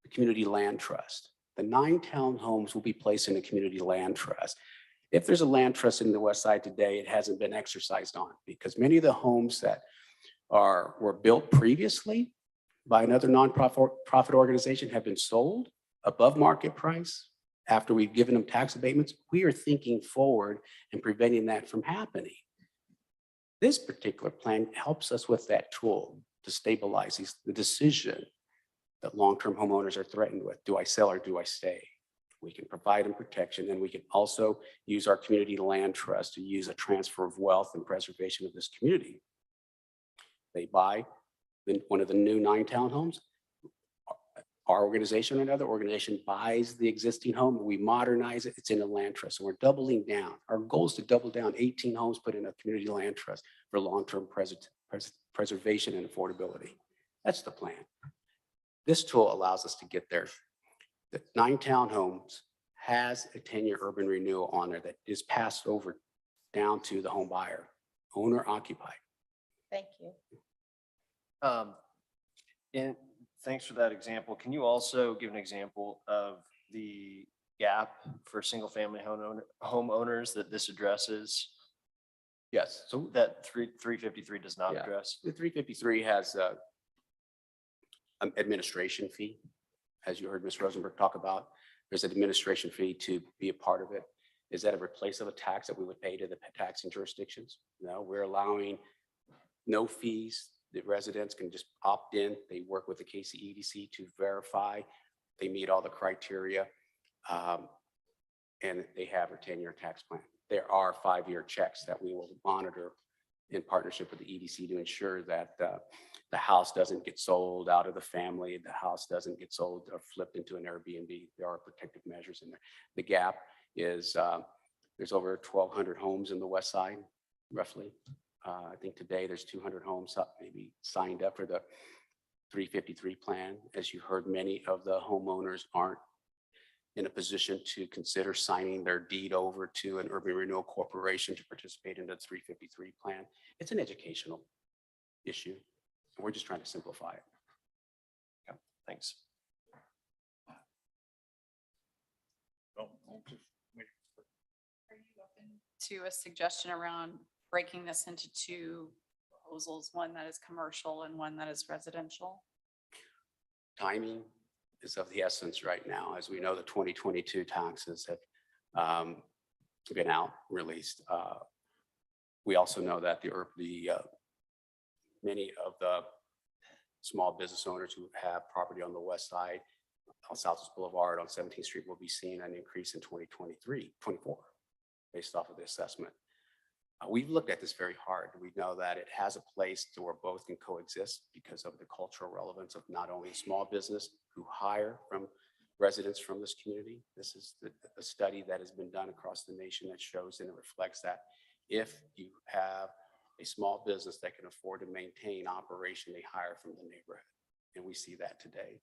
the community land trust. The 9 townhomes will be placed in a community land trust. If there's a land trust in the West Side today, it hasn't been exercised on because many of the homes that were built previously by another nonprofit organization have been sold above market price after we've given them tax abatements. We are thinking forward and preventing that from happening. This particular plan helps us with that tool to stabilize the decision that long-term homeowners are threatened with. Do I sell or do I stay? We can provide them protection, and we can also use our community land trust to use a transfer of wealth and preservation of this community. They buy one of the new 9 townhomes. Our organization or another organization buys the existing home, we modernize it, it's in a land trust. So we're doubling down. Our goal is to double down 18 homes put in a community land trust for long-term preservation and affordability. That's the plan. This tool allows us to get there. The 9 townhomes has a 10-year urban renewal on there that is passed over down to the home buyer, owner occupied. Thank you. And thanks for that example. Can you also give an example of the gap for single-family homeowners that this addresses? Yes. So that 353 does not address? The 353 has an administration fee, as you heard Ms. Rosenberg talk about. There's an administration fee to be a part of it. Is that a replace of a tax that we would pay to the taxing jurisdictions? No, we're allowing no fees. The residents can just opt in. They work with the KCEDC to verify they meet all the criteria, and they have a 10-year tax plan. There are 5-year checks that we will monitor in partnership with the EDC to ensure that the house doesn't get sold out of the family, the house doesn't get sold or flipped into an Airbnb. There are protective measures in there. The gap is there's over 1,200 homes in the West Side, roughly. I think today there's 200 homes maybe signed up for the 353 plan. As you heard, many of the homeowners aren't in a position to consider signing their deed over to an urban renewal corporation to participate in the 353 plan. It's an educational issue. We're just trying to simplify it. Yeah, thanks. To a suggestion around breaking this into 2 proposals, one that is commercial and one that is residential? Timing is of the essence right now. As we know, the 2022 taxes have been out, released. We also know that many of the small business owners who have property on the West Side, on Southwest Boulevard, on 17th Street, will be seeing an increase in 2024 based off of the assessment. We've looked at this very hard. We know that it has a place to where both can coexist because of the cultural relevance of not only small business who hire from residents from this community. This is a study that has been done across the nation that shows and it reflects that if you have a small business that can afford to maintain operation, they hire from the neighborhood. And we see that today.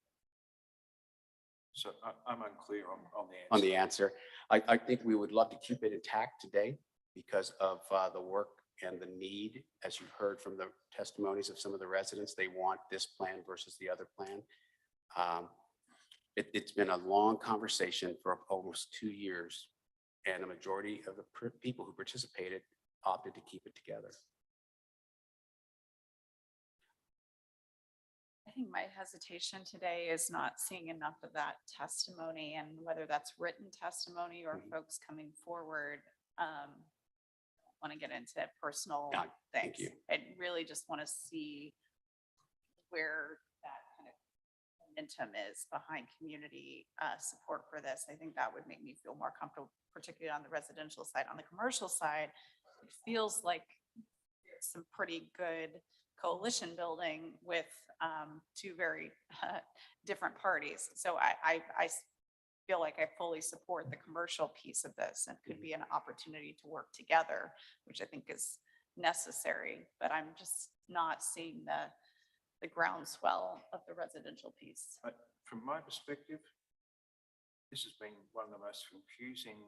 So I'm unclear on the answer. On the answer, I think we would love to keep it intact today because of the work and the need. As you heard from the testimonies of some of the residents, they want this plan versus the other plan. It's been a long conversation for almost 2 years, and a majority of the people who participated opted to keep it together. I think my hesitation today is not seeing enough of that testimony, and whether that's written testimony or folks coming forward. Want to get into personal Thank things. you. I really just want to see where that kind of momentum is behind community support for this. I think that would make me feel more comfortable, particularly on the residential side. On the commercial side, it feels like there's some pretty good coalition building with 2 very different parties. So I feel like I fully support the commercial piece of this, and could be an opportunity to work together, which I think is necessary, but I'm just not seeing the groundswell of the residential piece. From my perspective, this has been one of the most confusing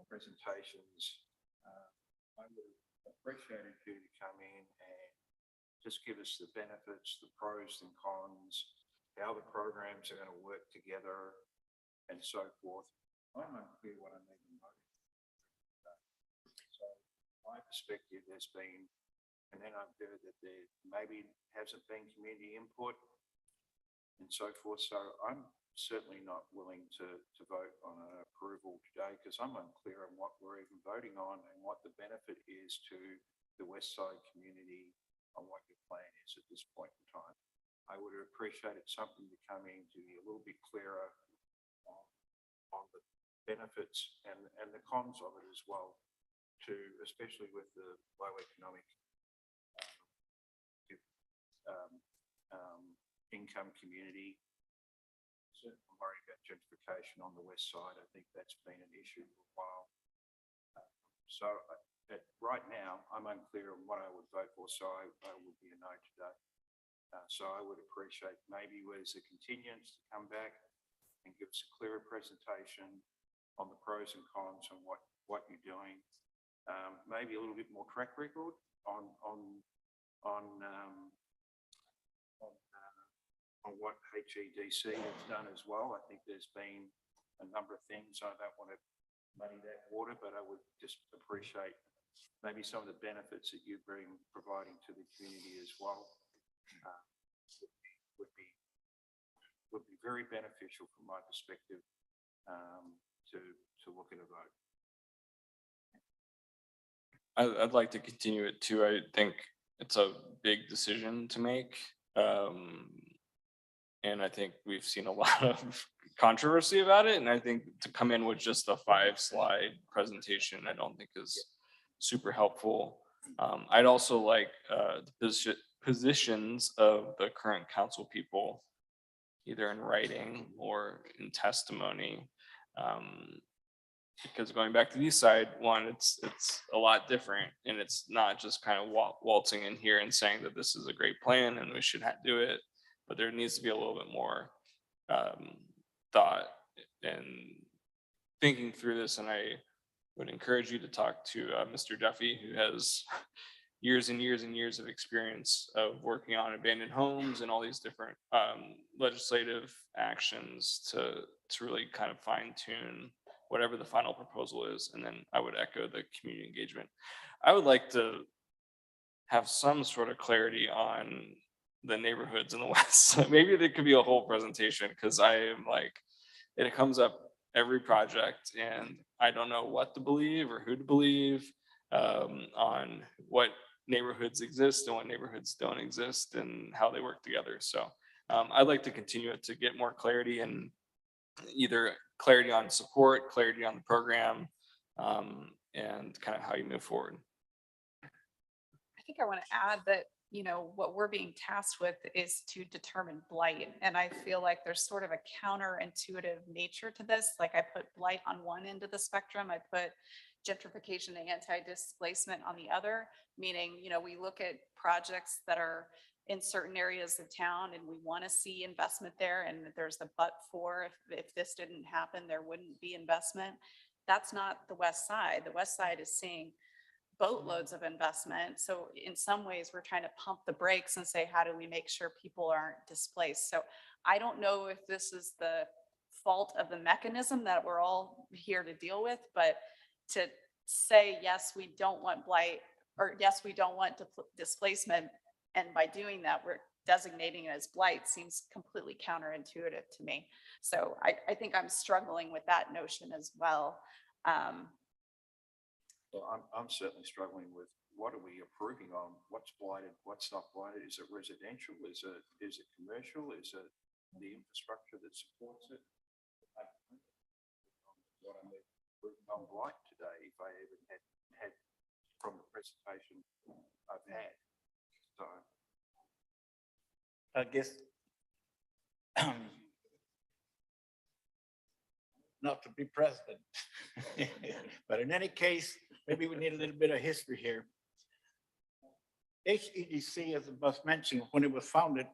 presentations. I would have appreciated you to come in and just give us the benefits, the pros and cons, how the programs are going to work together and so forth. I'm unclear what I'm even voting. So my perspective has been, and then I've heard that there maybe hasn't been community input and so forth. So I'm certainly not willing to vote on an approval today because I'm unclear on what we're even voting on and what the benefit is to the West Side community on what your plan is at this point in time. I would have appreciated something to come in to be a little bit clearer on the benefits and the cons of it as well, to especially with the low economic income community. Certainly I'm worried about gentrification on the west side. I think that's been an issue for a while. So right now, I'm unclear on what I would vote for, so I would be a no today. So I would appreciate maybe as a continuance to come back and give us a clearer presentation on the pros and cons and what you're doing. Maybe a little bit more track record on what HEDC has done as well. I think there's been a number of things. I don't want to muddy that water, but I would just appreciate maybe some of the benefits that you bring providing to the community as well. Would be very beneficial from my perspective to look at a vote. I'd like to continue it too. I think it's a big decision to make. And I think we've seen a lot of controversy about it. And I think to come in with just a 5-slide presentation, I don't think is super helpful. I'd also like the positions of the current council people, either in writing or in testimony. Because going back to the east side one, it's a lot different, and it's not just kind of waltzing in here and saying that this is a great plan and we should do it, but there needs to be a little bit more thought and thinking through this. And I would encourage you to talk to Mr. Duffy, who has years and years and years of experience of working on abandoned homes and all these different legislative actions to really kind of fine tune whatever the final proposal is. And then I would echo the community engagement. I would like to have some sort of clarity on the neighborhoods in the West. So maybe there could be a whole presentation, because I am like, it comes up every project and I don't know what to believe or who to believe on what neighborhoods exist and what neighborhoods don't exist and how they work together. So I'd like to continue it to get more clarity, and either clarity on support, clarity on the program, and kind of how you move forward. I think I want to add that, you know, what we're being tasked with is to determine blight. And I feel like there's sort of a counterintuitive nature to this. Like, I put blight on one end of the spectrum, I put gentrification and anti-displacement on the other, meaning, you know, we look at projects that are in certain areas of town and we want to see investment there, and there's the but for, if this didn't happen, there wouldn't be investment. That's not the West Side. The West Side is seeing boatloads of investment. So in some ways we're trying to pump the brakes and say, how do we make sure people aren't displaced? So I don't know if this is the fault of the mechanism that we're all here to deal with, but to say, yes, we don't want blight, or yes, we don't want displacement, and by doing that, we're designating it as blight, seems completely counterintuitive to me. So I think I'm struggling with that notion as well. Well, I'm certainly struggling with what are we approving on? What's blighted? What's not blighted? Is it residential? Is it commercial? Is it the infrastructure that supports it? What I'm approving on blight today, if I even had from the presentation I've had. So I guess not to be president, but in any case, maybe we need a little bit of history here. HEDC, as I was mentioning, when it was founded,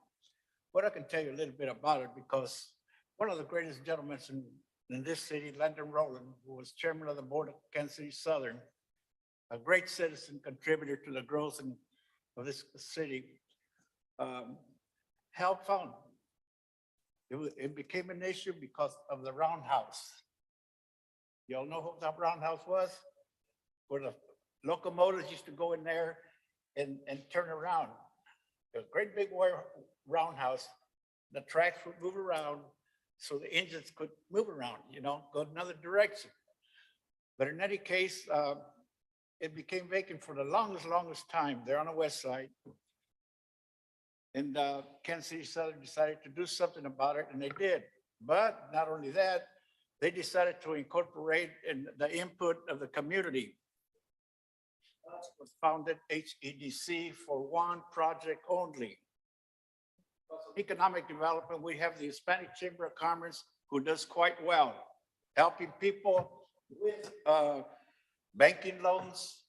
what I can tell you a little bit about it, because one of the greatest gentlemen in this city, Landon Rowland, who was chairman of the board of Kansas City Southern, a great citizen, contributor to the growth of this city, help fund. It became an issue because of the roundhouse. Y'all know what that roundhouse was? Where the locomotives used to go in there and turn around. A great big wire roundhouse. The tracks would move around so the engines could move around, you know, go another direction. But in any case, it became vacant for the longest time there on the west side. And Kansas City Southern decided to do something about it, and they did. But not only that, they decided to incorporate in the input of the community. It was founded HEDC for one project only. Economic development, we have the Hispanic Chamber of Commerce, who does quite well, helping people with banking loans,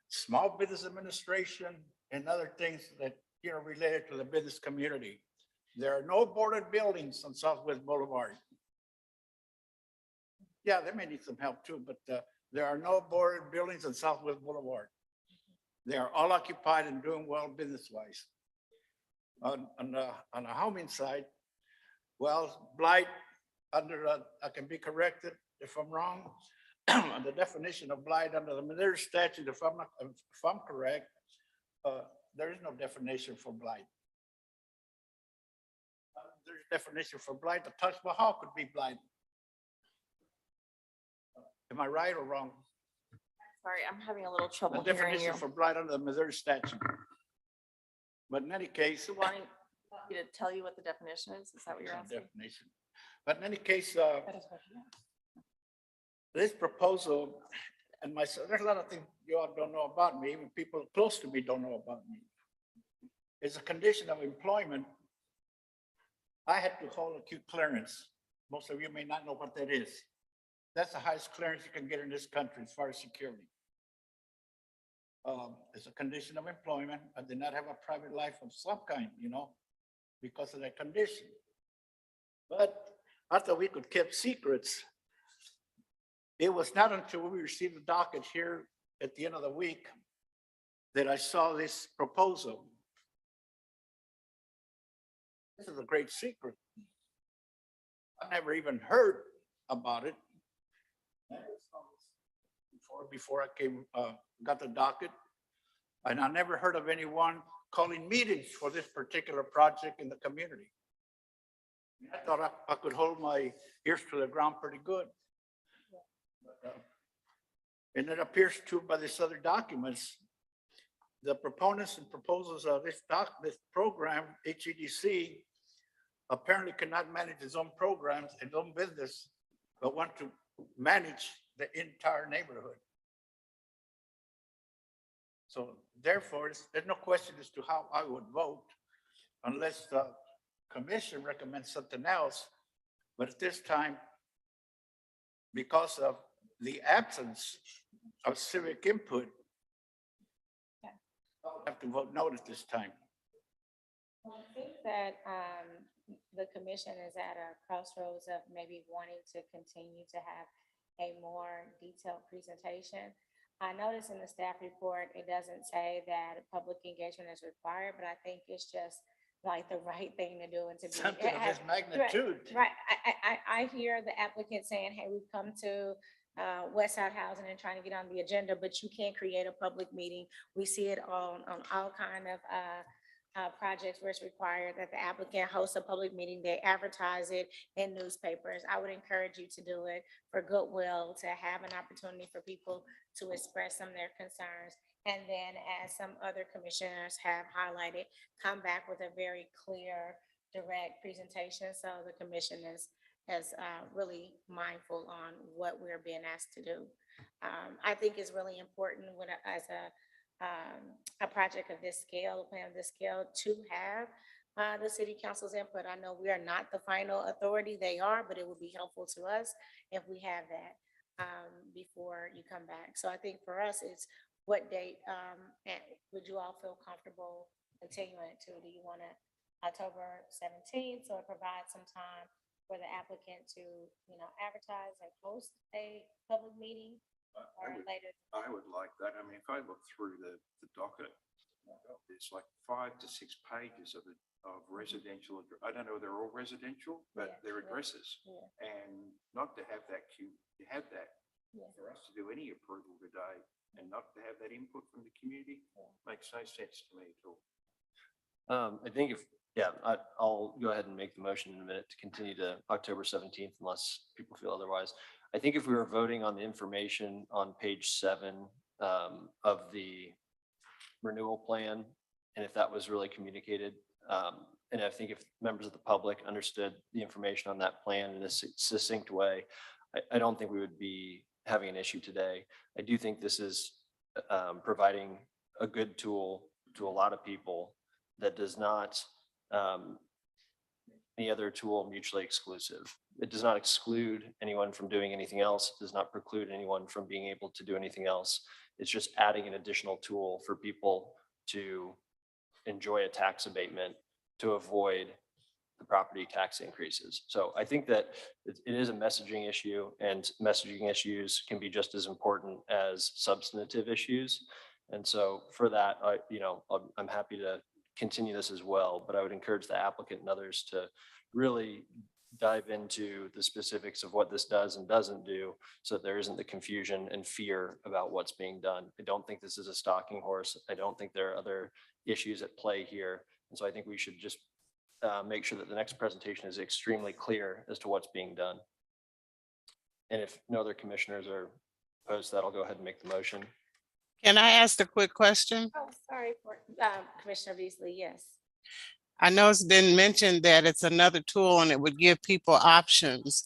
small business administration, and other things that, you know, related to the business community. There are no boarded buildings on Southwest Boulevard. Yeah, they may need some help too, but there are no boarded buildings on Southwest Boulevard. They are all occupied and doing well business-wise. On the housing side, well, blight under, I can be corrected if I'm wrong, on the definition of blight under the Missouri statute, if I'm correct, there is no definition for blight. There's a definition for blight. The Taj Mahal could be blight. Am I right or wrong? Sorry, I'm having a little The trouble hearing you. definition for blight under the Missouri statute. But in any case, You want me to tell you what the definition is? Is that what you're asking? definition. But in any case, That is what he asked. this proposal, and myself, there's a lot of things you all don't know about me, even people close to me don't know about me. It's a condition of employment. I had to hold acute clearance. Most of you may not know what that is. That's the highest clearance you can get in this country as far as security. It's a condition of employment. I did not have a private life of some kind, you know, because of that condition. But I thought we could keep secrets. It was not until we received the docket here at the end of the week that I saw this proposal. This is a great secret. I never even heard about it before I came, got the docket. And I never heard of anyone calling meetings for this particular project in the community. I thought I could hold my ears to the ground pretty good. And it appears too by these other documents, the proponents and proposals of this program, HEDC, apparently cannot manage its own programs and own business, but want to manage the entire neighborhood. So therefore, there's no question as to how I would vote unless the commission recommends something else. But at this time, because of the absence of civic input, I'll have to vote no at this time. I think that the commission is at a crossroads of maybe wanting to continue to have a more detailed presentation. I noticed in the staff report, it doesn't say that public engagement is required, but I think it's just like the right thing to do and to be. Something of this magnitude. Right, I hear the applicant saying, hey, we've come to West Side Housing and trying to get on the agenda, but you can't create a public meeting. We see it on all kind of projects where it's required that the applicant hosts a public meeting, they advertise it in newspapers. I would encourage you to do it for goodwill, to have an opportunity for people to express some of their concerns. And then, as some other commissioners have highlighted, come back with a very clear, direct presentation. So the commission is really mindful on what we're being asked to do. I think it's really important when as a project of this scale, a plan of this scale, to have the city council's input. I know we are not the final authority, they are, but it would be helpful to us if we have that before you come back. So I think for us, it's what date would you all feel comfortable continuing to? Do you want to October 17th, so it provides some time for the applicant to, you know, advertise and host a public meeting? Or later? I would like that. I mean, if I look through the docket, There's like 5 to 6 pages of residential. I don't know, they're all residential, but they're addresses. And not to have that queue, to have that, for us to do any approval today and not to have that input from the community makes no sense to me at all. I think I'll go ahead and make the motion in a minute to continue to October 17th unless people feel otherwise. I think if we were voting on the information on page 7 of the renewal plan, and if that was really communicated, and I think if members of the public understood the information on that plan in a succinct way, I don't think we would be having an issue today. I do think this is providing a good tool to a lot of people that does not any other tool mutually exclusive. It does not exclude anyone from doing anything else. It does not preclude anyone from being able to do anything else. It's just adding an additional tool for people to enjoy a tax abatement to avoid the property tax increases. So I think that it is a messaging issue, and messaging issues can be just as important as substantive issues. And so for that, I'm happy to continue this as well, but I would encourage the applicant and others to really dive into the specifics of what this does and doesn't do so that there isn't the confusion and fear about what's being done. I don't think this is a stalking horse. I don't think there are other issues at play here. And so I think we should just make sure that the next presentation is extremely clear as to what's being done. And if no other commissioners are opposed to that, I'll go ahead and make the motion. Can I ask a quick question? Oh, sorry for Commissioner Beasley. Yes. I know it's been mentioned that it's another tool and it would give people options.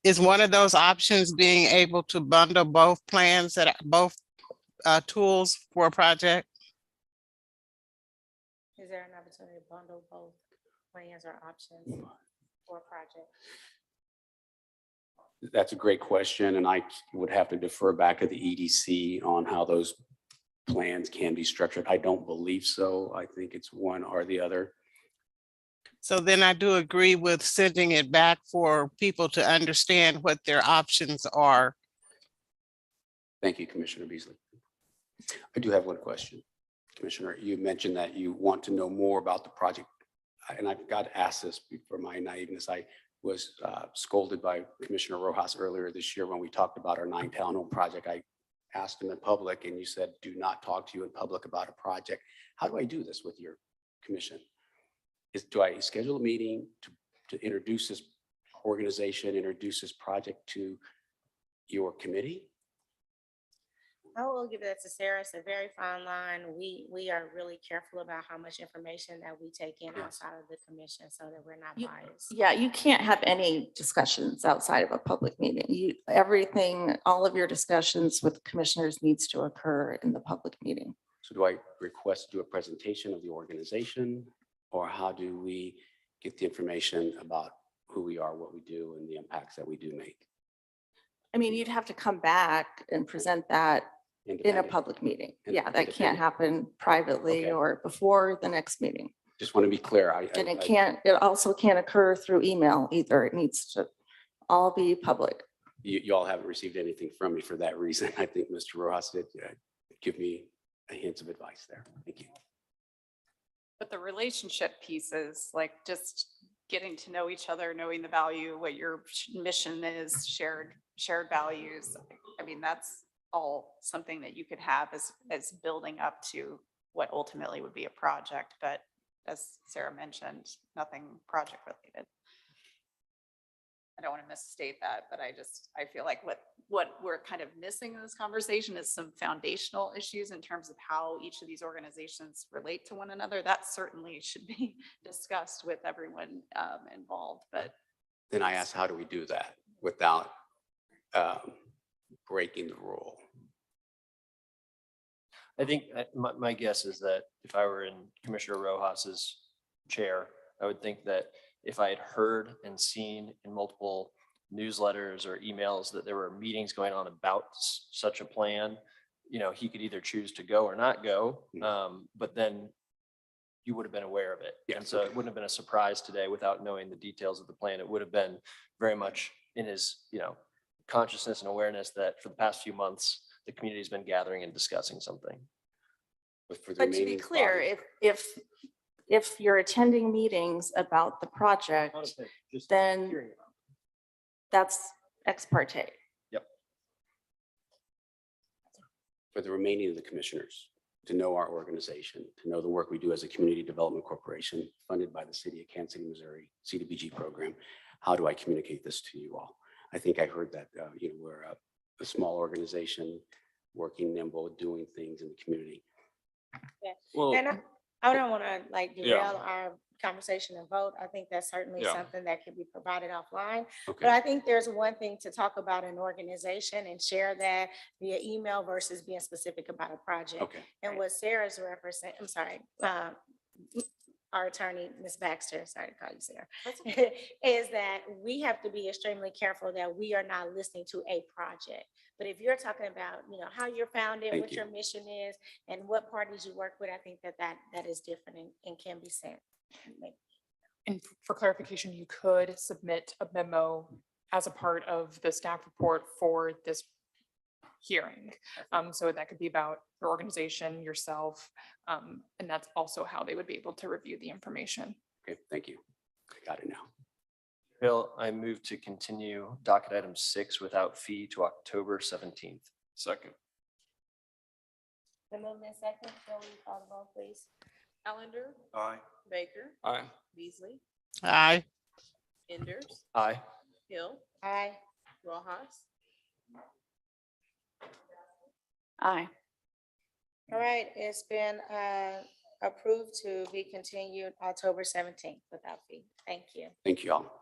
Is one of those options being able to bundle both plans that are both tools for a project? Is there an opportunity to bundle both plans or options for a project? That's a great question, and I would have to defer back to the EDC on how those plans can be structured. I don't believe so. I think it's one or the other. So then I do agree with sending it back for people to understand what their options are. Thank you, Commissioner Beasley. I do have one question. Commissioner, you mentioned that you want to know more about the project, and I've got to ask this for my naiveness. I was scolded by Commissioner Rojas earlier this year when we talked about our 9 townhome project. I asked him in public and you said, do not talk to you in public about a project. How do I do this with your commission? Do I schedule a meeting to introduce this organization, introduce this project to your committee? I will give that to Sarah. It's a very fine line. We are really careful about how much information that we take in outside of the commission so that we're not biased. Yeah, you can't have any discussions outside of a public meeting. Everything, all of your discussions with commissioners needs to occur in the public meeting. So do I request to do a presentation of the organization, or how do we get the information about who we are, what we do, and the impacts that we do make? I mean, you'd have to come back and present that in a public meeting. Yeah, that can't happen privately or before the next meeting. Just want to be clear. And it also can't occur through email either. It needs to all be public. You all haven't received anything from me for that reason. I think Mr. Rojas did give me a hint of advice there. Thank you. But the relationship pieces, like just getting to know each other, knowing the value, what your mission is, shared values. I mean, that's all something that you could have as building up to what ultimately would be a project. But as Sarah mentioned, nothing project related. I don't want to misstate that, but I feel like what we're kind of missing in this conversation is some foundational issues in terms of how each of these organizations relate to one another. That certainly should be discussed with everyone involved. But then I asked, how do we do that without breaking the rule? I think my guess is that if I were in Commissioner Rojas's chair, I would think that if I had heard and seen in multiple newsletters or emails that there were meetings going on about such a plan, he could either choose to go or not go. But then you would have been aware of it. And so it wouldn't have been a surprise today without knowing the details of the plan. It would have been very much in his, consciousness and awareness that for the past few months, the community has been gathering and discussing something. But for the But to be remaining clear, bodies- if you're attending meetings about the project, then that's ex parte. For the remaining of the commissioners, to know our organization, to know the work we do as a community development corporation funded by the city of Kansas City, Missouri, CDBG program. How do I communicate this to you all? I think I heard that, we're a small organization, working nimble, doing things in the community. Well, And I don't want to like derail Yeah. our conversation and vote. I think that's certainly Yeah. something that can be provided offline. Okay. But I think there's one thing to talk about an organization and share that via email versus being specific about a project. Okay. And what Sarah's referencing, I'm sorry, our attorney, Ms. Baxter, sorry to call you Sarah, is that we have to be extremely careful that we are not listening to a project. But if you're talking about, how you're founded, Thank what you. your mission is, and what parties you work with, I think that is different and can be sent. And for clarification, you could submit a memo as a part of the staff report for this hearing. So that could be about your organization, yourself, and that's also how they would be able to review the information. Okay, thank you. I got it now. Bill, I move to continue docket item 6 without fee to October 17th. Second. The movement second, Bill, will you call the vote, please? Allender, Aye. Baker, Aye. Beasley, Aye. Enders, Aye. Hill, Aye. Rojas, Aye. All right, it's been approved to be continued October 17th without fee. Thank you. Thank you all.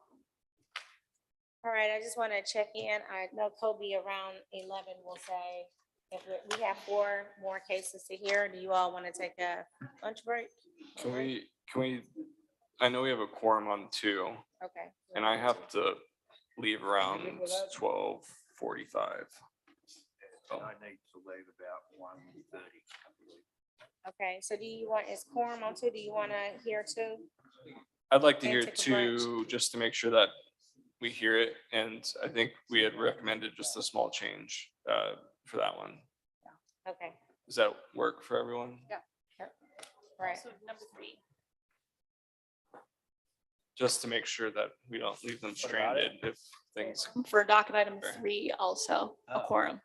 All right, I just want to check in. I know Kobe around 11 will say, if we have 4 more cases to hear, do you all want to take a lunch break? Can we, I know we have a quorum on 2, Okay. and I have to leave around 12:45. I need to leave about 1:30. Okay, so do you want, is quorum on 2? Do you want to hear 2? I'd like to And hear take a break. 2, just to make sure that we hear it, and I think we had recommended just a small change for that one. Okay, Does that work for everyone? right. so number 3. Just to make sure that we don't leave them stranded if things. For docket item 3, also a quorum.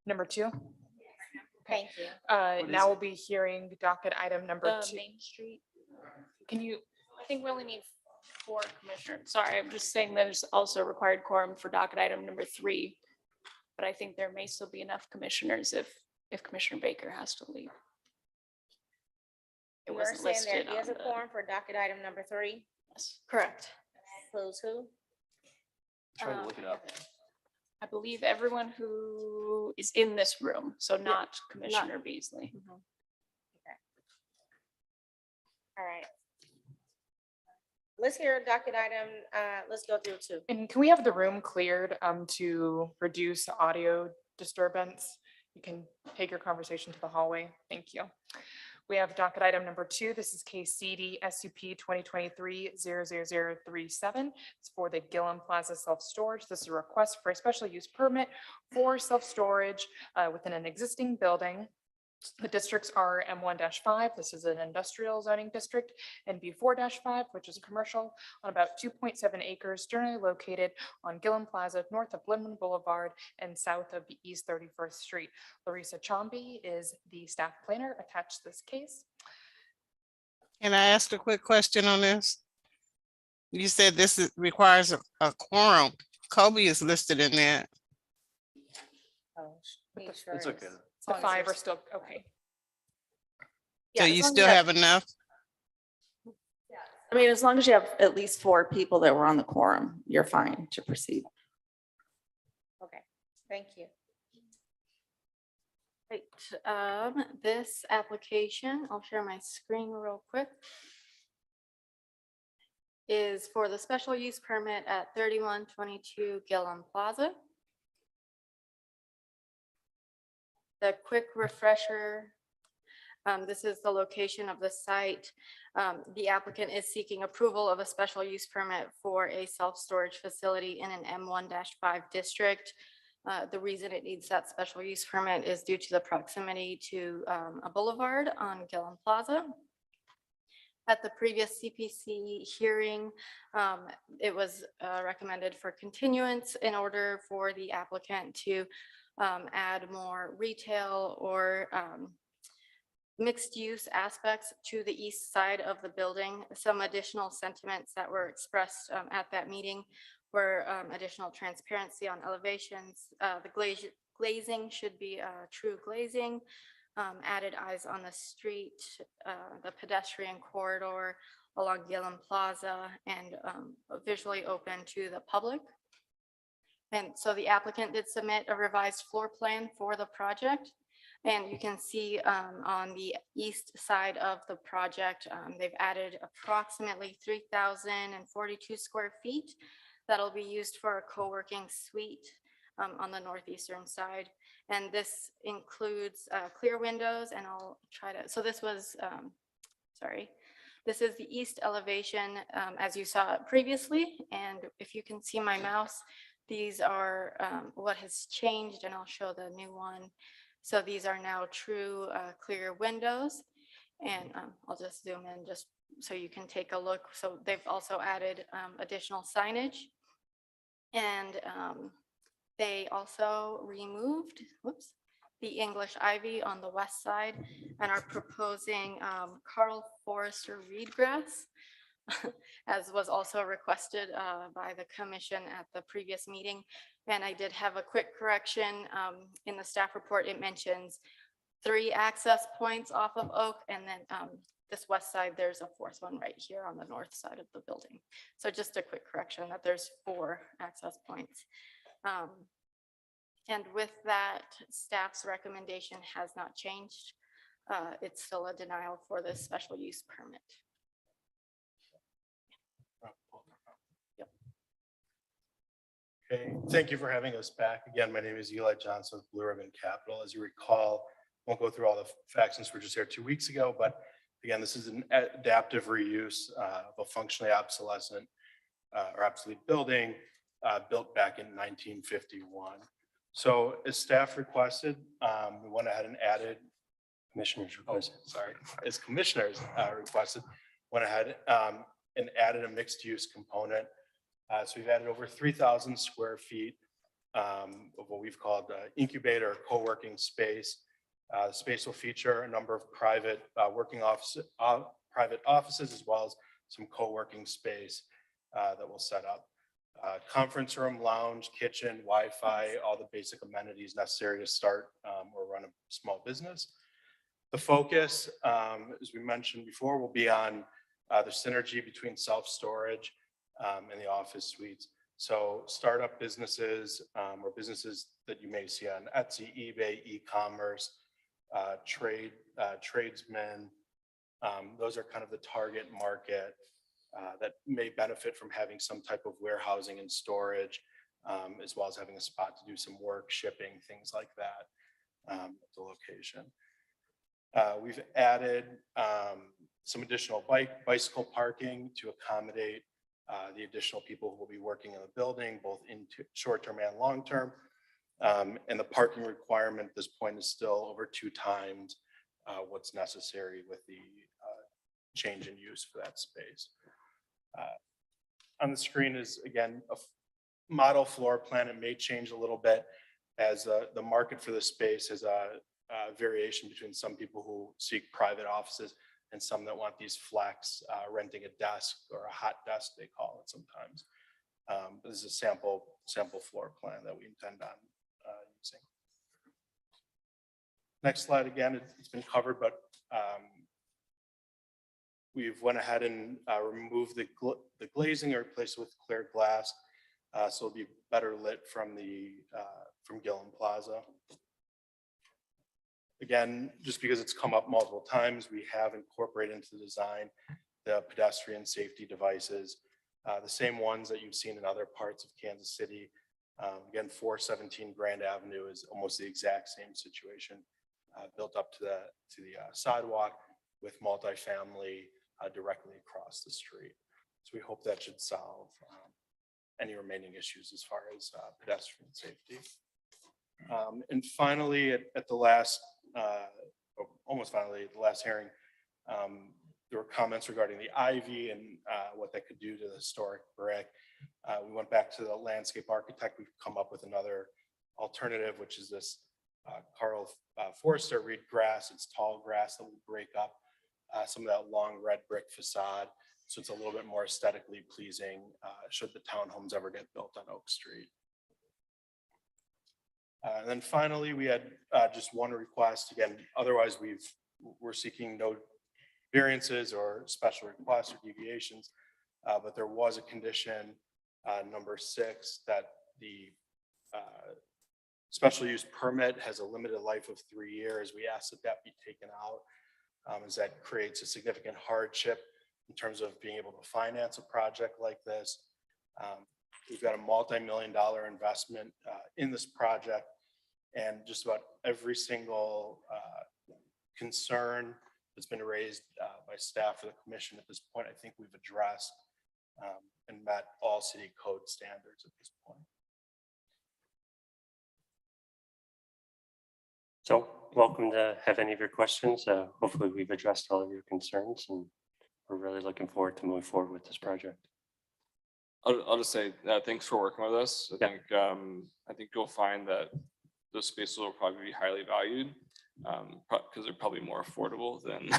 Number 2, Thank you. now we'll be hearing docket item number The 2. Main Street. Can you, I think we only need 4 commissioners. Sorry, I'm just saying there's also required quorum for docket item number 3. But I think there may still be enough commissioners if Commissioner Baker has to leave. It You're wasn't saying listed there is a on the. quorum for docket item number 3? Yes, correct. Includes who? Trying to look it up. I believe everyone who is in this room, so not Commissioner Beasley. All right. Let's hear docket item, let's go through 2. and can we have the room cleared to reduce audio disturbance? You can take your conversation to the hallway. Thank you. We have docket item number 2. This is case CD-SUP 2023-00037. It's for the Gillum Plaza self-storage. This is a request for a special use permit for self-storage within an existing building. The districts are M1-5, this is an industrial zoning district, and B4-5, which is commercial, on about 2.7 acres, generally located on Gillum Plaza, north of Lindman Boulevard and south of East 31st Street. Larissa Chomby is the staff planner attached to this case. Can I ask a quick question on this? You said requires a quorum. Kobe is listed in that. It's okay. The 5 are still, okay. So you still have enough? I mean, as long as you have at least 4 people that were on the quorum, you're fine to proceed. Okay, thank you. Right, this application, I'll share my screen real quick, is for the special use permit at 3122 Gillum Plaza. The quick refresher, this is the location of the site. The applicant is seeking approval of a special use permit for a self-storage facility in an M1-5 district. The reason it needs that special use permit is due to the proximity to a boulevard on Gillum Plaza. At the previous CPC hearing, it was recommended for continuance in order for the applicant to add more retail or mixed use aspects to the east side of the building. Some additional sentiments that were expressed at that meeting were additional transparency on elevations. The glazing should be true glazing, added eyes on the street, the pedestrian corridor along Gillum Plaza, and visually open to the public. And so the applicant did submit a revised floor plan for the project. And you can see on the east side of the project, they've added approximately 3,042 square feet that'll be used for a co-working suite on the northeastern side. And this includes clear windows, and I'll try to, so this was, this is the east elevation as you saw it previously. And if you can see my mouse, these are what has changed, and I'll show the new one. So these are now true clear windows, and I'll just zoom in just so you can take a look. So they've also added additional signage, and they also removed, the English ivy on the west side and are proposing Carl Forrester reed grass, as was also requested by the commission at the previous meeting. And I did have a quick correction in the staff report. It mentions 3 access points off of Oak, and then this west side, there's a 4th one right here on the north side of the building. So just a quick correction that there's 4 access points. And with that, staff's recommendation has not changed. It's still a denial for this special use permit. Okay, thank you for having us back. Again, my name is Eli Johnson with Blue Ribbon Capital. As you recall, won't go through all the facts since we're just here 2 weeks ago, but again, this is an adaptive reuse of a functionally obsolescent or obsolete building built back in 1951. So as staff requested, we went ahead and added, commissioners requested, as commissioners requested, went ahead and added a mixed use component. So we've added over 3,000 square feet of what we've called incubator or co-working space. The space will feature a number of private private offices, as well as some co-working space that we'll set up. Conference room, lounge, kitchen, Wi-Fi, all the basic amenities necessary to start or run a small business. The focus, as we mentioned before, will be on the synergy between self-storage and the office suites. So startup businesses or businesses that you may see on Etsy, eBay, e-commerce, tradesmen. Those are kind of the target market that may benefit from having some type of warehousing and storage, as well as having a spot to do some work, shipping, things like that at the location. We've added some additional bicycle parking to accommodate the additional people who will be working in the building, both in short-term and long-term. And the parking requirement at this point is still over 2 times what's necessary with the change in use for that space. On the screen is, again, a model floor plan. It may change a little bit as the market for the space is a variation between some people who seek private offices and some that want these flex, renting a desk or a hot desk, they call it sometimes. This is a sample floor plan that we intend on using. Next slide, again, it's been covered, but we've went ahead and removed the glazing and replaced it with clear glass. So it'll be better lit from Gillum Plaza. Again, just because it's come up multiple times, we have incorporated into the design the pedestrian safety devices, the same ones that you've seen in other parts of Kansas City. Again, 417 Grand Avenue is almost the exact same situation, built up to the sidewalk with multifamily directly across the street. So we hope that should solve any remaining issues as far as pedestrian safety. And finally, at the last, almost finally, at the last hearing, there were comments regarding the ivy and what that could do to the historic brick. We went back to the landscape architect. We've come up with another alternative, which is this Carl Forster reed grass. It's tall grass that will break up some of that long red brick facade. So it's a little bit more aesthetically pleasing should the townhomes ever get built on Oak Street. And then finally, we had just one request. Again, otherwise we're seeking no variances or special requests or deviations. But there was a condition, number 6, that the special use permit has a limited life of 3 years. We asked that be taken out, as that creates a significant hardship in terms of being able to finance a project like this. We've got a multi-million-dollar investment in this project, and just about every single concern that's been raised by staff or the commission at this point, I think we've addressed and met all city code standards at this point. So welcome to have any of your questions. Hopefully we've addressed all of your concerns, and we're really looking forward to moving forward with this project. I'll just say thanks for working with us. I think you'll find that those spaces will probably be highly valued because they're probably more affordable than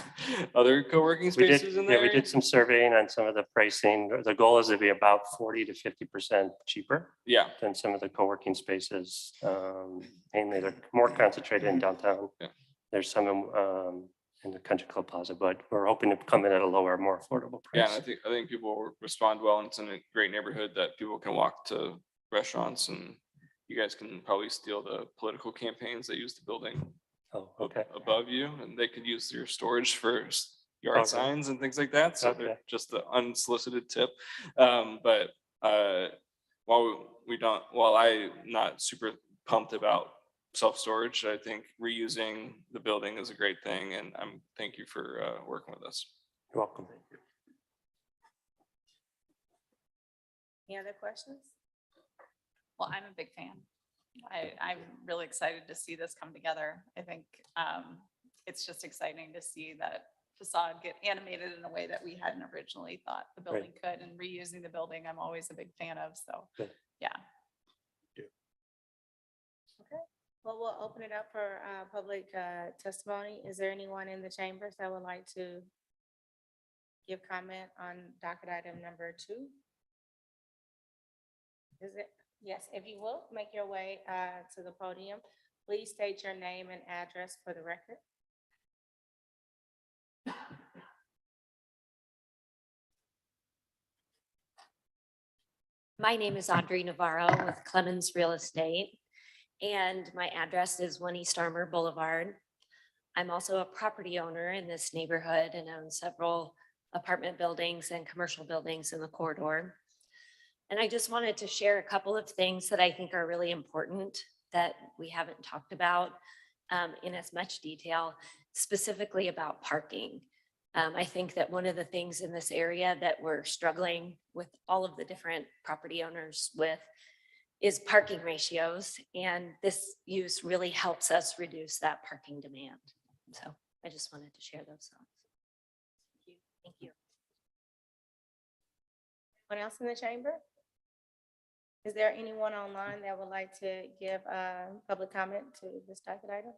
other co-working spaces in there. Yeah, we did some surveying on some of the pricing. The goal is to be about 40 to 50% cheaper. Yeah. Than some of the co-working spaces. Mainly they're more concentrated in downtown. Yeah. There's some in the Country Club Plaza, but we're hoping to come in at a lower, more affordable price. Yeah, and I think people will respond well, and it's in a great neighborhood that people can walk to restaurants, and you guys can probably steal the political campaigns that use the building above you, and they could use your storage for yard signs and things like that. So they're just the unsolicited tip. But while I'm not super pumped about self-storage, I think reusing the building is a great thing, and thank you for working with us. You're welcome. Any other questions? Well, I'm a big fan. I'm really excited to see this come together. I think it's just exciting to see that facade get animated in a way that we hadn't originally thought the building could, and reusing the building, I'm always a big fan of. So, yeah. Okay, well, we'll open it up for public testimony. Is there anyone in the chambers that would like to give comment on docket item number 2? Is it? Yes, if you will, make your way to the podium. Please state your name and address for the record. My name is Audrey Navarro with Clemens Real Estate, and my address is 1 East Armour Boulevard. I'm also a property owner in this neighborhood and own several apartment buildings and commercial buildings in the corridor. And I just wanted to share a couple of things that I think are really important that we haven't talked about in as much detail, specifically about parking. I think that one of the things in this area that we're struggling with all of the different property owners with is parking ratios, and this use really helps us reduce that parking demand. So I just wanted to share those thoughts. Thank you. Anyone else in the chamber? Is there anyone online that would like to give public comment to this docket item?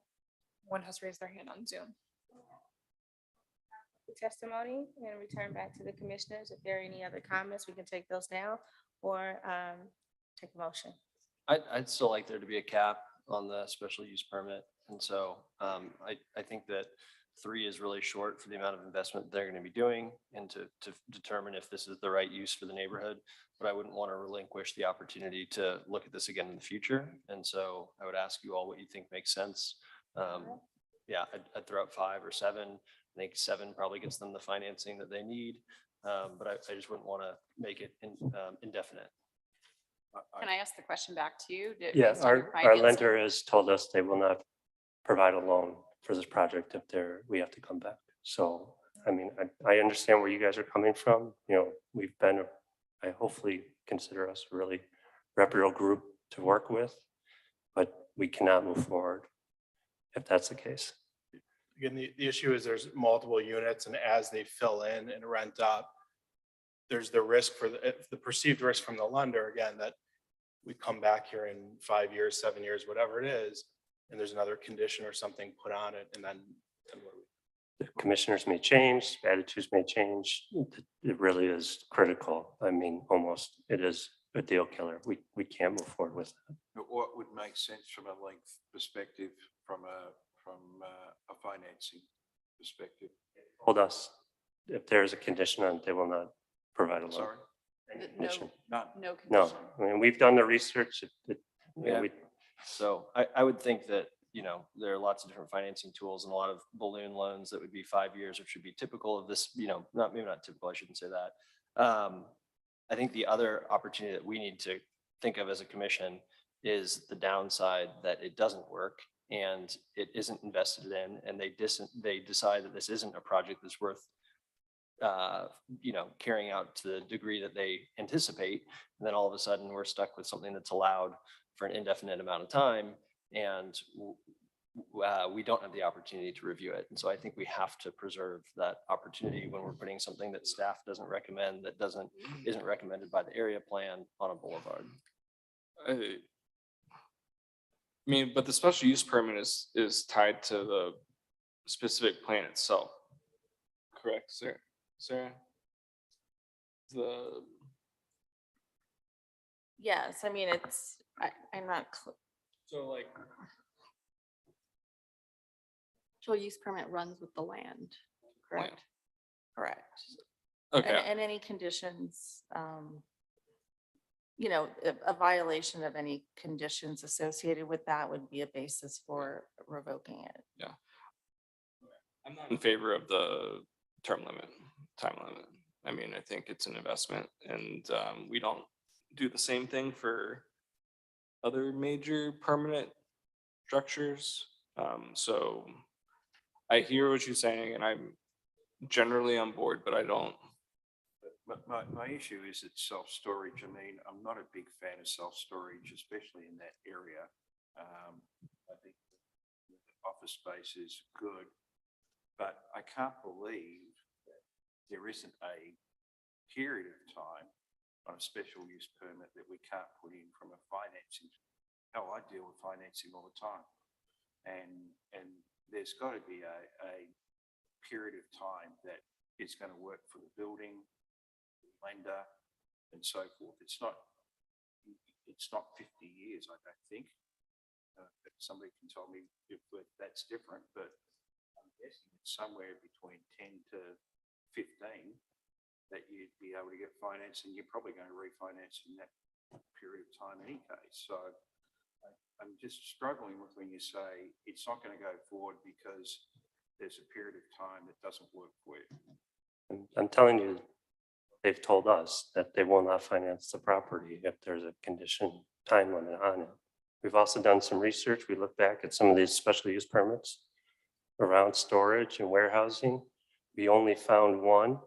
One has raised their hand on Zoom. Testimony and return back to the commissioners. If there are any other comments, we can take those down or take a motion. I'd still like there to be a cap on the special use permit. And so I think that 3 is really short for the amount of investment they're going to be doing and to determine if this is the right use for the neighborhood. But I wouldn't want to relinquish the opportunity to look at this again in the future. And so I would ask you all what you think makes sense. Yeah, I'd throw out 5 or 7. I think 7 probably gets them the financing that they need. But I just wouldn't want to make it indefinite. Can I ask the question back to you? Yeah, our lender has told us they will not provide a loan for this project if we have to come back. So, I mean, I understand where you guys are coming from. You know, we've been, I hopefully consider us a really reputable group to work with. but we cannot move forward if that's the case. Again, the issue is there's multiple units, and as they fill in and rent up, there's the risk for the perceived risk from the lender, again, that we come back here in 5 years, 7 years, whatever it is, and there's another condition or something put on it, and then what do we? The commissioners may change, attitudes may change. It really is critical. I mean, almost, it is a deal killer. We can't move forward with that. But what would make sense from a length perspective, from a financing perspective? Told us if there is a condition on it, they will not provide a loan. Sorry? Any condition. No No, condition. I mean, we've done the research. Yeah. So I would think that, you know, there are lots of different financing tools and a lot of balloon loans that would be 5 years, which would be typical of this, you know, maybe not typical, I shouldn't say that. I think the other opportunity that we need to think of as a commission is the downside that it doesn't work and it isn't invested in, and they decide that this isn't a project that's worth you know, carrying out to the degree that they anticipate. And then all of a sudden we're stuck with something that's allowed for an indefinite amount of time, and we don't have the opportunity to review it. And so I think we have to preserve that opportunity when we're putting something that staff doesn't recommend, that isn't recommended by the area plan on a boulevard. I mean, but the special use permit is tied to the specific plan itself. Correct, sir? Sarah? Yes, I mean, I'm not, So like, special use permit runs with the land, correct? Correct. okay, And any conditions, you know, a violation of any conditions associated with that would be a basis for revoking it. yeah. I'm not in favor of the time limit. I mean, I think it's an investment, and we don't do the same thing for other major permanent structures. So I hear what you're saying, and I'm generally on board, but I don't. But my issue is it's self-storage. I mean, I'm not a big fan of self-storage, especially in that area. I think the office space is good, but I can't believe that there isn't a period of time on a special use permit that we can't put in from a financing. Hell, I deal with financing all the time. And there's got to be a period of time that is going to work for the building, the lender, and so forth. It's not 50 years, I don't think. Somebody can tell me if that's different, but I'm guessing it's somewhere between 10 to 15 that you'd be able to get finance, and you're probably going to refinance in that period of time in any case. So I'm just struggling with when you say it's not going to go forward because there's a period of time that doesn't work for you. I'm telling you, they've told us that they will not finance the property if there's a condition time limit on it. We've also done some research. We look back at some of these special use permits around storage and warehousing. We only found one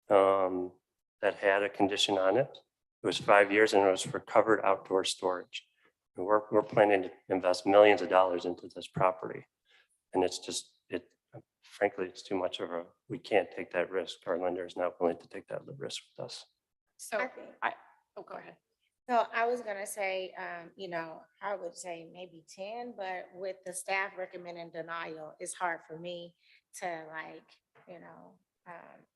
that had a condition on it. It was 5 years and it was for covered outdoor storage. And we're planning to invest millions of dollars into this property. And it's just, frankly, it's too much of we can't take that risk. Our lender is not willing to take that risk with us. So go ahead. So I was gonna say, you know, I would say maybe 10, but with the staff recommending denial, it's hard for me to like, you know,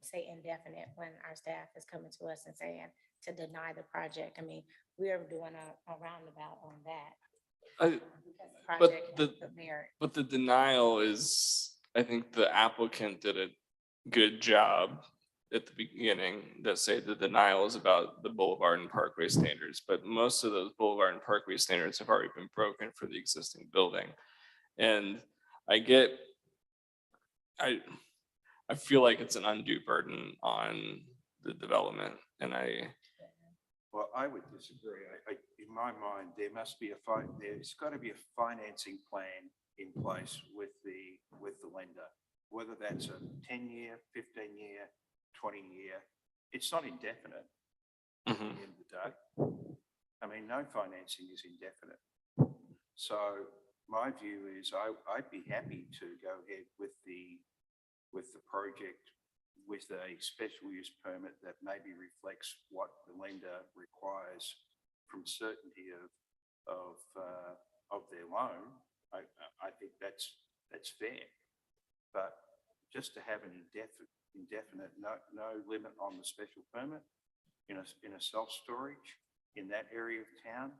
say indefinite when our staff is coming to us and saying to deny the project. I mean, we are doing a roundabout on that. But the denial is, I think the applicant did a good job at the beginning that say the denial is about the boulevard and parkway standards, but most of those boulevard and parkway standards have already been broken for the existing building. And I feel like it's an undue burden on the development, and Well, I would disagree. In my mind, there's got to be a financing plan in place with the lender, whether that's a 10-year, 15-year, 20-year. It's not indefinite at the end of the day. I mean, no financing is indefinite. So my view is I'd be happy to go ahead with the project with a special use permit that maybe reflects what the lender requires from certainty of their loan. I think that's fair. But just to have an indefinite, no limit on the special permit in a self-storage in that area of town,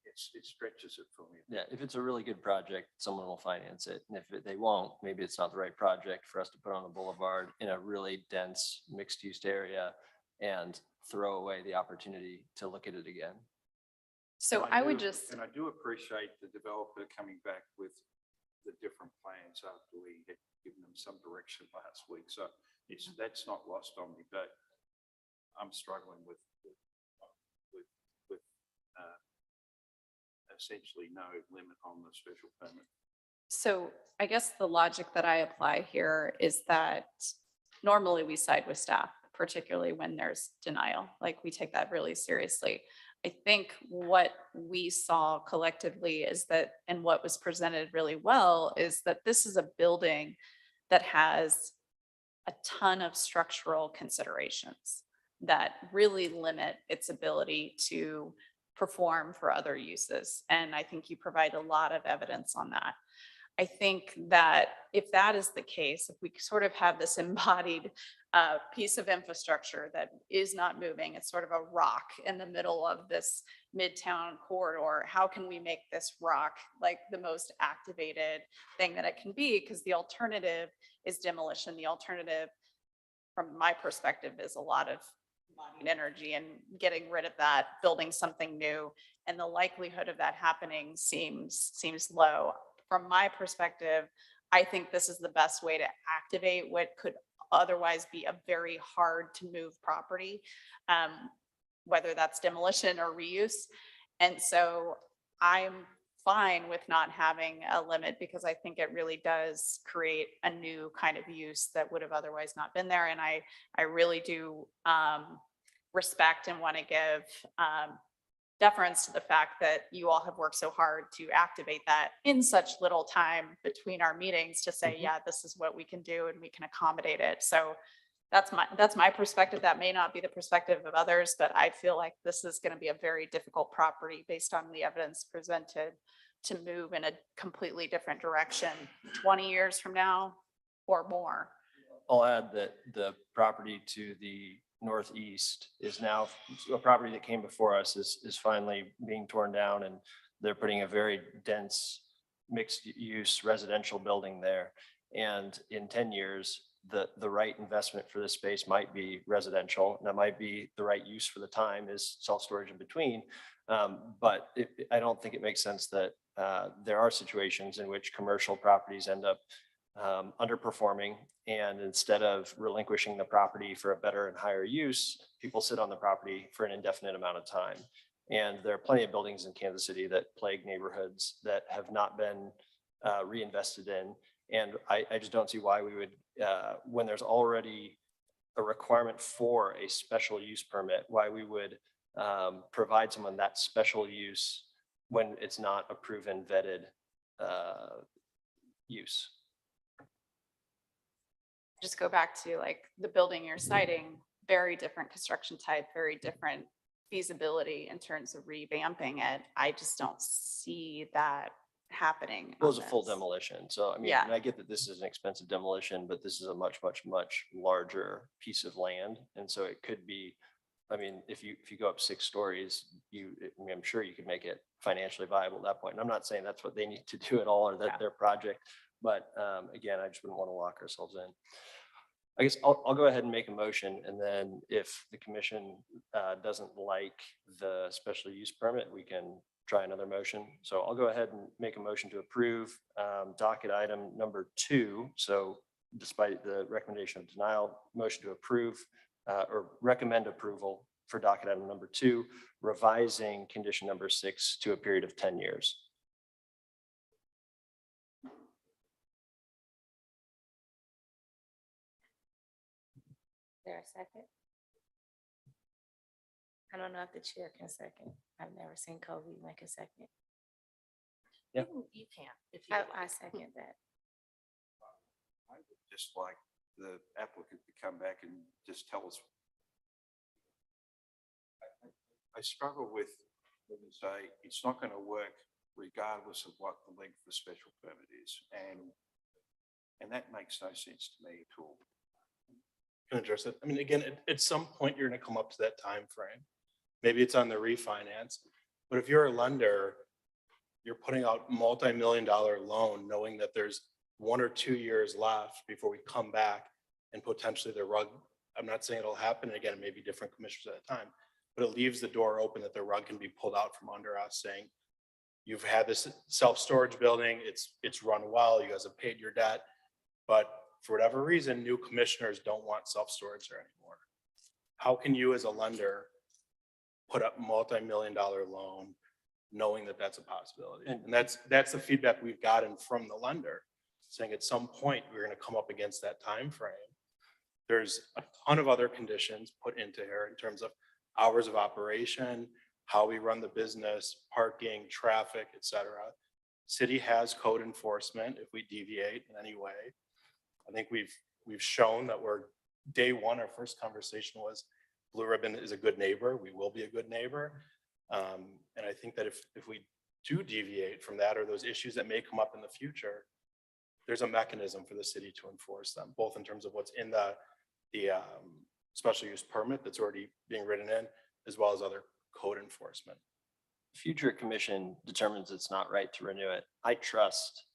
it stretches it for me. Yeah, if it's a really good project, someone will finance it. And if they won't, maybe it's not the right project for us to put on a boulevard in a really dense mixed-use area and throw away the opportunity to look at it again. So And I would just, And I do appreciate the developer coming back with the different plans after we had given them some direction last week. So that's not lost on me, but I'm struggling with essentially no limit on the special permit. so I guess the logic that I apply here is that normally we side with staff, particularly when there's denial. Like, we take that really seriously. I think what we saw collectively is that, and what was presented really well, is that this is a building that has a ton of structural considerations that really limit its ability to perform for other uses. And I think you provide a lot of evidence on that. I think that if that is the case, if we sort of have this embodied piece of infrastructure that is not moving, it's sort of a rock in the middle of this midtown corridor, how can we make this rock like the most activated thing that it can be? Because the alternative is demolition. The alternative, from my perspective, is a lot of money and energy and getting rid of that, building something new. And the likelihood of that happening seems low. From my perspective, I think this is the best way to activate what could otherwise be a very hard to move property, whether that's demolition or reuse. And so I'm fine with not having a limit, because I think it really does create a new kind of use that would have otherwise not been there. And I really do respect and want to give deference to the fact that you all have worked so hard to activate that in such little time between our meetings to say, yeah, this is what we can do and we can accommodate it. So that's my perspective. That may not be the perspective of others, but I feel like this is going to be a very difficult property based on the evidence presented to move in a completely different direction 20 years from now or more. I'll add that the property to the northeast is now a property that came before us is finally being torn down, and they're putting a very dense mixed use residential building there. And in 10 years, the right investment for this space might be residential. And that might be the right use for the time is self-storage in between. But I don't think it makes sense that there are situations in which commercial properties end up underperforming, and instead of relinquishing the property for a better and higher use, people sit on the property for an indefinite amount of time. And there are plenty of buildings in Kansas City that plague neighborhoods that have not been reinvested in. And I just don't see why we would, when there's already a requirement for a special use permit, why we would provide someone that special use when it's not a proven vetted use. Just go back to like the building you're citing, very different construction type, very different feasibility in terms of revamping it. I just don't see that happening. It was a full demolition. So I mean, Yeah. and I get that this is an expensive demolition, but this is a much larger piece of land. And so it could be, I mean, if you go up 6 stories, I'm sure you could make it financially viable at that point. And I'm not saying that's what they need to do at all, or that their project, but again, I just wouldn't want to lock ourselves in. I guess I'll go ahead and make a motion, and then if the commission doesn't like the special use permit, we can try another motion. So I'll go ahead and make a motion to approve docket item number 2. So despite the recommendation of denial, motion to approve or recommend approval for docket item number 2, revising condition number 6 to a period of 10 years. There a second? I don't know if the chair can second. I've never seen Kobe make a second. Yeah. You can, if you. I second that. I would just like the applicant to come back and just tell us. I struggle with, let me say, it's not going to work regardless of what the length of the special permit is. And that makes no sense to me at all. Can address it. I mean, again, at some point, you're gonna come up to that time frame. Maybe it's on the refinance, but if you're a lender, you're putting out multi-million-dollar loan, knowing that there's 1 or 2 years left before we come back and potentially the rug. I'm not saying it'll happen. Again, it may be different commissioners at a time, but it leaves the door open that the rug can be pulled out from under us, saying, you've had this self-storage building, it's run well, you guys have paid your debt, but for whatever reason, new commissioners don't want self-storage there anymore. How can you as a lender put up multi-million-dollar loan knowing that that's a possibility? And that's the feedback we've gotten from the lender, saying at some point, we're gonna come up against that time frame. There's a ton of other conditions put into here in terms of hours of operation, how we run the business, parking, traffic, et cetera. City has code enforcement if we deviate in any way. I think we've shown that we're day one. Our first conversation was Blue Ribbon is a good neighbor. We will be a good neighbor. And I think that if we do deviate from that or those issues that may come up in the future, there's a mechanism for the city to enforce them, both in terms of what's in the special use permit that's already being written in, as well as other code enforcement. Future commission determines it's not right to renew it. I trust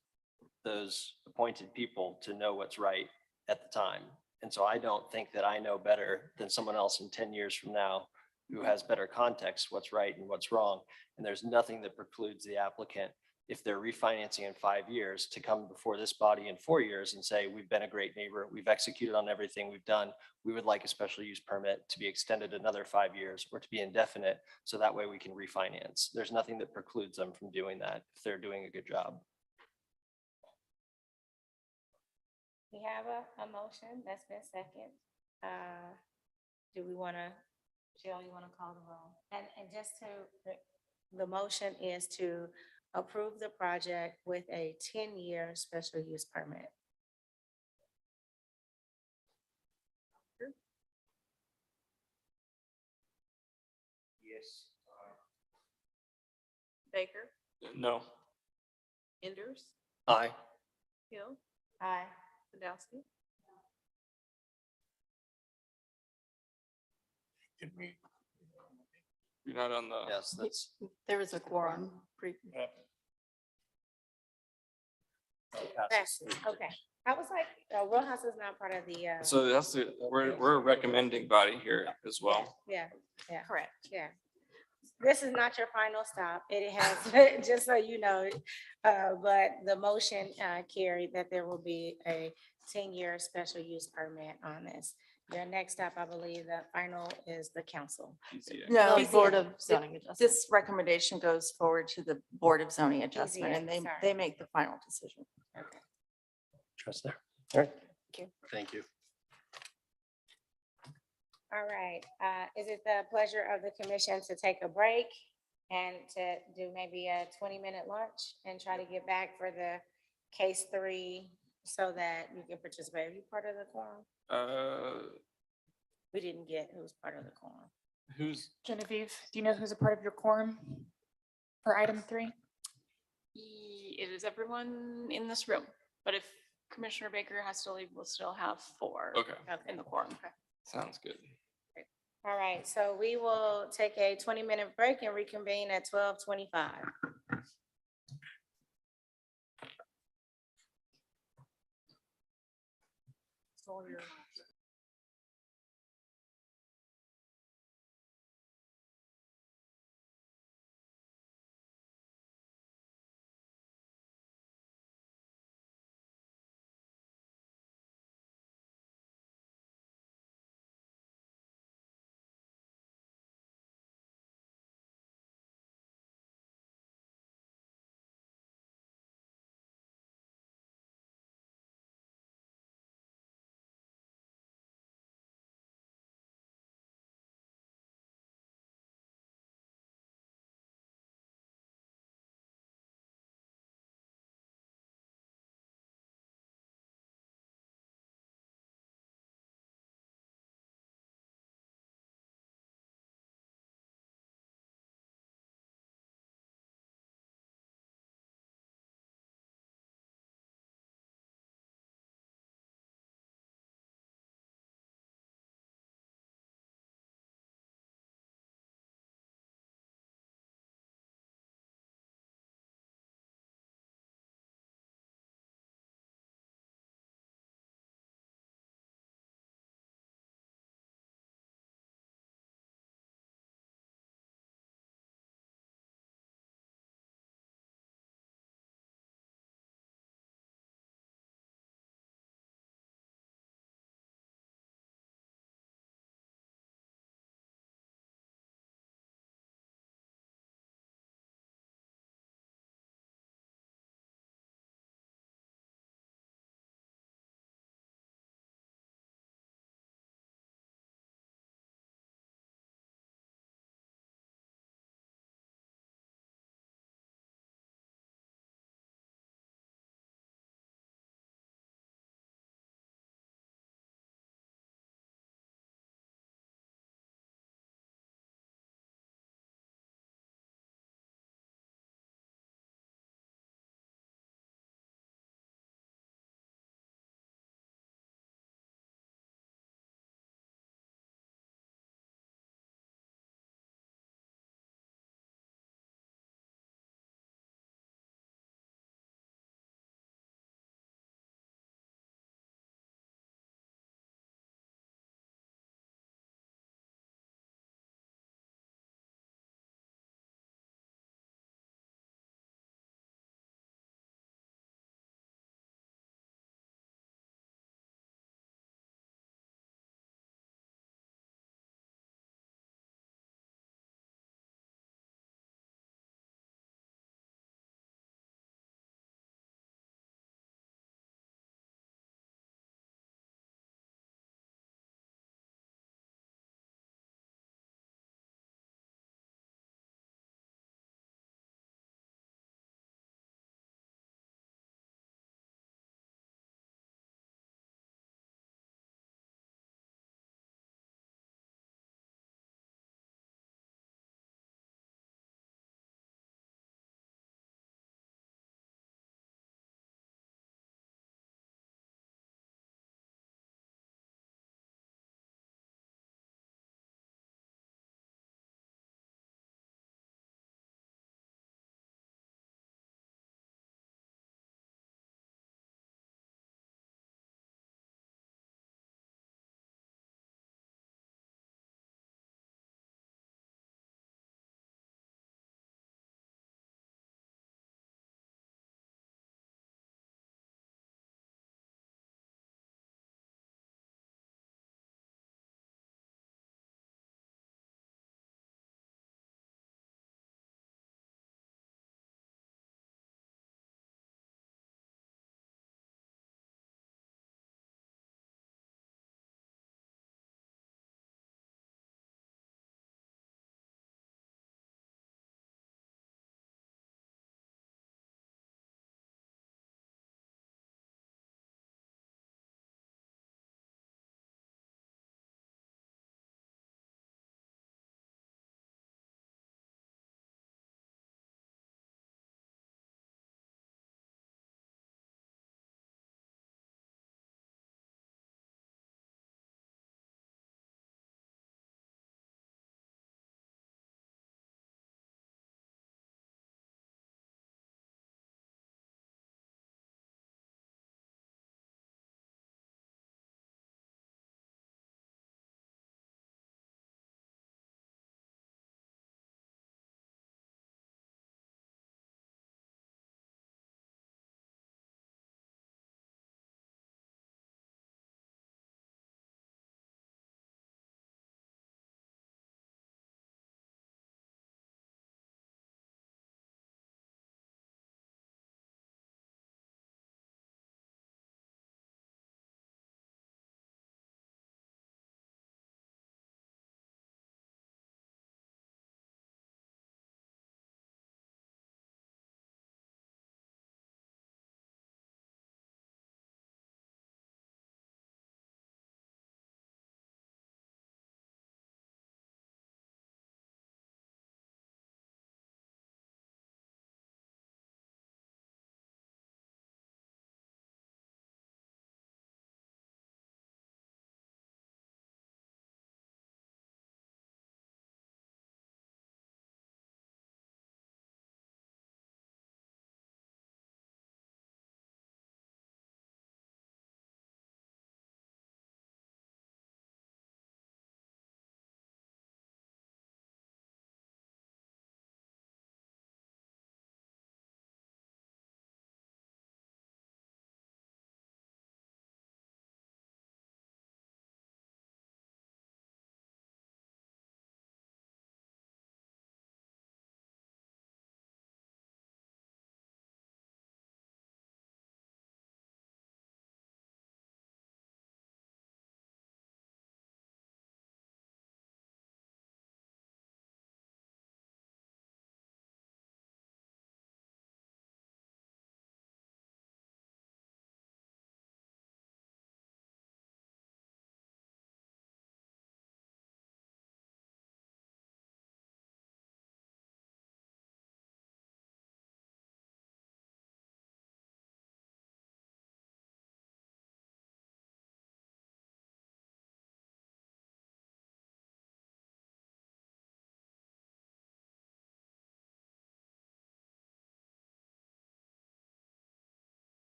those appointed people to know what's right at the time. And so I don't think that I know better than someone else in 10 years from now who has better context, what's right and what's wrong. And there's nothing that precludes the applicant, if they're refinancing in 5 years, to come before this body in 4 years and say, we've been a great neighbor, we've executed on everything we've done. We would like a special use permit to be extended another 5 years or to be indefinite, so that way we can refinance. There's nothing that precludes them from doing that if they're doing a good job. We have a motion that's been second. Do we want to, Jill, you want to call the roll? And just to, the motion is to approve the project with a 10-year special use permit. Yes. Baker, No. Enders, Aye. Hill, Aye. Sadowski. You're not on the. Yes, that's. There was a quorum. Passes. Okay. I was like, Rojas is not part of the. So that's the, we're a recommending body here as well. Yeah, Correct. yeah. This is not your final stop. It has, just so you know, but the motion carried that there will be a 10-year special use permit on this. Your next stop, I believe, the final is the council. No, PZA. Board of Zoning Adjustment. This recommendation goes forward to the Board of Zoning Adjustment, PZA, and sorry. they make the final decision. Okay. Trust there. All right. Thank you. All right, is it the pleasure of the commission to take a break and to do maybe a 20-minute lunch and try to get back for the case 3 so that you can participate? Are you part of the quorum? We didn't get who's part of the quorum. Who's? Genevieve, do you know who's a part of your quorum for item 3? It is everyone in this room, but if Commissioner Baker has to leave, we'll still have 4 Okay. in the quorum. Sounds good. All right, so we will take a 20-minute break and reconvene at 12:25.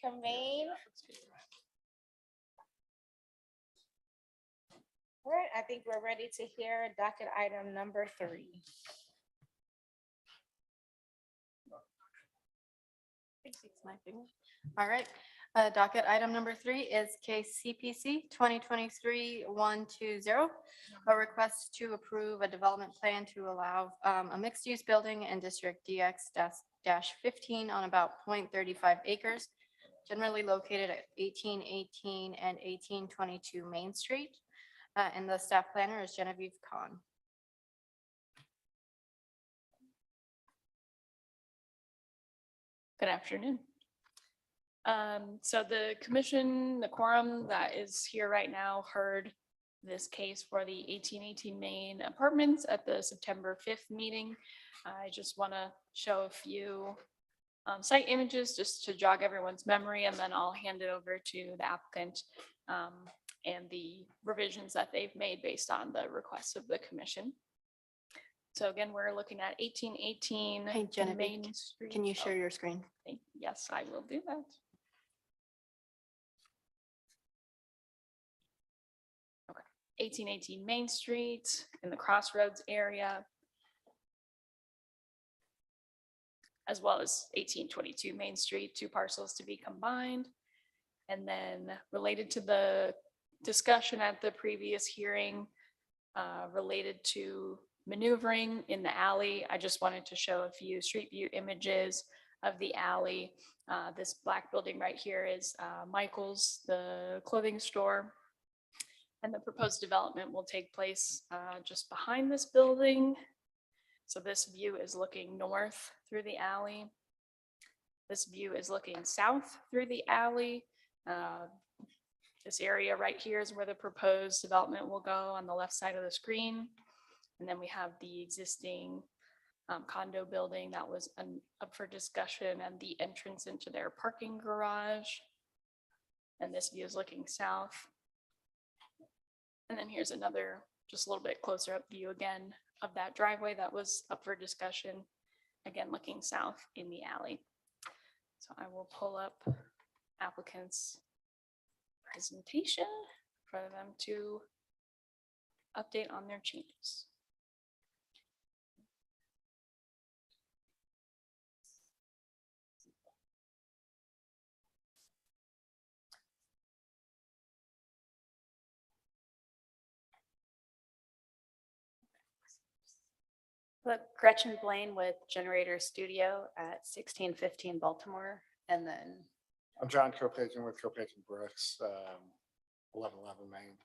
reconvene. All right, I think we're ready to hear docket item number 3. All right, docket item number 3 is case CPC 2023-120, a request to approve a development plan to allow a mixed-use building in District DX-15 on about 0.35 acres, generally located at 1818 and 1822 Main Street. And the staff planner is Genevieve Kahn. Good afternoon. So the commission, the quorum that is here right now heard this case for the 1818 Main Apartments at the September 5th meeting. I just want to show a few site images just to jog everyone's memory, and then I'll hand it over to the applicant and the revisions that they've made based on the requests of the commission. So again, we're looking at 1818 Hey, Genevieve, Main Street. can you share your screen? Yes, I will do that. Okay, 1818 Main Street in the Crossroads area, as well as 1822 Main Street, 2 parcels to be combined. And then related to the discussion at the previous hearing related to maneuvering in the alley, I just wanted to show a few street view images of the alley. This black building right here is Michael's, the clothing store. And the proposed development will take place just behind this building. So this view is looking north through the alley. This view is looking south through the alley. This area right here is where the proposed development will go on the left side of the screen. And then we have the existing condo building that was up for discussion and the entrance into their parking garage. And this view is looking south. And then here's another, just a little bit closer up view again of that driveway that was up for discussion, again, looking south in the alley. So I will pull up applicant's presentation for them to update on their changes. Look, Gretchen Blaine with Generator Studio at 1615 Baltimore, and then I'm John Kopakin with Kopakin Brooks, 1111 Main,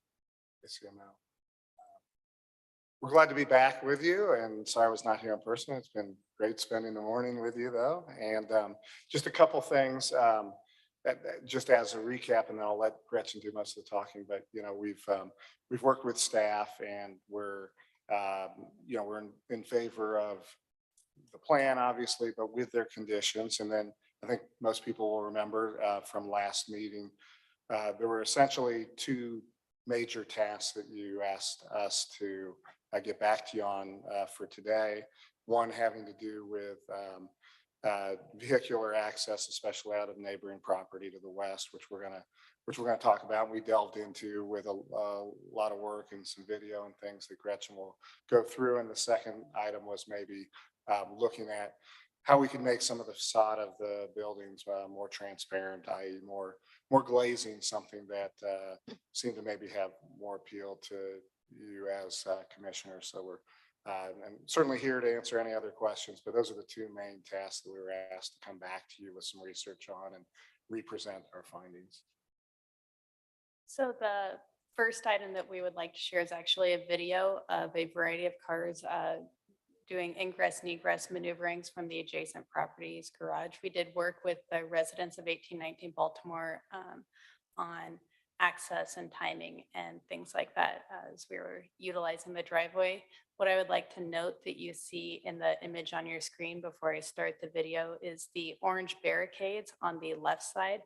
ACML. We're glad to be back with you, and sorry I was not here in person. It's been great spending the morning with you, though. And just a couple things, just as a recap, and then I'll let Gretchen do most of the talking. But we've worked with staff, and we're in favor of the plan, obviously, but with their conditions. And then I think most people will remember from last meeting, there were essentially 2 major tasks that you asked us to get back to you on for today. One having to do with vehicular access, especially out of neighboring property to the west, which we're gonna talk about. We delved into with a lot of work and some video and things that Gretchen will go through. And the second item was maybe looking at how we can make some of the facade of the buildings more transparent, i.e. more glazing, something that seemed to maybe have more appeal to you as commissioners. So we're and certainly here to answer any other questions, but those are the 2 main tasks that we were asked to come back to you with some research on and represent our findings. so the first item that we would like to share is actually a video of a variety of cars doing ingress and egress maneuverings from the adjacent property's garage. We did work with the residents of 1819 Baltimore on access and timing and things like that as we were utilizing the driveway. What I would like to note that you see in the image on your screen before I start the video is the orange barricades on the left side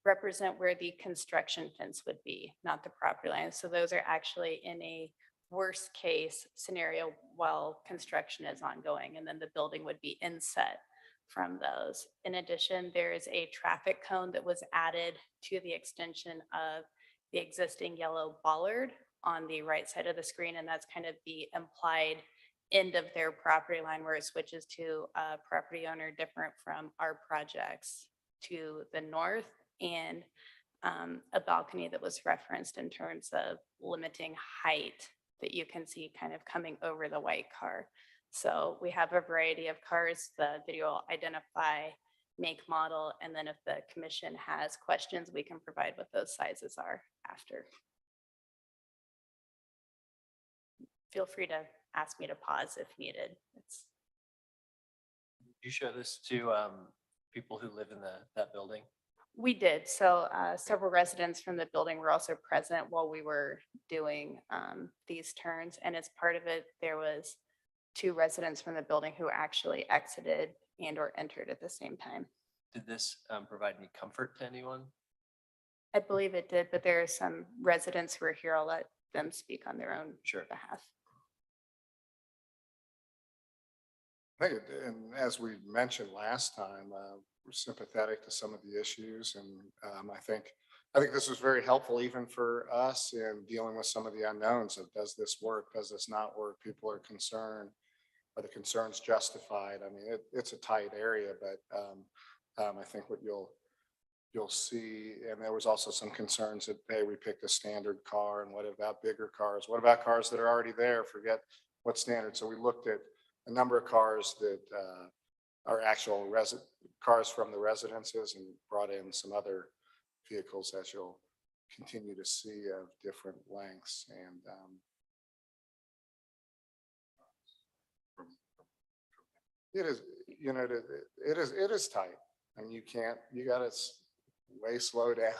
represent where the construction fence would be, not the property line. So those are actually in a worst case scenario while construction is ongoing, and then the building would be inset from those. In addition, there is a traffic cone that was added to the extension of the existing yellow bollard on the right side of the screen, and that's kind of the implied end of their property line where it switches to a property owner different from our projects to the north, and a balcony that was referenced in terms of limiting height that you can see kind of coming over the white car. So we have a variety of cars. The video will identify make, model, and then if the commission has questions, we can provide what those sizes are after. Feel free to ask me to pause if needed. You show this to people who live in that building? We did. So several residents from the building were also present while we were doing these turns. And as part of it, there was 2 residents from the building who actually exited and or entered at the same time. Did this provide any comfort to anyone? I believe it did, but there are some residents who are here. I'll let them speak on their own behalf. I think, and as we mentioned last time, we're sympathetic to some of the issues, and I think this was very helpful even for us in dealing with some of the unknowns of does this work, does this not work? People are concerned. Are the concerns justified? I mean, it's a tight area, but I think what you'll see, and there was also some concerns that, hey, we picked a standard car, and what about bigger cars? What about cars that are already there? Forget what standard. So we looked at a number of cars that are actual cars from the residences and brought in some other vehicles, as you'll continue to see, of different lengths. And it is, it is tight. I mean, you got to way slow down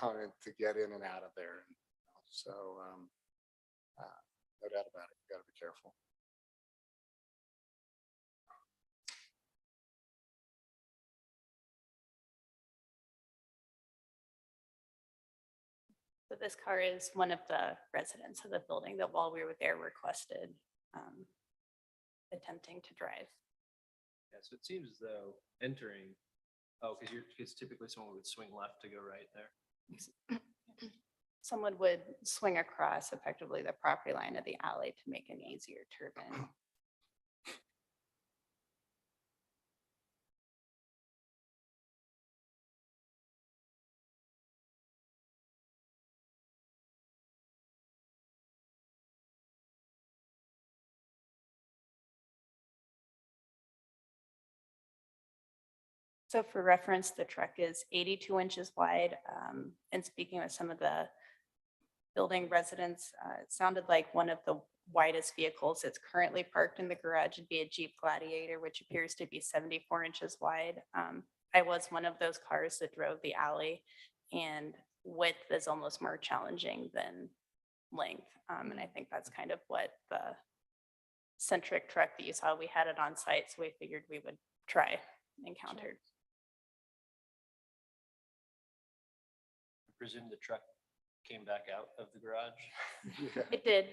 to get in and out of there. So no doubt about it, you got to be careful. So this car is one of the residents of the building that while we were there requested attempting to drive. Yeah, so it seems as though entering, because typically someone would swing left to go right there. Someone would swing across effectively the property line of the alley to make an easier turn in. So for reference, the truck is 82 inches wide. And speaking with some of the building residents, it sounded like one of the widest vehicles that's currently parked in the garage would be a Jeep Gladiator, which appears to be 74 inches wide. I was one of those cars that drove the alley, and width is almost more challenging than length. And I think that's kind of what the centric truck that you saw, we had it on site, so we figured we would try encountered. I presume the truck came back out of the garage? It did.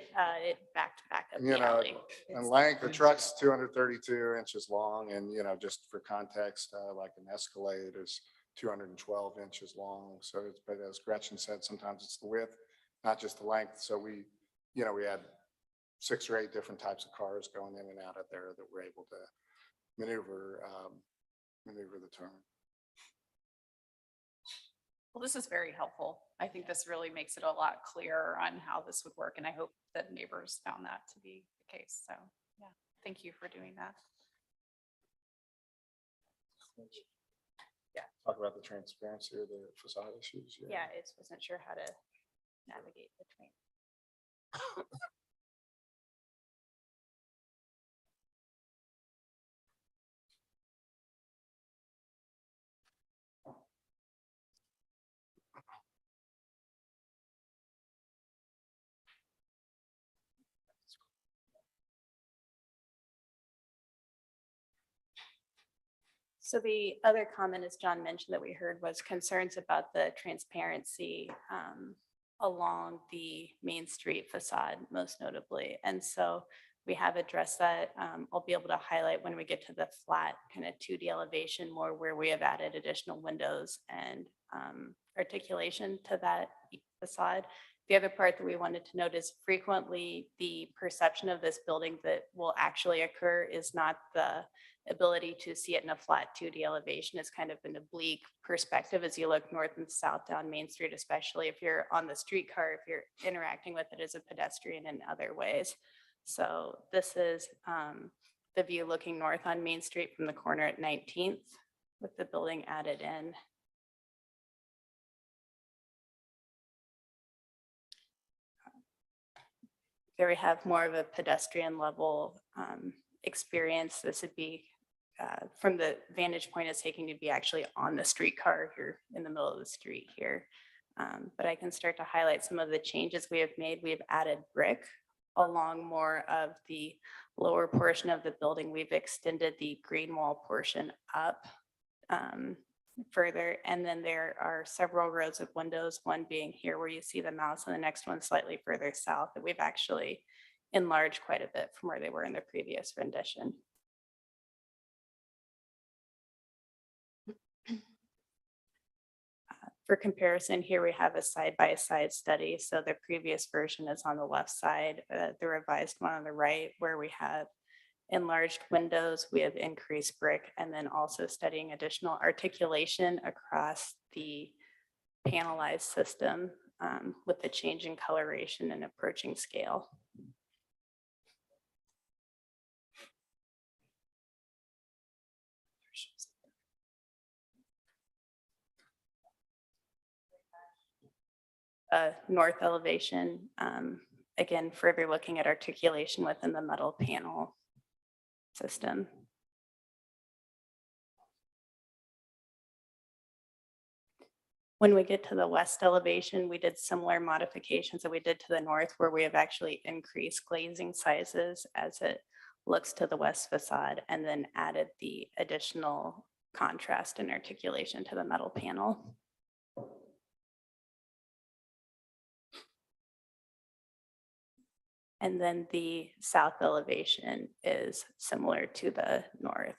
It backed back up You the know, alley. and length, the truck's 232 inches long, and just for context, like an Escalade is 212 inches long. So it's, but as Gretchen said, sometimes it's the width, not just the length. So we had 6 or 8 different types of cars going in and out of there that were able to maneuver the turn. Well, this is very helpful. I think this really makes it a lot clearer on how this would work, and I hope that neighbors found that to be the case. So, yeah, thank you for doing that. Yeah, talk about the transparency or the facade issues. Yeah, I just wasn't sure how to navigate between. So the other comment, as John mentioned, that we heard was concerns about the transparency along the Main Street facade, most notably. And so we have addressed that. I'll be able to highlight when we get to the flat kind of 2D elevation more where we have added additional windows and articulation to that facade. The other part that we wanted to note is frequently the perception of this building that will actually occur is not the ability to see it in a flat 2D elevation. It's kind of an oblique perspective as you look north and south down Main Street, especially if you're on the streetcar, if you're interacting with it as a pedestrian in other ways. So this is the view looking north on Main Street from the corner at 19th with the building added in. There we have more of a pedestrian level experience. This would be from the vantage point it's taking to be actually on the streetcar here in the middle of the street here. But I can start to highlight some of the changes we have made. We have added brick along more of the lower portion of the building. We've extended the green wall portion up further. And then there are several rows of windows, one being here where you see the mouse and the next one slightly further south that we've actually enlarged quite a bit from where they were in the previous rendition. For comparison, here we have a side-by-side study. So the previous version is on the left side, the revised one on the right, where we have enlarged windows, we have increased brick, and then also studying additional articulation across the panelized system with the change in coloration and approaching scale. North elevation, again, further looking at articulation within the metal panel system. When we get to the west elevation, we did similar modifications that we did to the north, where we have actually increased glazing sizes as it looks to the west facade, and then added the additional contrast and articulation to the metal panel. And then the south elevation is similar to the north.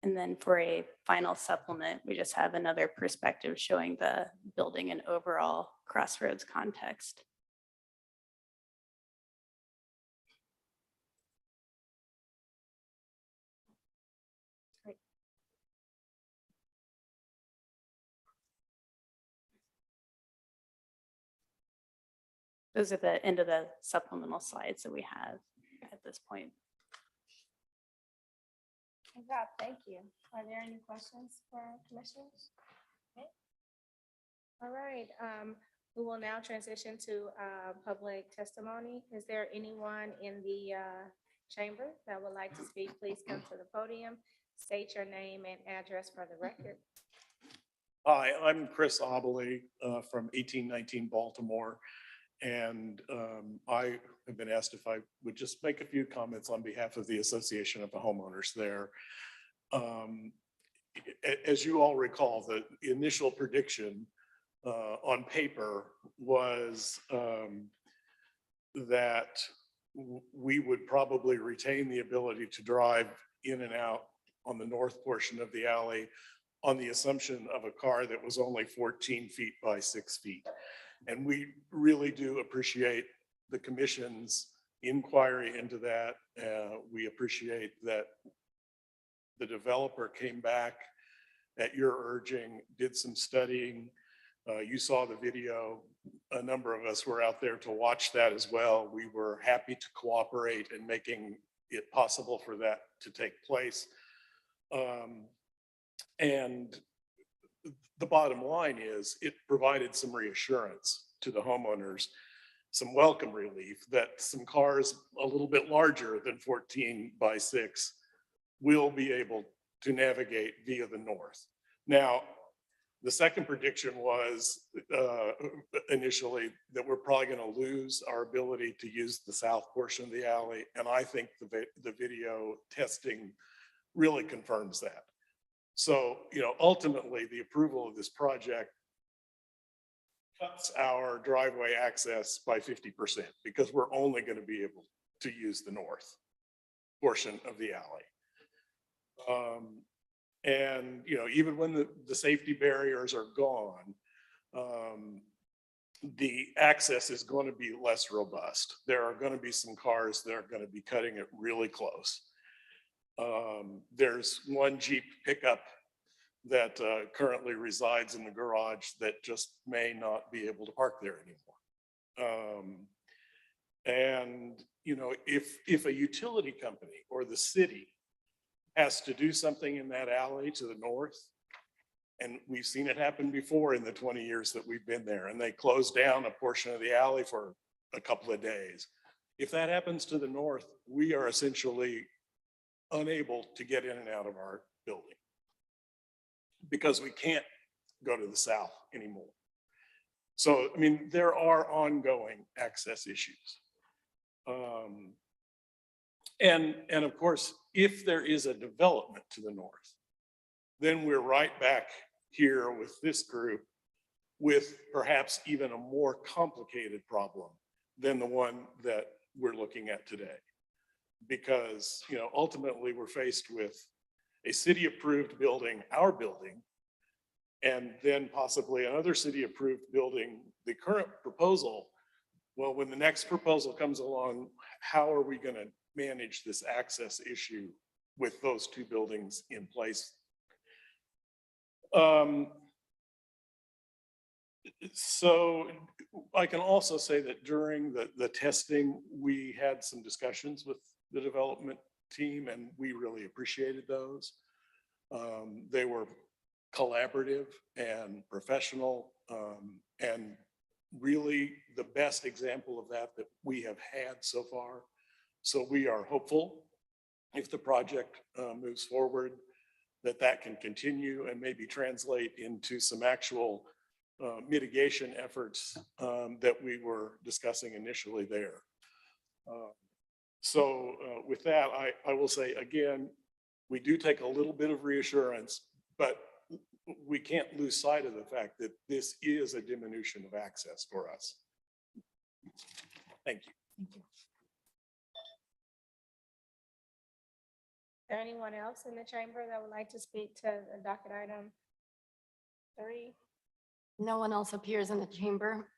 And then for a final supplement, we just have another perspective showing the building and overall Crossroads context. Those are the end of the supplemental slides that we have at this point. Rob, thank you. Are there any questions for our commissioners? Okay. All right, we will now transition to public testimony. Is there anyone in the chamber that would like to speak? Please come to the podium, state your name and address for the record. Hi, I'm Chris Obley from 1819 Baltimore. And I have been asked if I would just make a few comments on behalf of the Association of the Homeowners there. As you all recall, the initial prediction on paper was that we would probably retain the ability to drive in and out on the north portion of the alley on the assumption of a car that was only 14 feet by 6 feet. And we really do appreciate the commission's inquiry into that. We appreciate that the developer came back at your urging, did some studying. You saw the video. A number of us were out there to watch that as well. We were happy to cooperate in making it possible for that to take place. And the bottom line is it provided some reassurance to the homeowners, some welcome relief that some cars a little bit larger than 14 by 6 will be able to navigate via the north. Now, the second prediction was initially that we're probably going to lose our ability to use the south portion of the alley. And I think the video testing really confirms that. So, ultimately, the approval of this project cuts our driveway access by 50% because we're only going to be able to use the north portion of the alley. And, even when the safety barriers are gone, the access is going to be less robust. There are going to be some cars that are going to be cutting it really close. There's one Jeep pickup that currently resides in the garage that just may not be able to park there anymore. And, if a utility company or the city has to do something in that alley to the north, and we've seen it happen before in the 20 years that we've been there, and they close down a portion of the alley for a couple of days. If that happens to the north, we are essentially unable to get in and out of our building because we can't go to the south anymore. So, there are ongoing access issues. And of course, if there is a development to the north, then we're right back here with this group with perhaps even a more complicated problem than the one that we're looking at today. Because, ultimately we're faced with a city-approved building, our building, and then possibly another city-approved building, the current proposal. Well, when the next proposal comes along, how are we going to manage this access issue with those two buildings in place? So I can also say that during the testing, we had some discussions with the development team, and we really appreciated those. They were collaborative and professional, and really the best example of that we have had so far. So we are hopeful, if the project moves forward, that can continue and maybe translate into some actual mitigation efforts that we were discussing initially there. So with that, I will say again, we do take a little bit of reassurance, but we can't lose sight of the fact that this is a diminution of access for us. Thank you. Thank you. Is there anyone else in the chamber that would like to speak to docket item 3? No one else appears in the chamber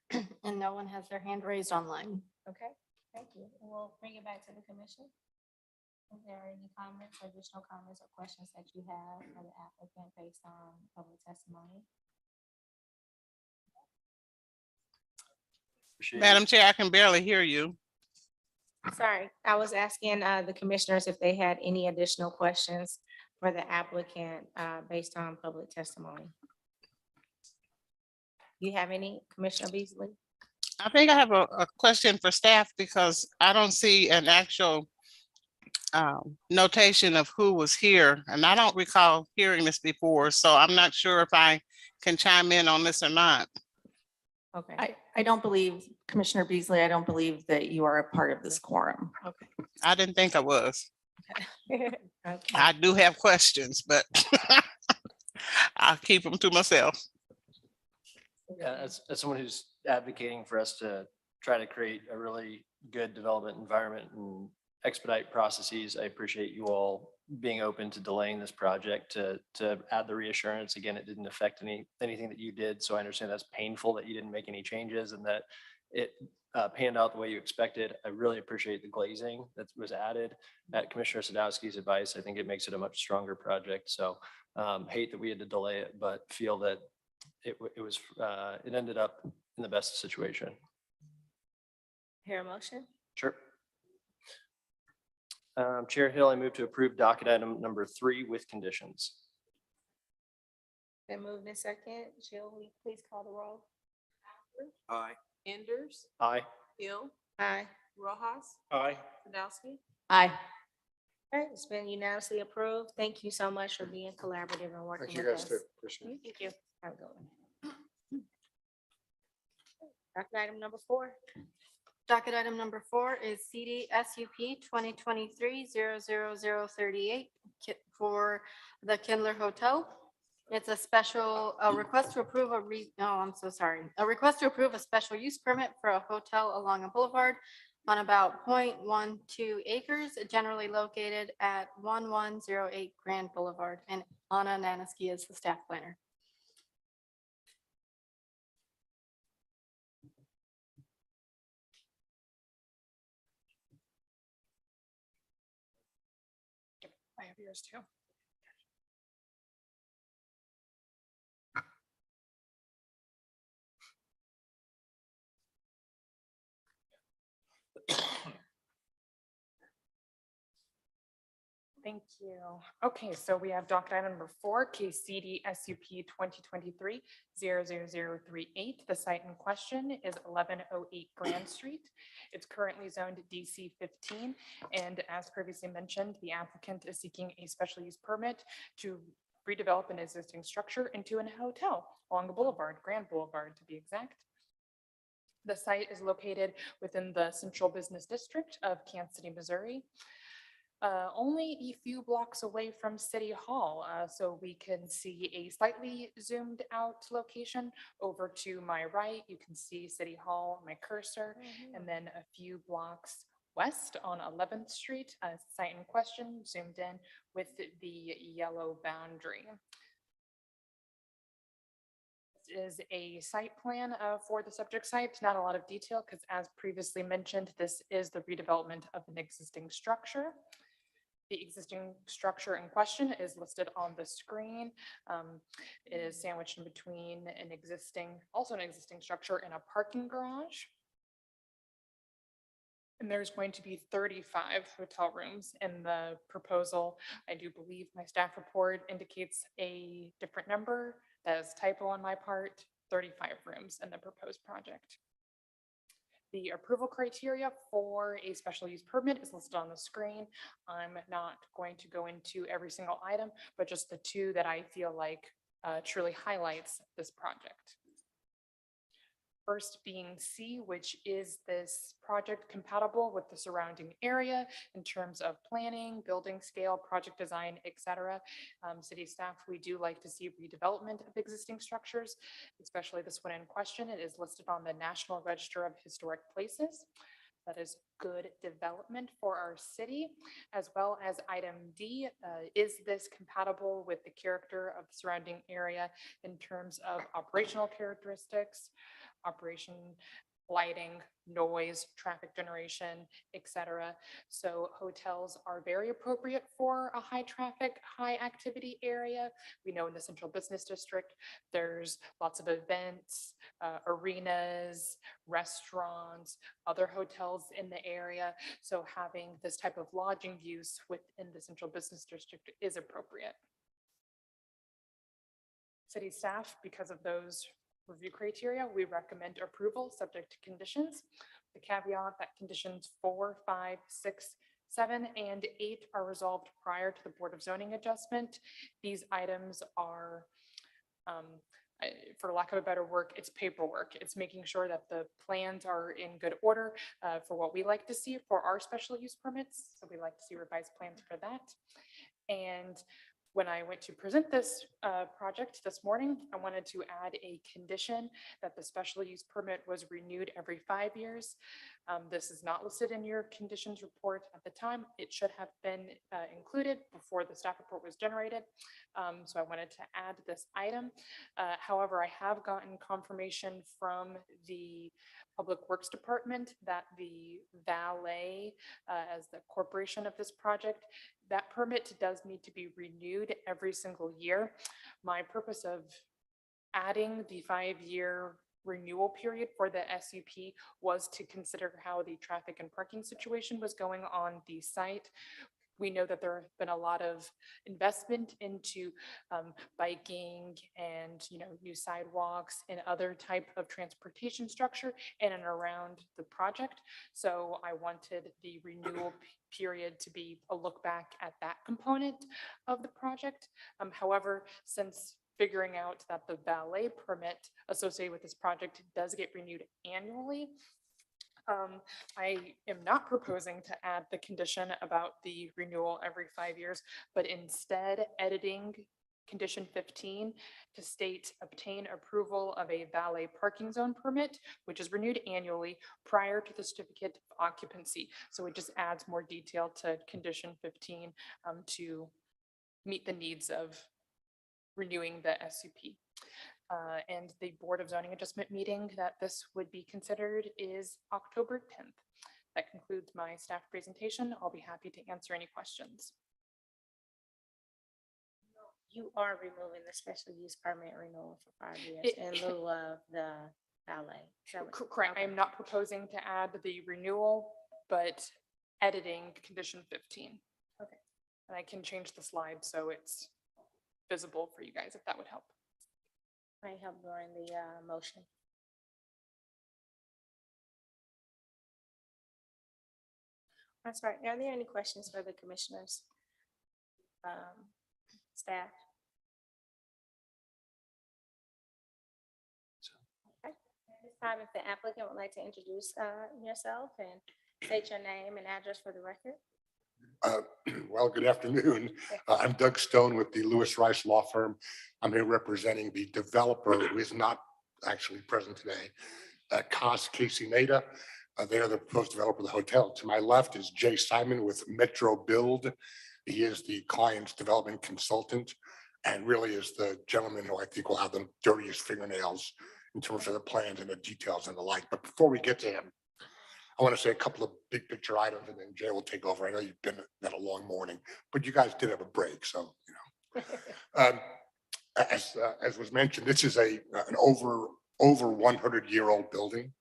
and no one has their hand raised online. Okay, thank you. We'll bring it back to the commission. Is there any comments, additional comments or questions that you have for the applicant based on public testimony? Madam Chair, I can barely hear you. Sorry, I was asking the commissioners if they had any additional questions for the applicant based on public testimony. You have any, Commissioner Beasley? I think I have a question for staff because I don't see an actual notation of who was here, and I don't recall hearing this before, so I'm not sure if I can chime in on this or not. Okay. I don't believe, Commissioner Beasley, I don't believe that you are a part of this quorum. Okay. I didn't think I was. Okay. I do have questions, but I'll keep them to myself. Yeah, as someone who's advocating for us to try to create a really good development environment and expedite processes, I appreciate you all being open to delaying this project to add the reassurance. Again, it didn't affect anything that you did, so I understand that's painful that you didn't make any changes and that it panned out the way you expected. I really appreciate the glazing that was added at Commissioner Sadowski's advice. I think it makes it a much stronger project. So hate that we had to delay it, but feel that it ended up in the best situation. Hear a motion? Sure. Chair Hill, I move to approve docket item number 3 with conditions. Been moved in second. Jill, will you please call the roll? Aye. Enders, Aye. Hill, Aye. Rojas, Aye. Sadowski. Aye. All right, it's been unanimously approved. Thank you so much for being collaborative and working Thank you with guys us. too. Appreciate it. Thank you. Have a good one. Docket item number 4. Docket item number 4 is CD-SUP 2023-00038 for the Kindler Hotel. It's a special, a request to approve a a request to approve a special use permit for a hotel along a boulevard on about 0.12 acres, generally located at 1108 Grand Boulevard. And Anna Naniski is the staff planner. I have yours too. Thank you. Okay, so we have docket item number 4, case CD-SUP 2023-00038. The site in question is 1108 Grand Street. It's currently zoned DC 15. And as previously mentioned, the applicant is seeking a special use permit to redevelop an existing structure into a hotel along the boulevard, Grand Boulevard to be exact. The site is located within the central business district of Kansas City, Missouri. Only a few blocks away from City Hall. So we can see a slightly zoomed out location over to my right. You can see City Hall, my cursor, and then a few blocks west on 11th Street, site in question, zoomed in with the yellow boundary. This is a site plan for the subject site, not a lot of detail because as previously mentioned, this is the redevelopment of an existing structure. The existing structure in question is listed on the screen. It is sandwiched in between an existing structure and a parking garage. And there's going to be 35 hotel rooms in the proposal. I do believe my staff report indicates a different number. That is typo on my part, 35 rooms in the proposed project. The approval criteria for a special use permit is listed on the screen. I'm not going to go into every single item, but just the two that I feel like truly highlights this project. First being C, which is this project compatible with the surrounding area in terms of planning, building scale, project design, etc. City staff, we do like to see redevelopment of existing structures, especially this one in question. It is listed on the National Register of Historic Places. That is good development for our city, as well as item D. Is this compatible with the character of the surrounding area in terms of operational characteristics, operation, lighting, noise, traffic generation, etc. So hotels are very appropriate for a high traffic, high activity area. We know in the central business district, there's lots of events, arenas, restaurants, other hotels in the area. So having this type of lodging use within the central business district is appropriate. City staff, because of those review criteria, we recommend approval subject to conditions. The caveat that conditions 4, 5, 6, 7, and 8 are resolved prior to the Board of Zoning adjustment. These items are, for lack of a better word, it's paperwork. It's making sure that the plans are in good order for what we like to see for our special use permits. So we like to see revised plans for that. And when I went to present this project this morning, I wanted to add a condition that the special use permit was renewed every 5 years. This is not listed in your conditions report at the time. It should have been included before the staff report was generated. So I wanted to add this item. However, I have gotten confirmation from the Public Works Department that the valet, as the corporation of this project, that permit does need to be renewed every single year. My purpose of adding the 5-year renewal period for the SUP was to consider how the traffic and parking situation was going on the site. We know that there have been a lot of investment into biking and new sidewalks and other type of transportation structure in and around the project. So I wanted the renewal period to be a look back at that component of the project. However, since figuring out that the valet permit associated with this project does get renewed annually, I am not proposing to add the condition about the renewal every 5 years, but instead editing condition 15 to state obtain approval of a valet parking zone permit, which is renewed annually prior to the certificate of occupancy. So it just adds more detail to condition 15 to meet the needs of renewing the SUP. And the Board of Zoning Adjustment meeting that this would be considered is October 10th. That concludes my staff presentation. I'll be happy to answer any questions. You are removing the special use permit renewal for 5 years in lieu of the valet. Correct. I am not proposing to add the renewal, but editing condition 15. Okay. And I can change the slide so it's visible for you guys if that would help. Might help during the motion. That's right. Are there any questions for the commissioners? Staff? Okay. At this time, if the applicant would like to introduce yourself and state your name and address for the record. Well, good afternoon. I'm Doug Stone with the Lewis Rice Law Firm. I'm here representing the developer who is not actually present today, Casey Nada. They are the proposed developer of the hotel. To my left is Jay Simon with Metro Build. He is the client's development consultant and really is the gentleman who I think will have the dirtiest fingernails in terms of the plans and the details and the like. But before we get to him, I want to say a couple of big picture items and then Jay will take over. I know you've been at a long morning, but you guys did have a break. So, you know, as was mentioned, this is an over 100-year-old building.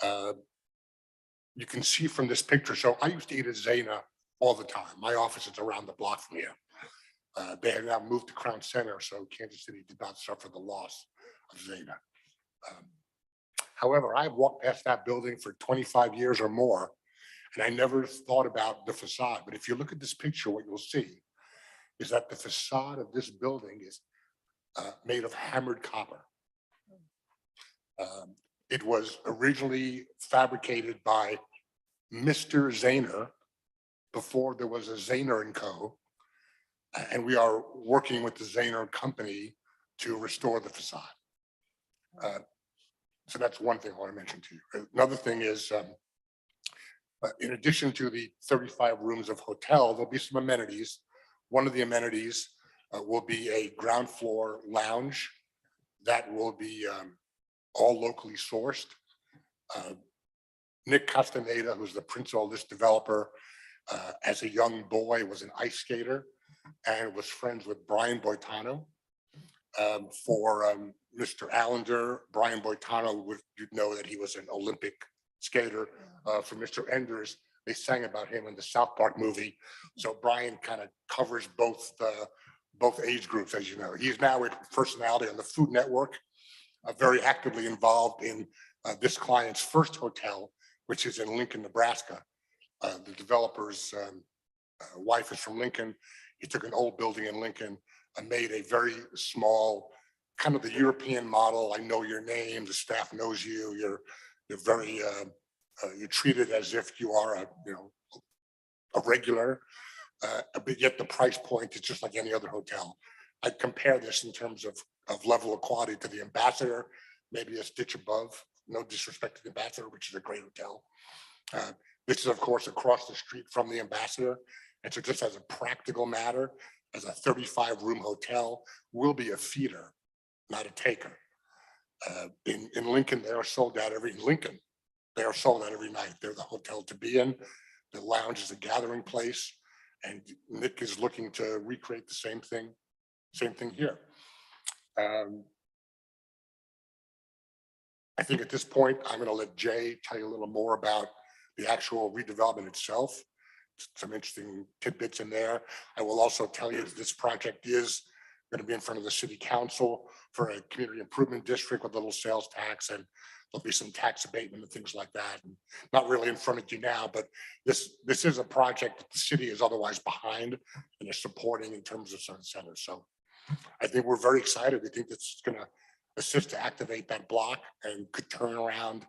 You can see from this picture. So I used to eat at Zana all the time. My office is around the block from here. They have now moved to Crown Center, so Kansas City did not suffer the loss of Zana. However, I've walked past that building for 25 years or more, and I never thought about the facade. But if you look at this picture, what you'll see is that the facade of this building is made of hammered copper. It was originally fabricated by Mr. Zahner before there was a Zahner & Co. And we are working with the Zahner Company to restore the facade. So that's one thing I want to mention to you. Another thing is, in addition to the 35 rooms of hotel, there'll be some amenities. One of the amenities will be a ground floor lounge that will be all locally sourced. Nick Castaneda, who's the principal of this developer, as a young boy was an ice skater and was friends with Brian Boitano. For Mr. Allender, Brian Boitano, you'd know that he was an Olympic skater. For Mr. Enders, they sang about him in the South Park movie. So Brian kind of covers both age groups, as you know. He's now a personality on the Food Network, very actively involved in this client's first hotel, which is in Lincoln, Nebraska. The developer's wife is from Lincoln. He took an old building in Lincoln and made a very small, kind of the European model. I know your name, the staff knows you. You're very, you're treated as if you are a regular, but yet the price point is just like any other hotel. I'd compare this in terms of level of quality to the Ambassador, maybe a stitch above. No disrespect to the Ambassador, which is a great hotel. This is, of course, across the street from the Ambassador. And so just as a practical matter, as a 35-room hotel, will be a feeder, not a taker. In Lincoln, they are sold out every night. They're the hotel to be in. The lounge is a gathering place. And Nick is looking to recreate the same thing here. I think at this point, I'm going to let Jay tell you a little more about the actual redevelopment itself. Some interesting tidbits in there. I will also tell you that this project is going to be in front of the city council for a community improvement district with a little sales tax, and there'll be some tax abatement and things like that. And not really in front of you now, but this is a project that the city is otherwise behind and is supporting in terms of certain centers. So I think we're very excited. We think it's going to assist to activate that block and could turn around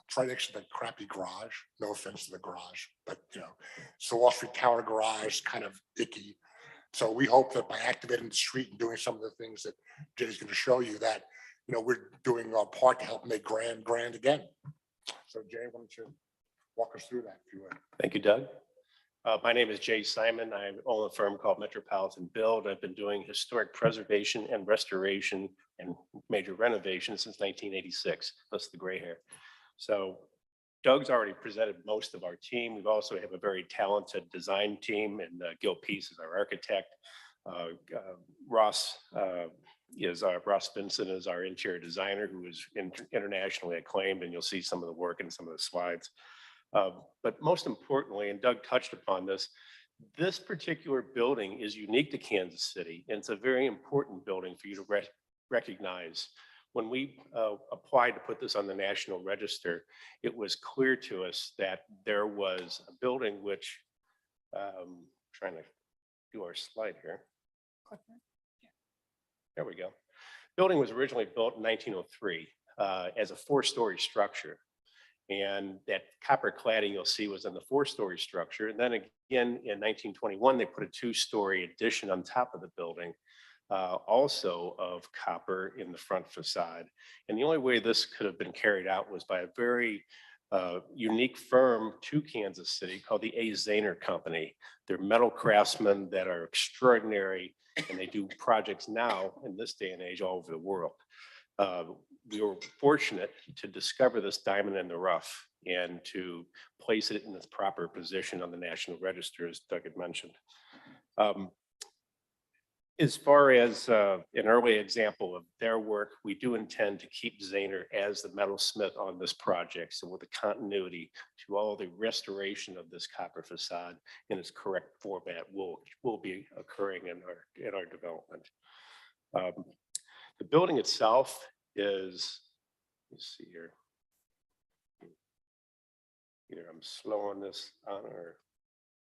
it's right next to the crappy garage. No offense to the garage, but it's the Wall Street Tower garage, kind of icky. So we hope that by activating the street and doing some of the things that Jay's going to show you, that we're doing our part to help make grand again. So Jay, why don't you walk us through that, if you would? Thank you, Doug. My name is Jay Simon. I own a firm called Metropolitan Build. I've been doing historic preservation and restoration and major renovation since 1986. That's the gray hair. So Doug's already presented most of our team. We also have a very talented design team, and Gil Peace is our architect. Ross Vincent is our interior designer, who is internationally acclaimed, and you'll see some of the work in some of the slides. But most importantly, and Doug touched upon this, this particular building is unique to Kansas City, and it's a very important building for you to recognize. When we applied to put this on the National Register, it was clear to us that there was a building which, trying to do our slide here. There we go. Building was originally built in 1903 as a 4-story structure. And that copper cladding you'll see was in the 4-story structure. And then again, in 1921, they put a 2-story addition on top of the building, also of copper in the front facade. And the only way this could have been carried out was by a very unique firm to Kansas City called the A. Zahner Company. They're metal craftsmen that are extraordinary, and they do projects now in this day and age all over the world. We were fortunate to discover this diamond in the rough and to place it in its proper position on the National Register, as Doug had mentioned. As far as an early example of their work, we do intend to keep Zahner as the metalsmith on this project. So with the continuity to all the restoration of this copper facade in its correct format will be occurring in our development. The building itself is, let's see here. Either I'm slow on this on, or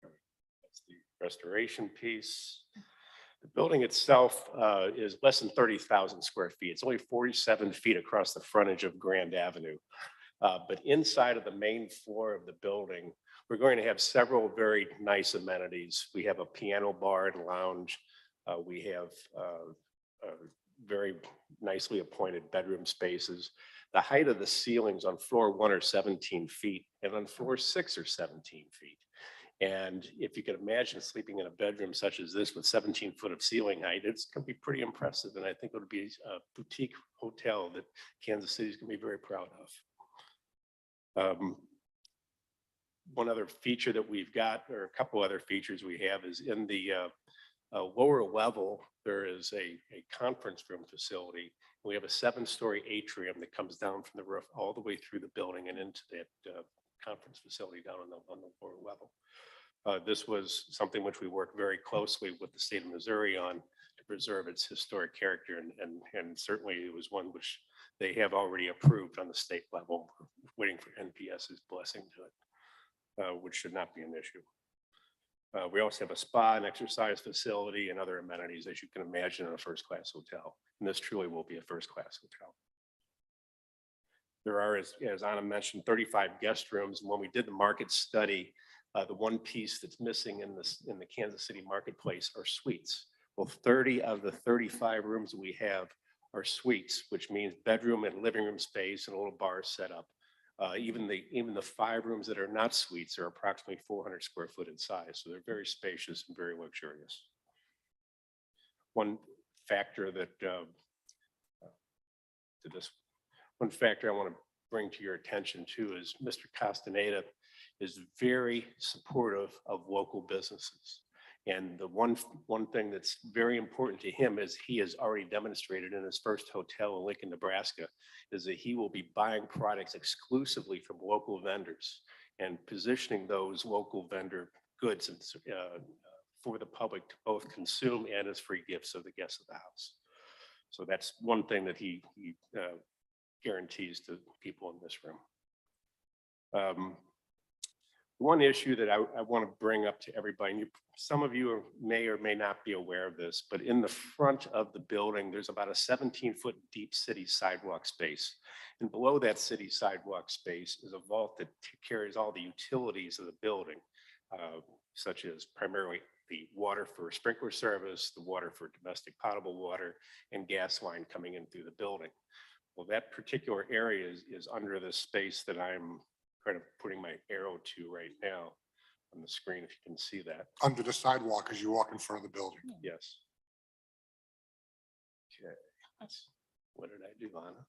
that's the restoration piece. The building itself is less than 30,000 square feet. It's only 47 feet across the frontage of Grand Avenue. But inside of the main floor of the building, we're going to have several very nice amenities. We have a piano bar and lounge. We have very nicely appointed bedroom spaces. The height of the ceilings on floor 1 are 17 feet, and on floor 6 are 17 feet. And if you can imagine sleeping in a bedroom such as this with 17 foot of ceiling height, it's going to be pretty impressive. And I think it'll be a boutique hotel that Kansas City is going to be very proud of. One other feature that we've got, or a couple other features we have, is in the lower level, there is a conference room facility. We have a 7-story atrium that comes down from the roof all the way through the building and into that conference facility down on the lower level. This was something which we worked very closely with the state of Missouri on to preserve its historic character, and certainly it was one which they have already approved on the state level, waiting for NPS's blessing to it, which should not be an issue. We also have a spa and exercise facility and other amenities, as you can imagine, in a first-class hotel. And this truly will be a first-class hotel. There are, as Anna mentioned, 35 guest rooms. And when we did the market study, the one piece that's missing in the Kansas City marketplace are suites. Well, 30 of the 35 rooms that we have are suites, which means bedroom and living room space and a little bar setup. Even the 5 rooms that are not suites are approximately 400 square foot in size. So they're very spacious and very luxurious. One factor I want to bring to your attention too is Mr. Castaneda is very supportive of local businesses. And the one thing that's very important to him is he has already demonstrated in his first hotel in Lincoln, Nebraska, is that he will be buying products exclusively from local vendors and positioning those local vendor goods for the public to both consume and as free gifts of the guests of the house. So that's one thing that he guarantees to people in this room. One issue that I want to bring up to everybody, and some of you may or may not be aware of this, but in the front of the building, there's about a 17-foot deep city sidewalk space. And below that city sidewalk space is a vault that carries all the utilities of the building, such as primarily the water for sprinkler service, the water for domestic potable water, and gas line coming in through the building. Well, that particular area is under the space that I'm kind of putting my arrow to right now on the screen, if you can see that. Under the sidewalk as you walk in front of the building. Yes. Okay. What did I do, Lana?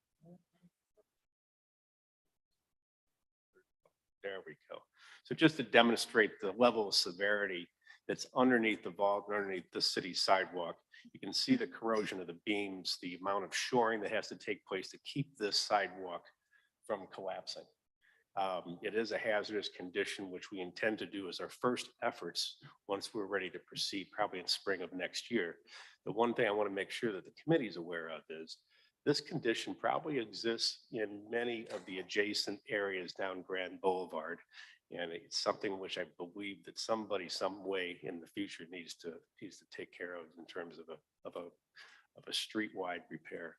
There we go. So just to demonstrate the level of severity that's underneath the vault, and underneath the city sidewalk, you can see the corrosion of the beams, the amount of shoring that has to take place to keep this sidewalk from collapsing. It is a hazardous condition, which we intend to do as our first efforts once we're ready to proceed, probably in spring of next year. The one thing I want to make sure that the committee is aware of is this condition probably exists in many of the adjacent areas down Grand Boulevard. And it's something which I believe that somebody, some way in the future needs to take care of in terms of a street-wide repair.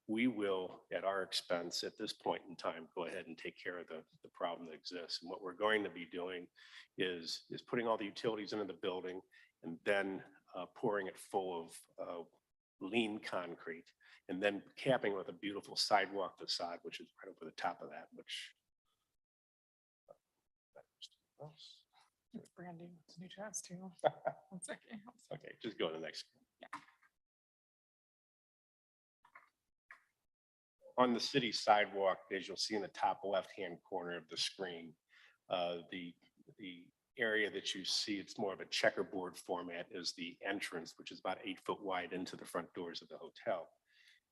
We will, at our expense at this point in time, go ahead and take care of the problem that exists. And what we're going to be doing is putting all the utilities into the building and then pouring it full of lean concrete, and then capping with a beautiful sidewalk facade, which is right over the top of that, which. Brand new, it's new to us too. One second. Okay, just go to the next. On the city sidewalk, as you'll see in the top left-hand corner of the screen, the area that you see, it's more of a checkerboard format, is the entrance, which is about 8 foot wide into the front doors of the hotel.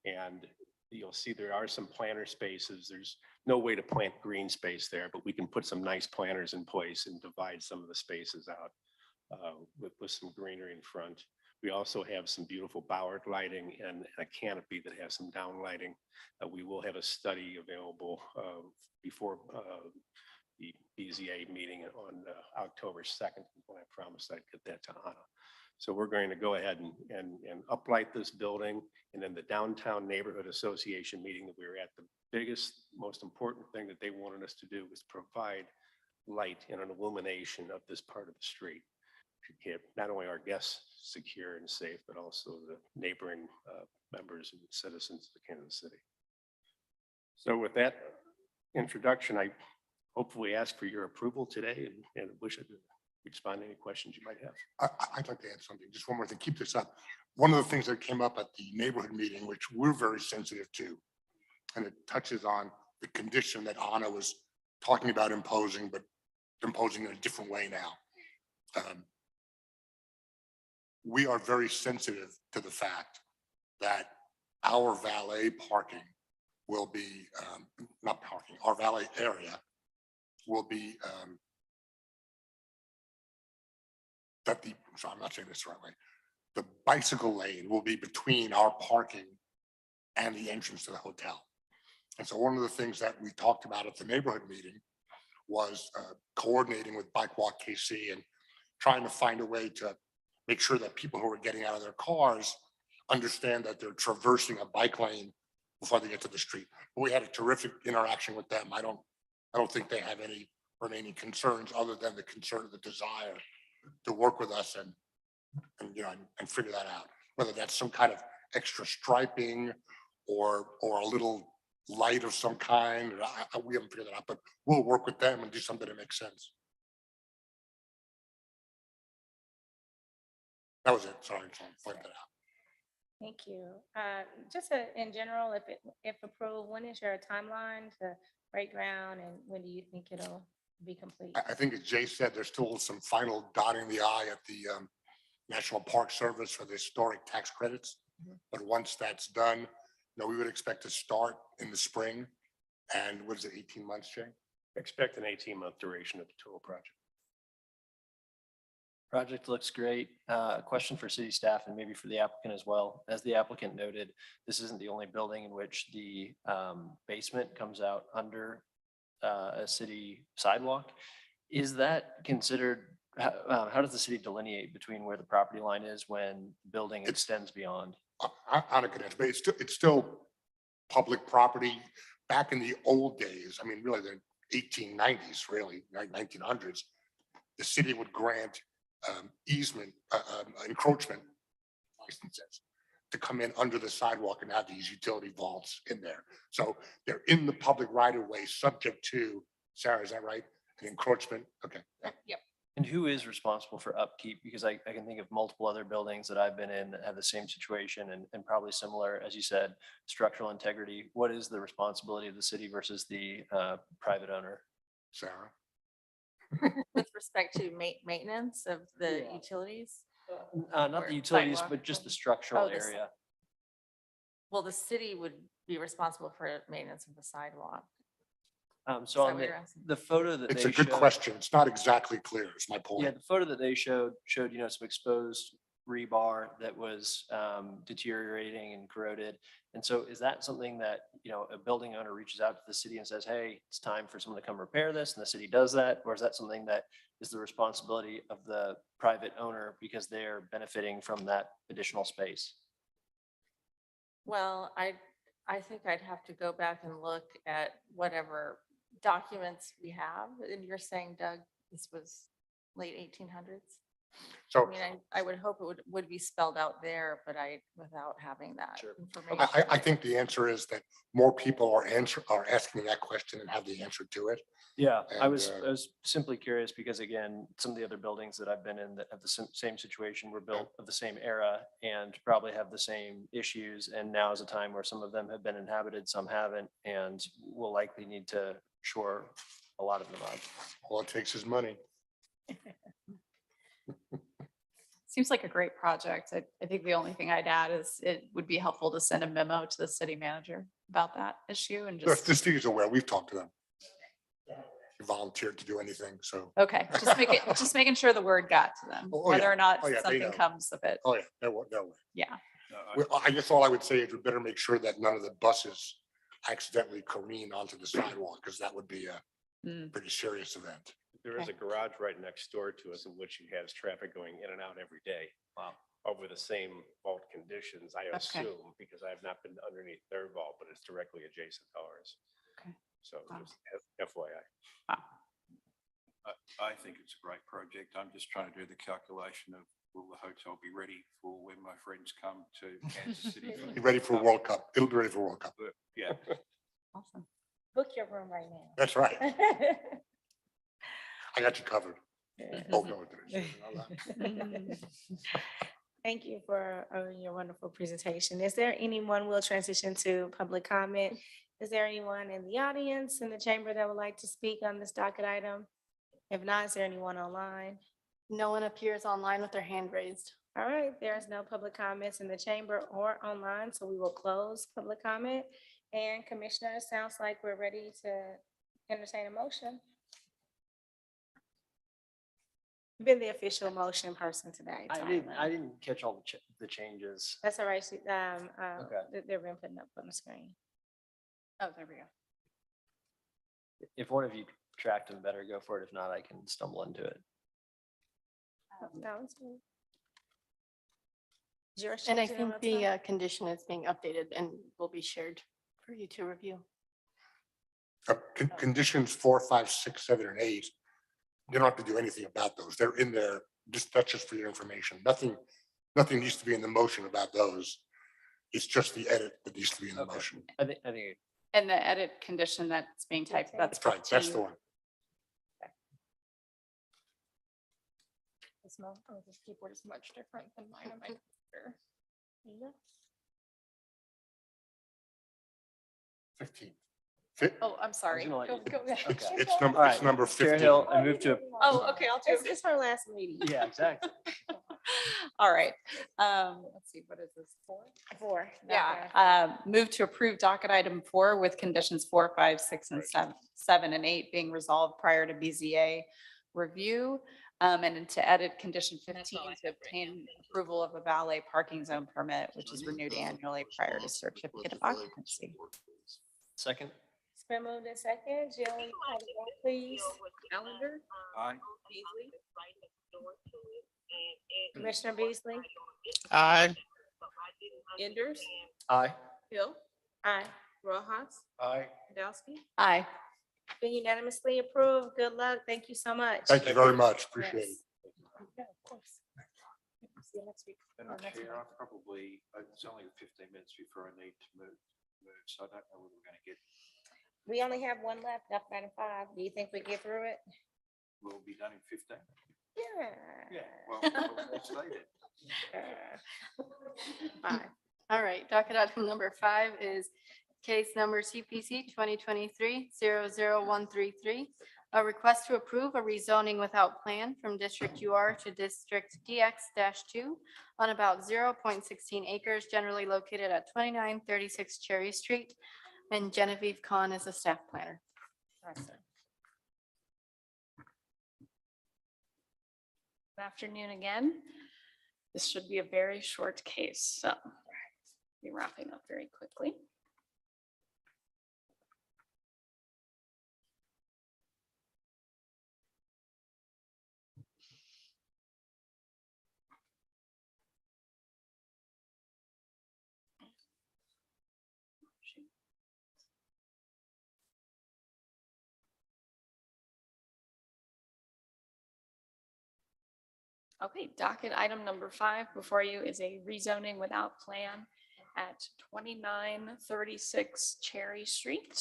And you'll see there are some planter spaces. There's no way to plant green space there, but we can put some nice planters in place and divide some of the spaces out with some greenery in front. We also have some beautiful bowered lighting and a canopy that has some down lighting. We will have a study available before the BZA meeting on October 2nd, when I promised I'd get that to Anna. So we're going to go ahead and uplight this building. And then the Downtown Neighborhood Association meeting that we were at, the biggest, most important thing that they wanted us to do was provide light and an illumination of this part of the street to keep not only our guests secure and safe, but also the neighboring members and citizens of Kansas City. So with that introduction, I hopefully ask for your approval today and wish I could respond to any questions you might have. I'd like to add something, just one more thing, keep this up. One of the things that came up at the neighborhood meeting, which we're very sensitive to, and it touches on the condition that Anna was talking about imposing, but imposing in a different way now. We are very sensitive to the fact that our valet parking will be, not parking, our valet area will be, sorry, I'm not saying this the right way. The bicycle lane will be between our parking and the entrance to the hotel. And so one of the things that we talked about at the neighborhood meeting was coordinating with Bike Walk KC and trying to find a way to make sure that people who are getting out of their cars understand that they're traversing a bike lane before they get to the street. But we had a terrific interaction with them. I don't think they have any remaining concerns other than the concern of the desire to work with us and you know, and figure that out. Whether that's some kind of extra striping or a little light of some kind, we haven't figured that out, but we'll work with them and do something that makes sense. That was it. Sorry, I pointed that out. Thank you. Just in general, if approved, when is your timeline to break ground and when do you think it'll be complete? I think as Jay said, there's still some final dotting the I at the National Park Service for the historic tax credits. But once that's done, you know, we would expect to start in the spring. And what is it, 18 months, Jay? Expect an 18-month duration of the total project. Project looks great. Question for city staff and maybe for the applicant as well. As the applicant noted, this isn't the only building in which the basement comes out under a city sidewalk. Is that considered, how does the city delineate between where the property line is when the building extends beyond? On a connection, but it's still public property. Back in the old days, I mean, really the 1890s, really, 1900s, the city would grant easement, encroachment licenses to come in under the sidewalk and have these utility vaults in there. So they're in the public right of way, subject to, Sarah, is that right? An encroachment? Okay. Yep. And who is responsible for upkeep? Because I can think of multiple other buildings that I've been in that have the same situation and probably similar, as you said, structural integrity. What is the responsibility of the city versus the private owner? Sarah? With respect to maintenance of the utilities? Not Or the utilities, sidewalk? but just the structural Oh, the si- area. Well, the city would be responsible for maintenance of the sidewalk. So that on what you're asking? the photo that It's they a good showed- question. It's not exactly clear, is my Yeah, point. the photo that they showed, some exposed rebar that was deteriorating and corroded. And so is that something that, a building owner reaches out to the city and says, hey, it's time for someone to come repair this, and the city does that? Or is that something that is the responsibility of the private owner because they're benefiting from that additional space? Well, I think I'd have to go back and look at whatever documents we have. And you're saying, Doug, this was late 1800s? So I mean, I would hope it would be spelled out there, but without having that information. I think the answer is that more people are asking that question and have the answer to it. Yeah, I And, was simply curious because again, some of the other buildings that I've been in that have the same situation were built of the same era and probably have the same issues. And now is a time where some of them have been inhabited, some haven't, and will likely need to shore a lot of them up. All it takes is money. Seems like a great project. I think the only thing I'd add is it would be helpful to send a memo to the city manager about that issue and The just, city's aware. We've talked to them. They volunteered to do anything, so. okay, just making sure the word got to them, Oh, whether yeah. or not Oh, yeah, they something know. comes of it. Oh, yeah, no way. Yeah. Well, I guess all I would say is we better make sure that none of the buses accidentally careen onto the sidewalk, because that would be a Mm. pretty serious event. There is a garage right next door to us in which has traffic going in and out every day. Wow. Over the same vault conditions, I Okay. assume, because I have not been underneath their vault, but it's directly adjacent to ours. Okay. So Wow. just FYI. I think it's a great project. I'm just trying to do the calculation of will the hotel be ready for when my friends come to Kansas City? Be ready for World Cup. It'll be ready for World Cup. Yeah. Awesome. Book your room right now. That's right. I got you covered. Oh, no, Thank you for your wonderful presentation. Is there anyone, we'll transition to public comment. Is there anyone in the audience in the chamber that would like to speak on this docket item? If not, is there anyone online? No one appears online with their hand raised. All right, there is no public comments in the chamber or online, so we will close public comment. And commissioners, sounds like we're ready to entertain a motion. You've been the official motion person today. I Tyler. didn't catch all the changes. That's all right. They've been putting up on the screen. Oh, there we go. If one of you tracked them better, go for it. If not, I can stumble into it. That was good. Is yours And I changing on think the top? the condition is being updated and will be shared for you to review. Conditions 4, 5, 6, 7, and 8. You don't have to do anything about those. They're in there. That's just for your information. Nothing needs to be in the motion about those. It's just the edit that needs to be in the motion. I think And the edit condition that's being typed, that's. That's right. up to That's you. the one. This keyboard is much different than mine on my computer. 15. Oh, I'm sorry. gonna let Go, you- go ahead. Okay. It's All number, right, it's number Chair 15. Hill, I move to, Oh, okay, I'll do It's her last meeting. yeah, exactly. All right. Let's see, what is this for? 4. Yeah, move to approve docket item 4 with conditions 4, 5, 6, and 7, and 8 being resolved prior to BZA review. And then to edit condition 15 to obtain approval of a valet parking zone permit, which is renewed annually prior to certificate of occupancy. Second. been moved in second. Jill, will you call the roll, please? Calendar, Aye. Beasley, Commissioner Beasley? Aye. Enders, Aye. Hill, Aye. Rojas, Aye. Podolsky. Aye. Been unanimously approved. Good luck. Thank you so much. Thank you very much. Appreciate it. Yeah, of course. See you next week. Madam or next Chair, month. I probably, it's only 15 minutes before I need to move, so I don't know whether we're going to get, We only have one left, up item 5. Do you think we get through it? we'll be done in 15. Yeah. Yeah, well, let's say that. Bye. All right, docket item number 5 is case number CPC 2023-00133. A request to approve a rezoning without plan from District UR to District DX-2 on about 0.16 acres generally located at 2936 Cherry Street. And Genevieve Kahn is a staff planner. Good afternoon again. This should be a very short case, so be wrapping up very quickly. Okay, docket item number 5 before you is a rezoning without plan at 2936 Cherry Street.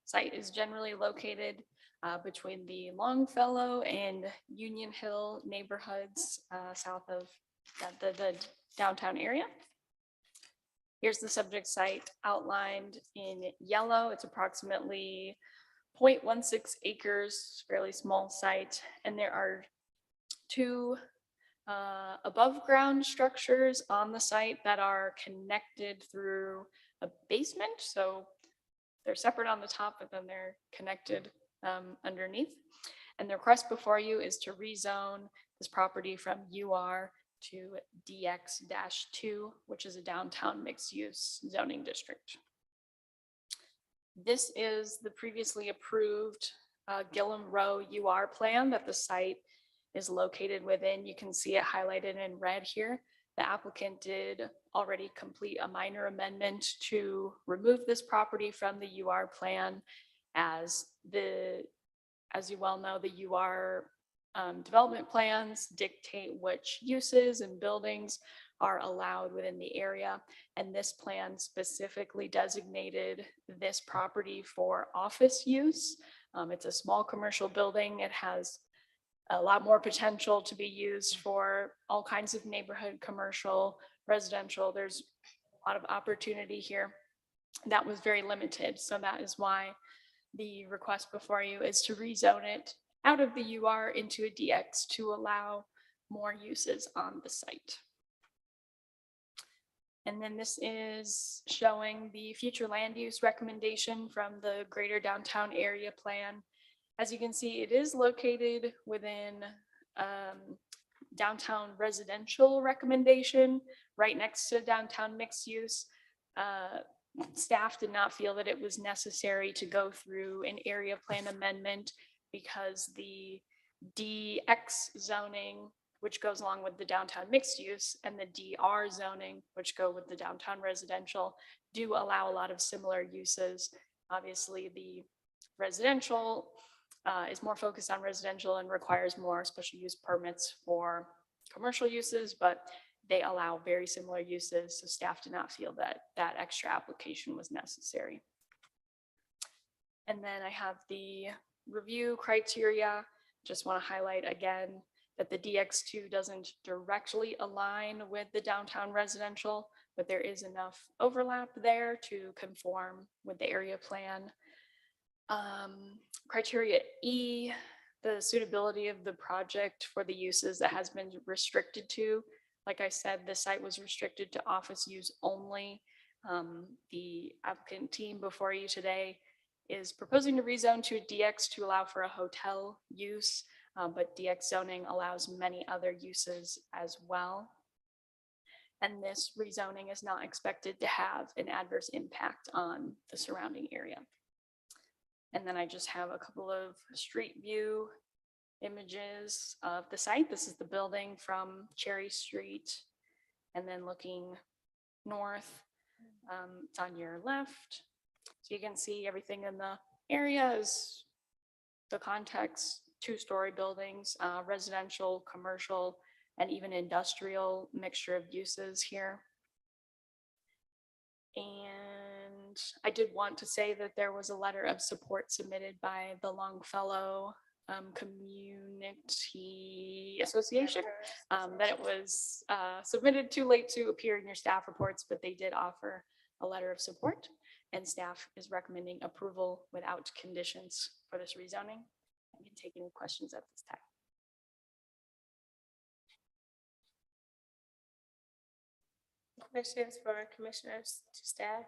Site is generally located between the Longfellow and Union Hill neighborhoods south of the downtown area. Here's the subject site outlined in yellow. It's approximately 0.16 acres, fairly small site. And there are 2 above ground structures on the site that are connected through a basement. So they're separate on the top, but then they're connected underneath. And the request before you is to rezone this property from UR to DX-2, which is a downtown mixed-use zoning district. This is the previously approved Gillum Row UR plan that the site is located within. You can see it highlighted in red here. The applicant did already complete a minor amendment to remove this property from the UR plan as you well know, the UR development plans dictate which uses and buildings are allowed within the area. And this plan specifically designated this property for office use. It's a small commercial building. It has a lot more potential to be used for all kinds of neighborhood, commercial, residential. There's a lot of opportunity here. That was very limited. So that is why the request before you is to rezone it out of the UR into a DX to allow more uses on the site. And then this is showing the future land use recommendation from the Greater Downtown Area Plan. As you can see, it is located within downtown residential recommendation, right next to downtown mixed use. Staff did not feel that it was necessary to go through an area plan amendment because the DX zoning, which goes along with the downtown mixed use, and the DR zoning, which go with the downtown residential, do allow a lot of similar uses. Obviously, the residential is more focused on residential and requires more special use permits for commercial uses, but they allow very similar uses. So staff did not feel that that extra application was necessary. And then I have the review criteria. Just want to highlight again that the DX2 doesn't directly align with the downtown residential, but there is enough overlap there to conform with the area plan. Criteria E, the suitability of the project for the uses that has been restricted to. Like I said, the site was restricted to office use only. The applicant team before you today is proposing to rezone to a DX to allow for a hotel use. but DX zoning allows many other uses as well. And this rezoning is not expected to have an adverse impact on the surrounding area. And then I just have a couple of street view images of the site. This is the building from Cherry Street. And then looking north, it's on your left. So you can see everything in the area is the context, 2-story buildings, residential, commercial, and even industrial mixture of uses here. And I did want to say that there was a letter of support submitted by the Longfellow Community Association, that it was submitted too late to appear in your staff reports, but they did offer a letter of support, and staff is recommending approval without conditions for this rezoning. I can take any questions at this time. Questions for commissioners to staff?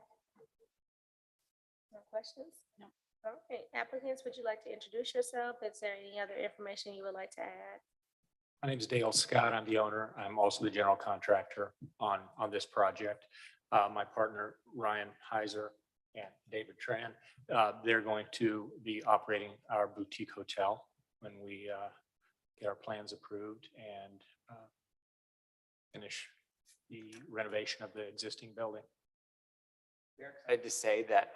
No questions? No. All right, applicants, would you like to introduce yourself? Is there any other information you would like to add? My name is Dale Scott. I'm the owner. I'm also the general contractor on this project. My partner, Ryan Heiser and David Tran, they're going to be operating our boutique hotel when we get our plans approved and finish the renovation of the existing building. We're excited to say that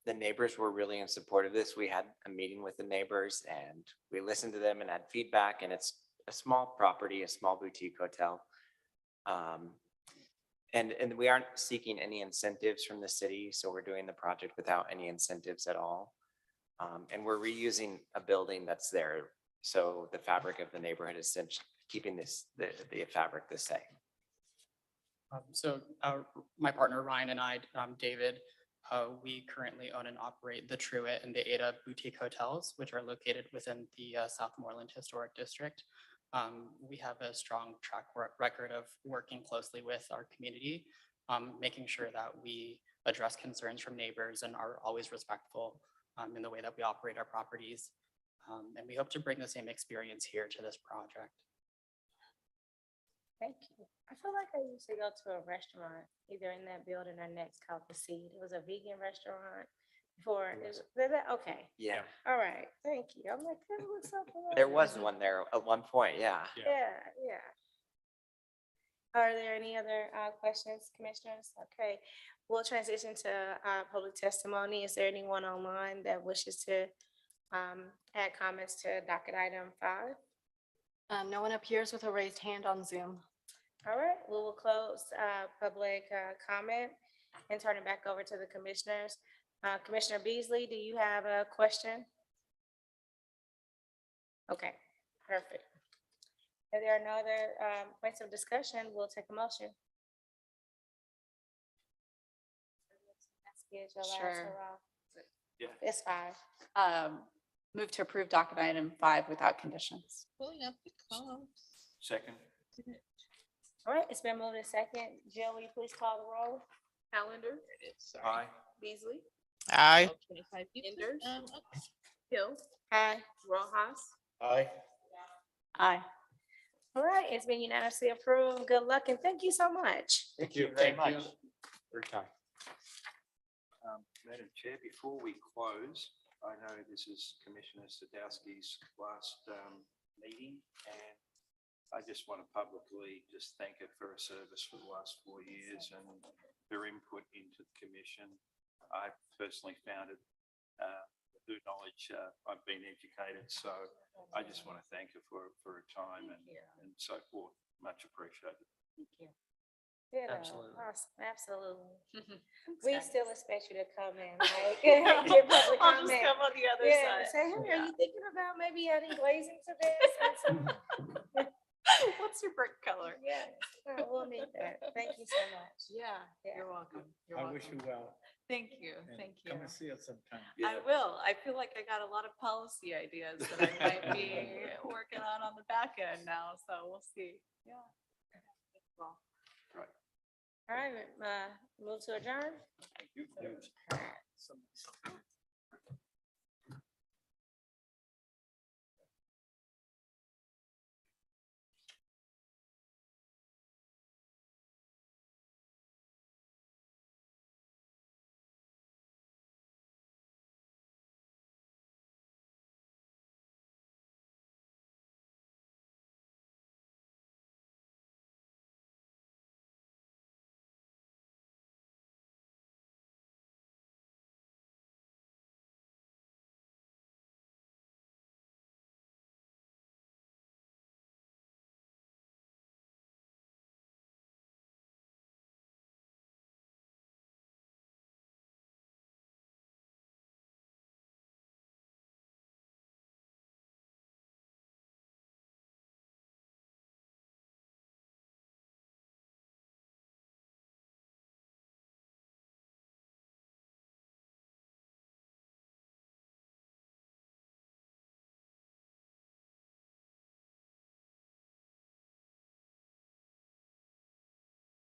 the neighbors were really in support of this. We had a meeting with the neighbors and we listened to them and had feedback, and it's a small property, a small boutique hotel. And we aren't seeking any incentives from the city, so we're doing the project without any incentives at all. And we're reusing a building that's there, so the fabric of the neighborhood is essentially keeping the fabric the same. My partner Ryan and I, David, we currently own and operate the Truett and the Ada boutique hotels, which are located within the Southmoreland Historic District. We have a strong track record of working closely with our community, making sure that we address concerns from neighbors and are always respectful in the way that we operate our properties. And we hope to bring the same experience here to this project. Thank you. I feel like I used to go to a restaurant, either in that building or next, called The Seed. It was a vegan restaurant before. Is that okay? Yeah, All right, thank you. I'm like, that looks so familiar. there was one there at one point, yeah. Yeah. Are there any other questions, commissioners? Okay, we'll transition to public testimony. Is there anyone online that wishes to add comments to docket item 5? No one appears with a raised hand on Zoom. All right, we will close public comment and turn it back over to the commissioners. Commissioner Beasley, do you have a question? Okay, perfect. If there are no other points of discussion, we'll take a motion. Sure. Yeah. It's 5. Move to approve docket item 5 without conditions. Second. All right, it's been moved in second. Jill, will you please call the roll? Calendar. Aye. Beasley. Aye. Enders. Hill. Aye. Rojas. Aye. Aye. All right, it's been unanimously approved. Good luck and thank you so much. Thank you very much. For your time. Madam Chair, before we close, I know this is Commissioner Sadowski's last meeting, and I just want to publicly just thank her for her service for the last 4 years and her input into the commission. I personally found it through knowledge. I've been educated, so I just want to thank her for her time and so forth. Much appreciated. Thank you. Absolutely. Awesome. Absolutely. We still expect you to come in, like, give public I'll just comment. come on the other Yeah, side. say, hey, are you thinking about maybe adding glazing to this? or something? What's your brick color? Yeah, we'll need that. Thank you so much. Yeah, Yeah. you're welcome. You're I welcome. wish you well. Thank you, and thank you. Come and see us sometime. I will. I feel like I got a lot of policy ideas that I might be working on the back end now, so we'll see. Yeah. Well. All right, move to adjourn. Thank you. All right.